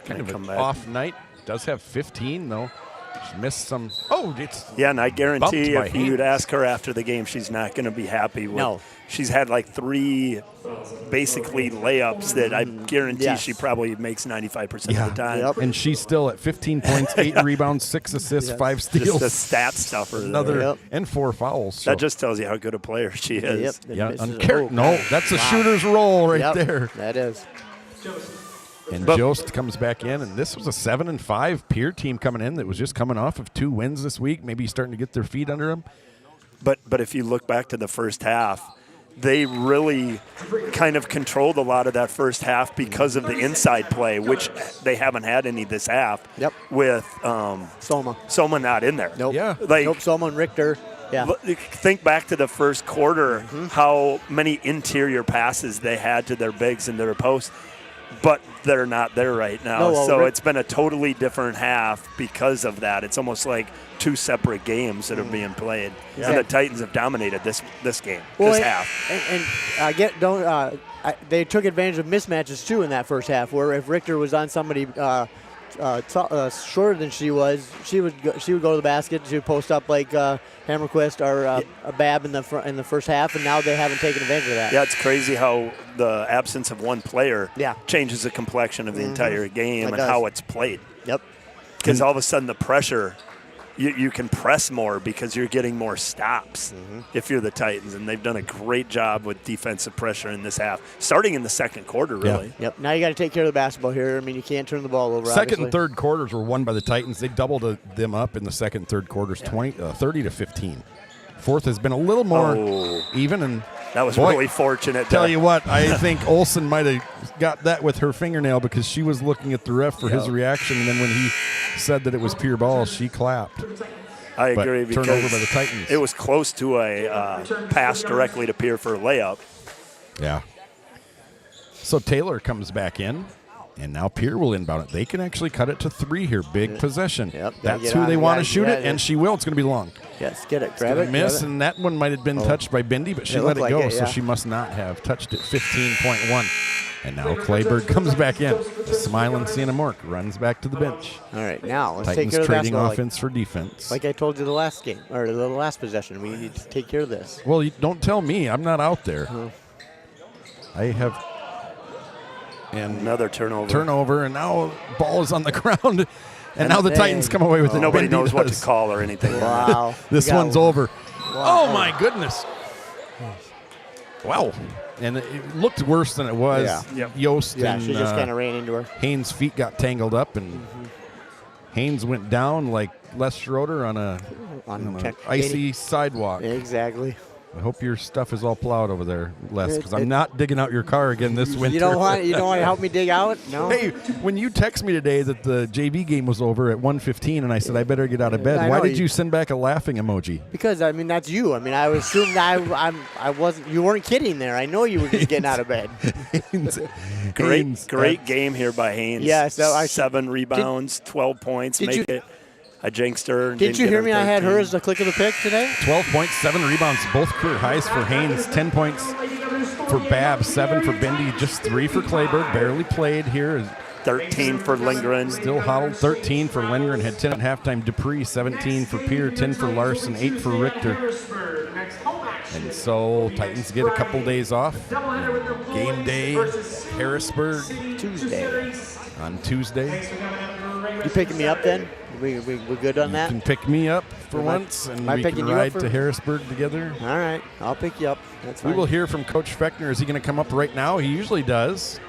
Kind of an off night. Does have 15, though. She missed some. And I guarantee if you'd ask her after the game, she's not going to be happy with. No. She's had like 3 basically layups that I guarantee she probably makes 95% of the time. Yep. And she's still at 15 points, 8 rebounds, 6 assists, 5 steals. Just a stat stuffer. And 4 fouls. So. That just tells you how good a player she is. Yeah, no, that's a shooter's roll right there. That is. And Jost comes back in, and this was a 7-5 Pierre team coming in that was just coming off of 2 wins this week, maybe starting to get their feet under them. But if you look back to the first half, they really kind of controlled a lot of that first half because of the inside play, which they haven't had any this half. Yep. With Soma not in there. Nope. Yeah. Nope. Soma and Richter. Yeah. Think back to the first quarter, how many interior passes they had to their bigs and their posts. But they're not there right now. So it's been a totally different half because of that. It's almost like 2 separate games that are being played. Yeah. And the Titans have dominated this game, this half. They took advantage of mismatches, too, in that first half, where if Richter was on somebody shorter than she would go to the basket. She would post up like Hammerquist or Bab in the first half, and now they haven't taken advantage of that. Yeah, it's crazy how the absence of one player changes the complexion of the entire game and how it's played. Yep. Because all of a sudden the pressure, you can press more because you're getting more stops if you're the Titans, and they've done a great job with defensive pressure in this half, starting in the second quarter, really. Yep. Now you got to take care of the basketball here. I mean, you can't turn the ball over. Second and third quarters were won by the Titans. They doubled them up in the second and third quarters, 30-15. Fourth has been a little more even, and that was really fortunate. Tell you what, I think Olsen might have got that with her fingernail because she was looking at the ref for his reaction, and then when he said that it was pure ball, she clapped. I agree because turnover by the Titans. It was close to a pass directly to Pierre for a layup. Yeah. So Taylor comes back in, and now Pierre will inbound it. They can actually cut it to 3 here. Big possession. Yep, that's who they want to shoot it, and she will. It's going to be long. Yes, get it. Grab it. Miss, and that one might have been touched by Bindi, but she let it go, so she must not have touched it. 15.1. And now Clayberg comes back in. Smiling Sienna Mork runs back to the bench. All right, now let's Titans take care of the trading basketball. offense for defense. Like I told you the last game, or the last possession, we need to take care of this. Well, you don't tell me. I'm not out there. I have... And another turnover, and now ball is on the ground. And now the Titans come away with it. Nobody knows what to call or anything. Wow. This one's over. Wow. Oh, my goodness. Wow. And it looked worse than it was. Yeah. Yost and she just kind of ran into her. Haynes' feet got tangled up, and Haynes went down like Les Schroeder on an icy sidewalk. Exactly. I hope your stuff is all plowed over there, Les, because I'm not digging out your car again this winter. You don't want to help me dig out? No. Hey, when you text me today that the JV game was over at 1:15, and I said I better get out of bed, why did you send back a laughing emoji? Because I mean that's you. I mean I assumed I wasn't. You weren't kidding there. I know you were just getting out of bed. Great game here by Haynes. Yeah, so 7 rebounds, 12 points. I jinxed her. Did you hear me? I had her as the click of the pick today. 12 points, 7 rebounds, both career highs for Haynes. 10 points for Bab, 7 for Bindi, just 3 for Clayberg. Barely played here. 13 for Lindgren. Still huddled. 13 for Lindgren. Had 10 at halftime. Dupree, 17 for Pierre, 10 for Larson, 8 for Richter. And so Titans get a couple days off. Game day, Harrisburg. Tuesday. On Tuesday. You picking me up then? We're good on that? You can pick me up for once, and we can ride to Harrisburg together. All right. I'll pick you up. That's fine. We will hear from Coach Fechner. Is he going to come up right now? He usually does.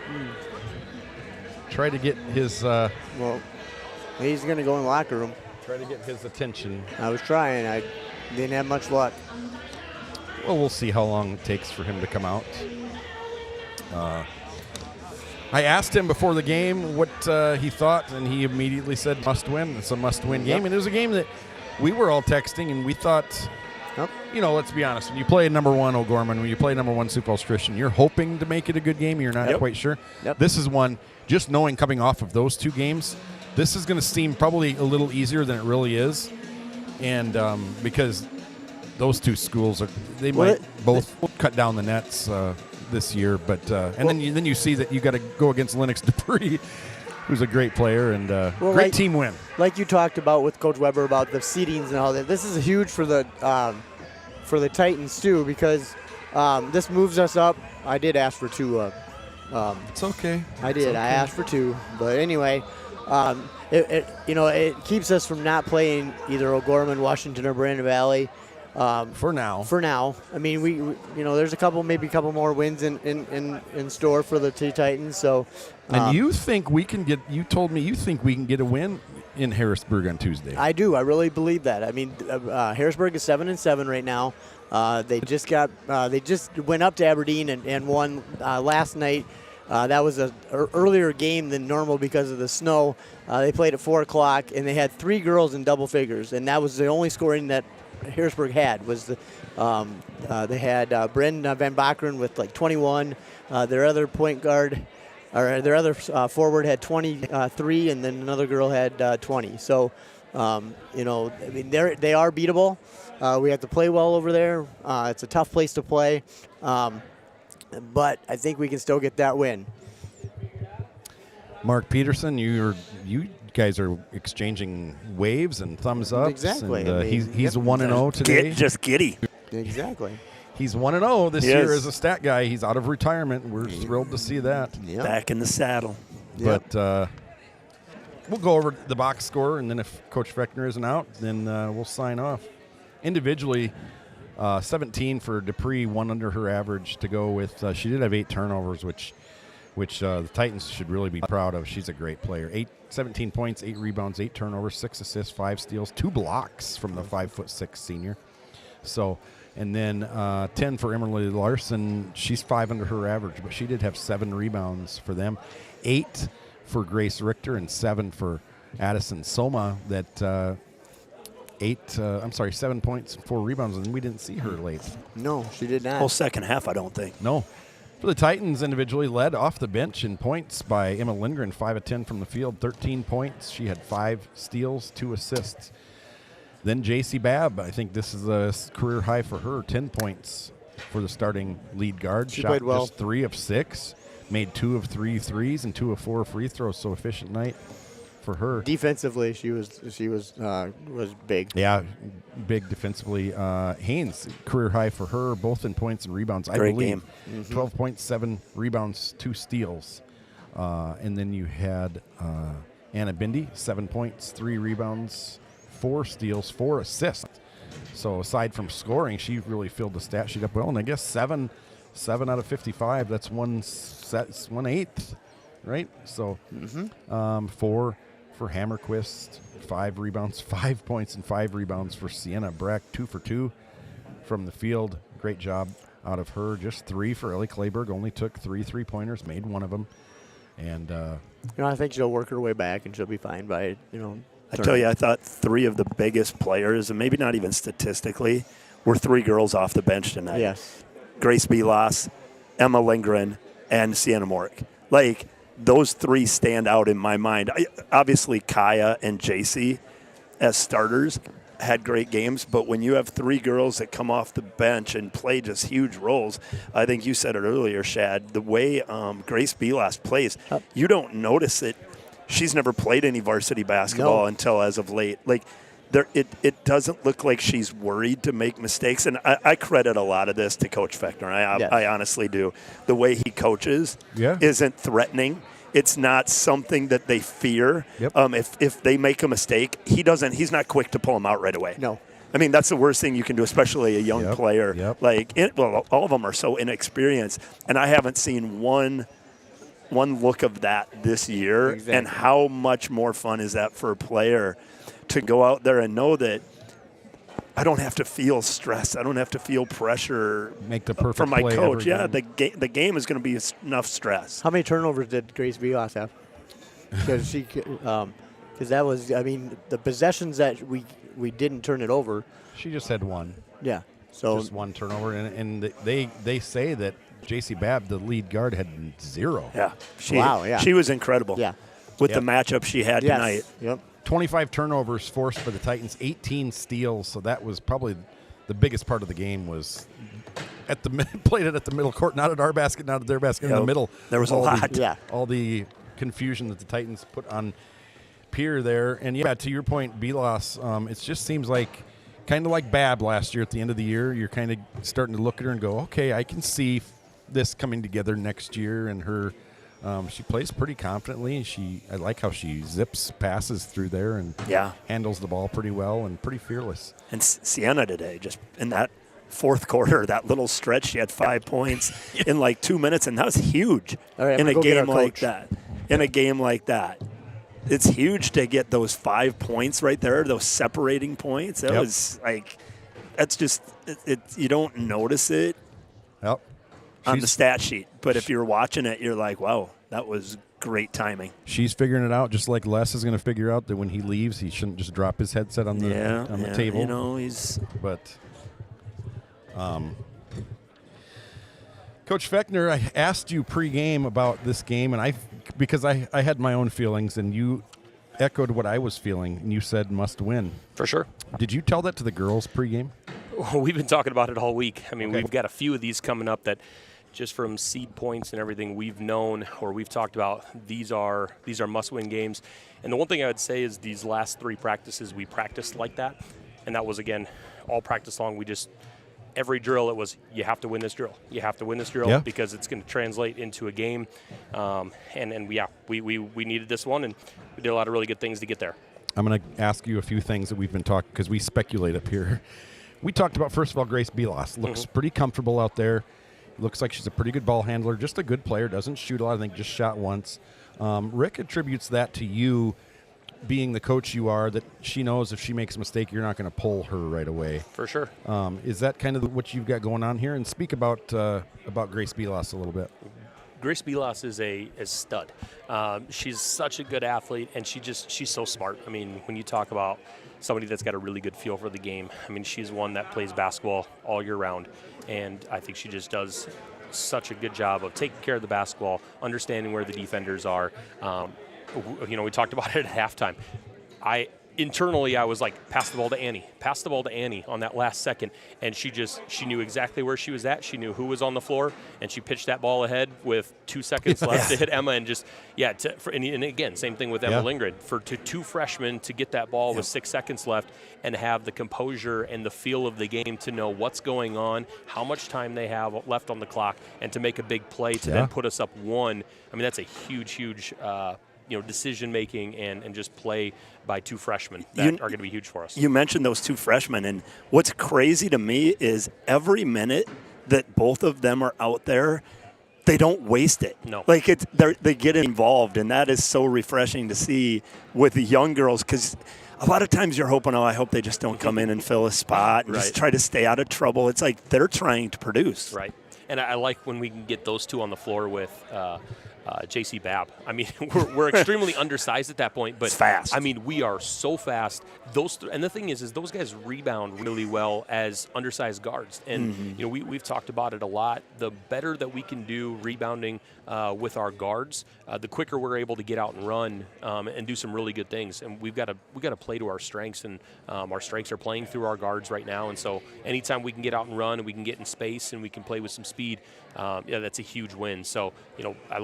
Try to get his... well, he's going to go in the locker room. Try to get his attention. I was trying. I didn't have much luck. Well, we'll see how long it takes for him to come out. I asked him before the game what he thought, and he immediately said must win. It's a must-win game. And it was a game that we were all texting, and we thought, you know, let's be honest. When you play number 1 O'Gorman, when you play number 1 Sioux Falls Christian, you're hoping to make it a good game. You're not quite sure. This is one, just knowing coming off of those 2 games, this is going to seem probably a little easier than it really is. And because those 2 schools, they might both cut down the nets this year. But and then you see that you got to go against Lennox Dupree, who's a great player and great team win. Like you talked about with Coach Weber about the seedings and all that, this is huge for the Titans too, because this moves us up. I did ask for 2. It's okay. I did. I asked for 2, but anyway, it keeps us from not playing either O'Gorman, Washington, or Brandon Valley. For now. I mean, we there's maybe a couple more wins in store for the Titans. So, and you think we can get? You told me you think we can get a win in Harrisburg on Tuesday. I do. I really believe that. I mean, Harrisburg is 7-7 right now. They just went up to Aberdeen and won last night. That was an earlier game than normal because of the snow. They played at 4 o'clock, and they had 3 girls in double figures, and that was the only scoring that Harrisburg had. They had Bren Van Bakeren with like 21. Their other point guard, or their other forward had 23, and then another girl had 20. So, I mean, they are beatable. We have to play well over there. It's a tough place to play, but I think we can still get that win. Mark Peterson, you guys are exchanging waves and thumbs ups. Exactly. And, he's 1-0 today. Just giddy. Exactly. He's 1-0 this year as a stat guy. He's out of retirement. We're thrilled to see that. Yep. Back in the saddle. But we'll go over the box score, and then if Coach Fechner isn't out, then we'll sign off. Individually, 17 for Dupree, 1 under her average to go with. She did have 8 turnovers, which the Titans should really be proud of. She's a great player. 17 points, 8 rebounds, 8 turnovers, 6 assists, 5 steals, 2 blocks from the 5'6" senior. So, and then 10 for Emily Larson. She's 5 under her average, but she did have 7 rebounds for them. 8 for Grace Richter and 7 for Addison Soma. 7 points, 4 rebounds, and we didn't see her late. No, she did not. Whole second half, I don't think. No. For the Titans, individually led off the bench in points by Emma Lindgren, 5 of 10 from the field, 13 points. She had 5 steals, 2 assists. Then J.C. Babb, I think this is a career high for her, 10 points for the starting lead guard. She Shot played well. just 3 of 6, made 2 of 3 threes and 2 of 4 free throws. So efficient night for her. Defensively, she was big. Yeah, big defensively. Haynes, career high for her, both in points and rebounds. Great I believe. game. 12 points, 7 rebounds, 2 steals. And then you had Anna Bindi, 7 points, 3 rebounds, 4 steals, 4 assists. So aside from scoring, she really filled the stat sheet up well. And I guess 7 out of 55, that's 1/8, right? So 4 for Hammerquist, 5 rebounds, 5 points and 5 rebounds for Sienna Breck, 2 for 2 from the field. Great job out of her. Just 3 for Ellie Clayberg. Only took 3 3-pointers, made 1 of them. And I think she'll work her way back and she'll be fine by I tell you, I thought 3 of the biggest players, and maybe not even statistically, were 3 girls off the bench tonight. Yes. Grace Belas, Emma Lindgren, and Sienna Morick. Like, those 3 stand out in my mind. Obviously, Kaya and JC as starters had great games, but when you have 3 girls that come off the bench and play just huge roles, I think you said it earlier, Shad, the way Grace Belas plays, you don't notice it. She's never played any varsity basketball until as of late. Like, it doesn't look like she's worried to make mistakes, and I credit a lot of this to Coach Fechner. I honestly do. The way he coaches isn't threatening. It's not something that they fear. Yep. If they make a mistake, he's not quick to pull them out right away. No. I mean, that's the worst thing you can do, especially a young player. Yep. All of them are so inexperienced, and I haven't seen one look of that this year. Exactly. And how much more fun is that for a player to go out there and know that I don't have to feel stress. I don't have to feel pressure. Make the perfect from my play coach. every Yeah, game. the game is going to be enough stress. How many turnovers did Grace Vilas have? Because because that was, I mean, the possessions that we didn't turn it over. She just had one. Yeah. So just one turnover, and they say that J.C. Babb, the lead guard, had 0. Yeah. Yeah. She was incredible. Yeah. With the matchup she had tonight. Yep. 25 turnovers forced by the Titans, 18 steals. So that was probably the biggest part of the game was played it at the middle court, not at our basket, not at their basket, in the middle. There was a lot. All the confusion that the Titans put on Pierre there. And, yeah, to your point, Vilas, it just seems like kind of like Babb last year at the end of the year. You're kind of starting to look at her and go, okay, I can see this coming together next year. And her, she plays pretty confidently. I like how she zips passes through there and handles the ball pretty well and pretty fearless. And Sienna today, just in that fourth quarter, that little stretch, she had 5 points in like 2 minutes, and that was huge in a game like that. In a game like that. It's huge to get those 5 points right there, those separating points. That was like, that's just, you don't notice it on the stat sheet. But if you're watching it, you're like, wow, that was great timing. She's figuring it out, just like Les is going to figure out that when he leaves, he shouldn't just drop his headset on the table. You know, he's. But, Coach Fechner, I asked you pregame about this game, and because I had my own feelings, and you echoed what I was feeling, and you said must win. For sure. Did you tell that to the girls pregame? We've been talking about it all week. I mean, we've got a few of these coming up that just from seed points and everything we've known or we've talked about, these are must-win games. And the one thing I would say is these last 3 practices, we practiced like that. And that was, again, all practice long. Every drill, it was, you have to win this drill. You have to win this drill because it's going to translate into a game. We needed this one, and we did a lot of really good things to get there. I'm going to ask you a few things that we've been talking, because we speculate up here. We talked about, first of all, Grace Vilas. Looks pretty comfortable out there. Looks like she's a pretty good ball handler, just a good player, doesn't shoot a lot. I think just shot once. Rick attributes that to you being the coach you are, that she knows if she makes a mistake, you're not going to pull her right away. For sure. Is that kind of what you've got going on here? And speak about Grace Vilas a little bit. Grace Vilas is a stud. She's such a good athlete, and she's so smart. I mean, when you talk about somebody that's got a really good feel for the game, I mean, she's one that plays basketball all year round, and I think she just does such a good job of taking care of the basketball, understanding where the defenders are. We talked about it at halftime. Internally, I was like, pass the ball to Annie on that last second. And she knew exactly where she was at. She knew who was on the floor, and she pitched that ball ahead with 2 seconds left to hit Emma. And and again, same thing with Emma Lindgren. For 2 freshmen to get that ball with 6 seconds left and have the composure and the feel of the game to know what's going on, how much time they have left on the clock, and to make a big play to then put us up 1. I mean, that's a huge decision making and just play by 2 freshmen that are going to be huge for us. You mentioned those 2 freshmen, and what's crazy to me is every minute that both of them are out there, they don't waste it. No. Like they get involved, and that is so refreshing to see with the young girls, because a lot of times you're hoping, I hope they just don't come in and fill a spot and just try to stay out of trouble. It's like they're trying to produce. Right. And I like when we can get those 2 on the floor with J.C. Babb. I mean, we're extremely undersized at that point, but it's fast. I mean, we are so fast. And the thing is those guys rebound really well as undersized guards. And we've talked about it a lot. The better that we can do rebounding with our guards, the quicker we're able to get out and run and do some really good things. And we've got to play to our strengths, and our strengths are playing through our guards right now. And so anytime we can get out and run and we can get in space and we can play with some speed, that's a huge win. So I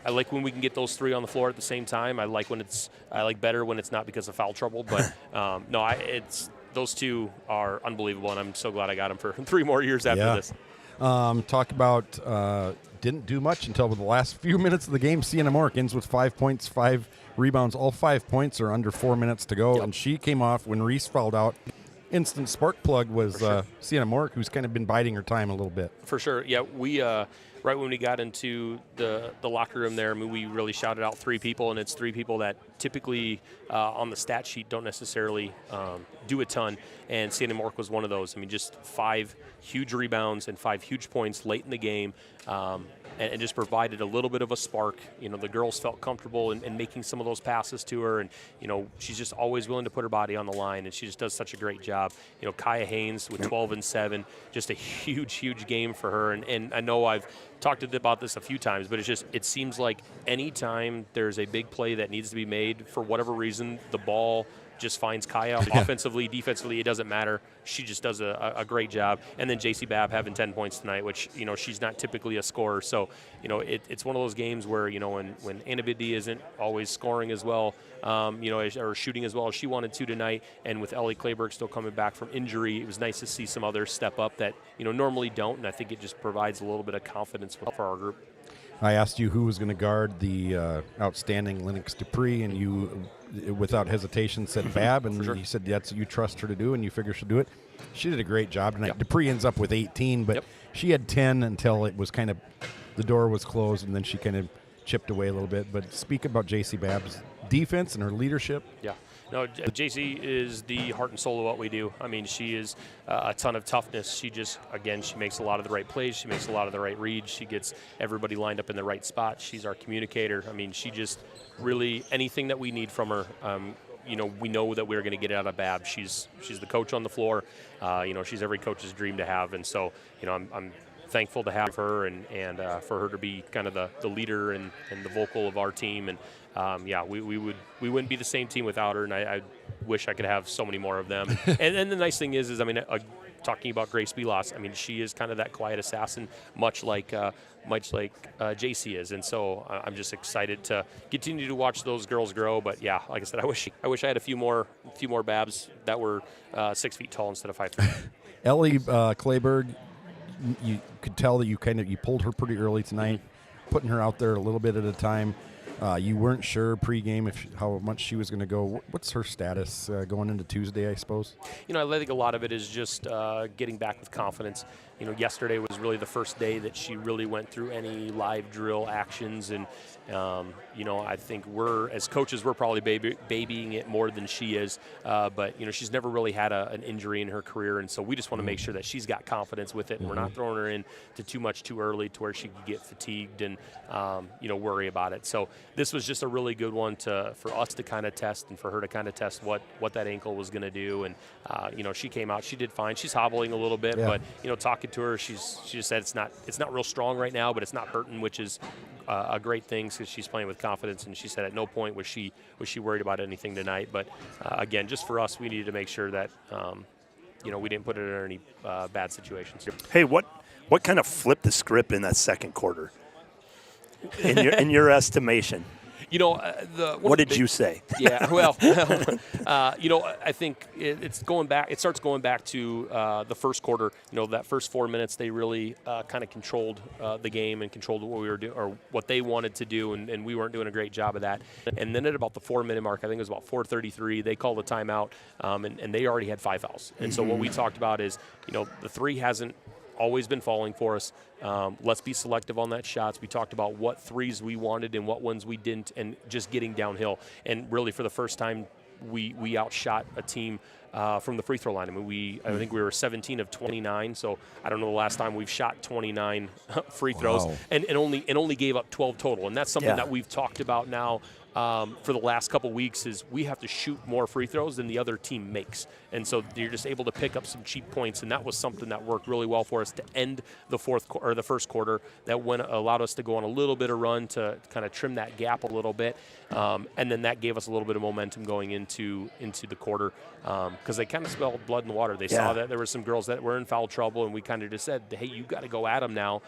like when we can get those 3 on the floor at the same time. I like better when it's not because of foul trouble. But those 2 are unbelievable, and I'm so glad I got them for 3 more years after this. Talk about didn't do much until the last few minutes of the game. Sienna Mork ends with 5 points, 5 rebounds. All 5 points are under 4 minutes to go, and she came off when Reese fouled out. Instant spark plug was Sienna Mork, who's kind of been biding her time a little bit. For sure. Yeah, right when we got into the locker room there, I mean, we really shouted out 3 people, and it's 3 people that typically on the stat sheet don't necessarily do a ton, and Sandy Mork was one of those. I mean, just 5 huge rebounds and 5 huge points late in the game, and just provided a little bit of a spark. You know, the girls felt comfortable in making some of those passes to her, and, you know, she's just always willing to put her body on the line, and she just does such a great job. You know, Kaya Haynes with 12 and 7, just a huge game for her, and I know I've talked about this a few times, but it seems like anytime there's a big play that needs to be made, for whatever reason, the ball just finds Kaya. Offensively, defensively, it doesn't matter. She just does a great job. And then JC Babb having 10 points tonight, which, you know, she's not typically a scorer. So, you know, it's one of those games where, you know, when Anna Biddy isn't always scoring as well, you know, or shooting as well as she wanted to tonight, and with Ellie Clayberg still coming back from injury, it was nice to see some others step up that, you know, normally don't. And I think it just provides a little bit of confidence for our group. I asked you who was going to guard the outstanding Lennox Dupree, and you, without hesitation, said Babb, and you said that's what you trust her to do, and you figure she'll do it. She did a great job tonight. Yep. Dupree ends up with 18, but she had 10 until it was kind of the door was closed, and then she kind of chipped away a little bit. But speak about J.C. Babb's defense and her leadership. Yeah. No, JC is the heart and soul of what we do. I mean, she is a ton of toughness. She just, again, she makes a lot of the right plays. She makes a lot of the right reads. She gets everybody lined up in the right spot. She's our communicator. I mean, she just really, anything that we need from her, you know, we know that we're going to get it out of Babb. She's the coach on the floor. You know, she's every coach's dream to have. And so, you know, I'm thankful to have her and for her to be kind of the leader and the vocal of our team. And yeah, we wouldn't be the same team without her, and I wish I could have so many more of them. and the nice thing is I mean, talking about Grace Belas, I mean, she is kind of that quiet assassin, much like JC is, and so I'm just excited to continue to watch those girls grow. But yeah, like I said, I wish I had a few more Babbs that were 6 feet tall instead of 5'3". Ellie Clayberg, you could tell that you pulled her pretty early tonight, putting her out there a little bit at a time. You weren't sure pregame how much she was going to go. What's her status going into Tuesday, I suppose? You know, I think a lot of it is just getting back with confidence. You know, yesterday was really the first day that she really went through any live drill actions, and you know, I think as coaches, we're probably babying it more than she is. But you know, she's never really had an injury in her career, and so we just want to make sure that she's got confidence with it, and we're not throwing her in to too much too early to where she could get fatigued and you know, worry about it. So this was just a really good one for us to kind of test, and for her to kind of test what that ankle was going to do. And you know, she came out, she did fine. She's hobbling a little bit, but you know, talking to her, she just said it's not real strong right now, but it's not hurting, which is a great thing because she's playing with confidence. And she said at no point was she worried about anything tonight. But again, just for us, we needed to make sure that you know, we didn't put her in any bad situations. Hey, what kind of flipped the script in that second quarter? In your estimation? You know, what did you say? Yeah, well, you know, I think it starts going back to the first quarter. You know, that first 4 minutes, they really kind of controlled the game and controlled what we were doing, or what they wanted to do, and we weren't doing a great job of that. And then at about the 4 minute mark, I think it was about 4:33, they called a timeout, and they already had 5 fouls. And so what we talked about is, you know, the three hasn't always been falling for us. Let's be selective on that shots. We talked about what threes we wanted and what ones we didn't, and just getting downhill. And really, for the first time, we outshot a team from the free throw line. I mean, I think we were 17 of 29. So I don't know the last time we've shot 29 free throws, and only gave up 12 total. And that's something that we've talked about now for the last couple weeks, is we have to shoot more free throws than the other team makes. And so you're just able to pick up some cheap points, and that was something that worked really well for us to end the first quarter. That allowed us to go on a little bit of run to kind of trim that gap a little bit, and then that gave us a little bit of momentum going into the quarter, because they kind of smelled blood in the water. They saw that there were some girls that were in foul trouble, and we kind of just said, hey, you got to go at them now.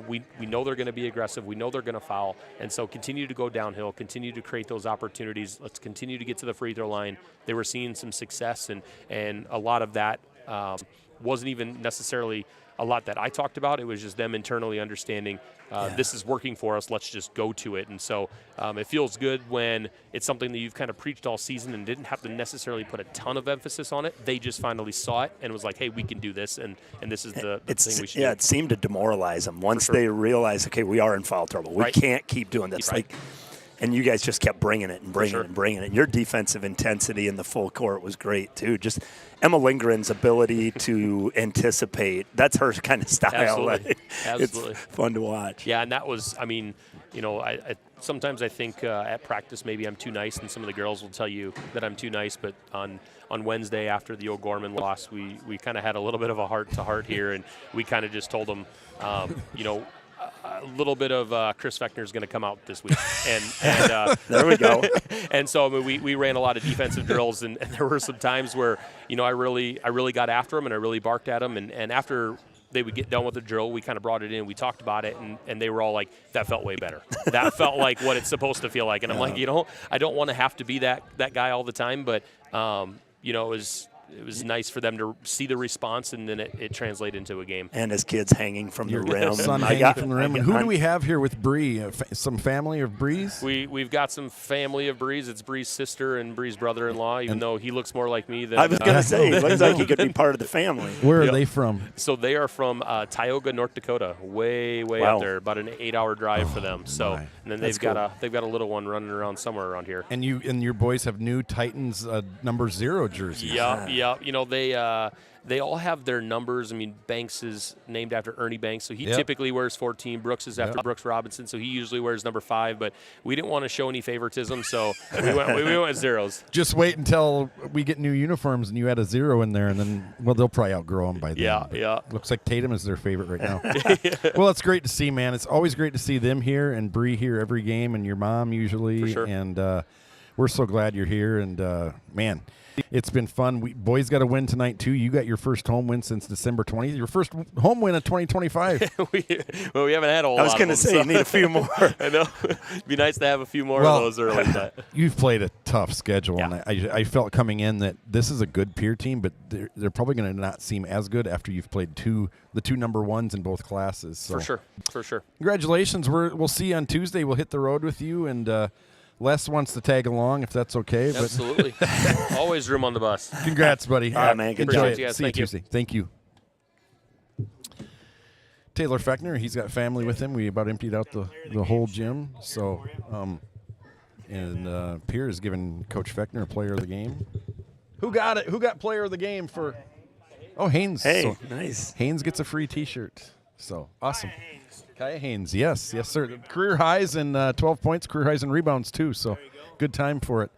We know they're going to be aggressive. We know they're going to foul, and so continue to go downhill, continue to create those opportunities. Let's continue to get to the free throw line. They were seeing some success, and a lot of that wasn't even necessarily a lot that I talked about. It was just them internally understanding this is working for us. Let's just go to it. And so it feels good when it's something that you've kind of preached all season and didn't have to necessarily put a ton of emphasis on it. They just finally saw it and was like, hey, we can do this, and this is the thing we should do. It seemed to demoralize them once they realized, okay, we are in foul trouble. We can't keep doing this. And you guys just kept bringing it and bringing it and bringing it. And your defensive intensity in the full court was great, too. Just Emma Lindgren's ability to anticipate, that's her kind of style. Absolutely. Absolutely. It's fun to watch. Yeah, and that was, I mean, I sometimes I think at practice maybe I'm too nice, and some of the girls will tell you that I'm too nice, but on Wednesday after the O'Gorman loss, we kind of had a little bit of a heart-to-heart here, and we kind of just told them, a little bit of Chris Fechner is going to come out this week, and there we go. And so I mean, we ran a lot of defensive drills, and there were some times where I really got after them and I really barked at them, and after they would get done with the drill, we kind of brought it in, we talked about it, and they were all like, that felt way better. That felt like what it's supposed to feel like, and I'm like, I don't want to have to be that guy all the time, but it was nice for them to see the response, and then it translated into a game. And his kids hanging from the rim. Son hanging from the rim. And who do we have here with Bree? Some family of Bree's? We've got some family of Bree's. It's Bree's sister and Bree's brother-in-law, even though he looks more like me than I was going to say, it looks like he could be part of the family. Where are they from? So they are from Tioga, North Dakota, way out there, about an 8-hour drive for them. So and then they've got a little one running around somewhere around here. And your boys have new Titans number 0 jerseys. Yeah. They all have their numbers. I mean, Banks is named after Ernie Banks, so he typically wears 14. Brooks is after Brooks Robinson, so he usually wears number 5. But we didn't want to show any favoritism, so we went with zeros. Just wait until we get new uniforms and you add a 0 in there, and then they'll probably outgrow them by then. Yeah. Looks like Tatum is their favorite right now. Well, it's great to see, man. It's always great to see them here and Bree here every game, and your mom usually. For sure. And we're so glad you're here, and man. It's been fun. Boys got a win tonight, too. You got your first home win since December 20th. Your first home win of 2025. we haven't had a whole lot. I was going to say, you need a few more. I know. It'd be nice to have a few more of those early. But. You've played a tough schedule, and I felt coming in that this is a good Pierre team, but they're probably going to not seem as good after you've played the two number 1s in both classes. So. For sure. Congratulations. We'll see you on Tuesday. We'll hit the road with you, and Les wants to tag along if that's okay. Absolutely. Always room on the bus. Congrats, buddy. All right, man. Enjoy it. You guys. See you Tuesday. Thank you. Taylor Fechner, he's got family with him. We about emptied out the whole gym. So, and Pierre is giving Coach Fechner a player of the game. Who got it? Who got player of the game for? Oh, Haynes. Hey, nice. Haynes gets a free T-shirt. So, awesome. Kaya Haynes, yes, sir. Career highs in 12 points, career highs in rebounds, too. So, good time for it.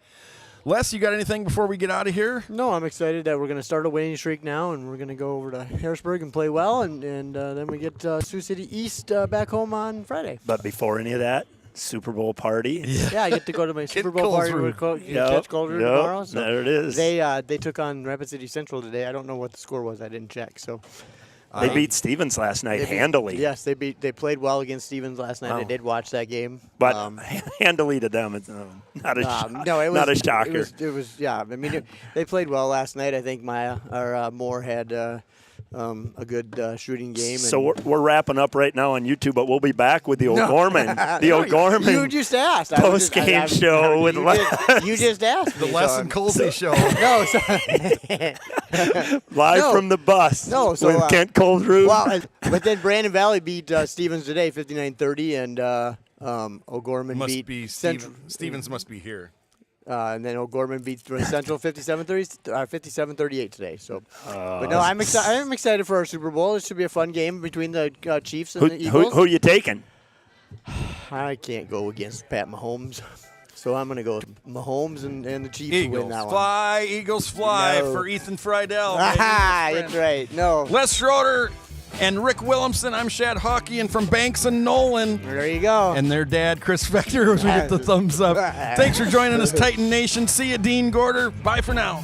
Les, you got anything before we get out of here? No, I'm excited that we're going to start a winning streak now, and we're going to go over to Harrisburg and play well, and then we get Sioux City East back home on Friday. But before any of that, Super Bowl party. Yeah, I get to go to my Super Bowl party with Coach Colder tomorrow. So there it is. They took on Rapid City Central today. I don't know what the score was. I didn't check. So. They beat Stevens last night handily. Yes, they played well against Stevens last night. I did watch that game. But handily to them, it's not a shocker. It was I mean, they played well last night. I think Moore had a good shooting game. So we're wrapping up right now on YouTube, but we'll be back with the O'Gorman. O'Gorman. You just asked. Post-game show with you just asked. The Les and Colsey show. No, sorry. Live from the bus. No, so with Kent Coldrew. Well, but then Brandon Valley beat Stevens today, 59-30, and O'Gorman beat Central. Stevens must be here. And then O'Gorman beat Central 57-38 today. So, but no, I'm excited for our Super Bowl. It should be a fun game between the Chiefs and the Eagles. Who are you taking? I can't go against Pat Mahomes. So I'm going to go with Mahomes and the Chiefs to win that one. Fly, Eagles fly for Ethan Friedel. That's right. No. Les Schroeder and Rick Williamson. I'm Shad Hockey, and from Banks and Nolan. There you go. And their dad, Chris Fechner, as we get the thumbs up. Thanks for joining us, Titan Nation. See you, Dean Gorder. Bye for now.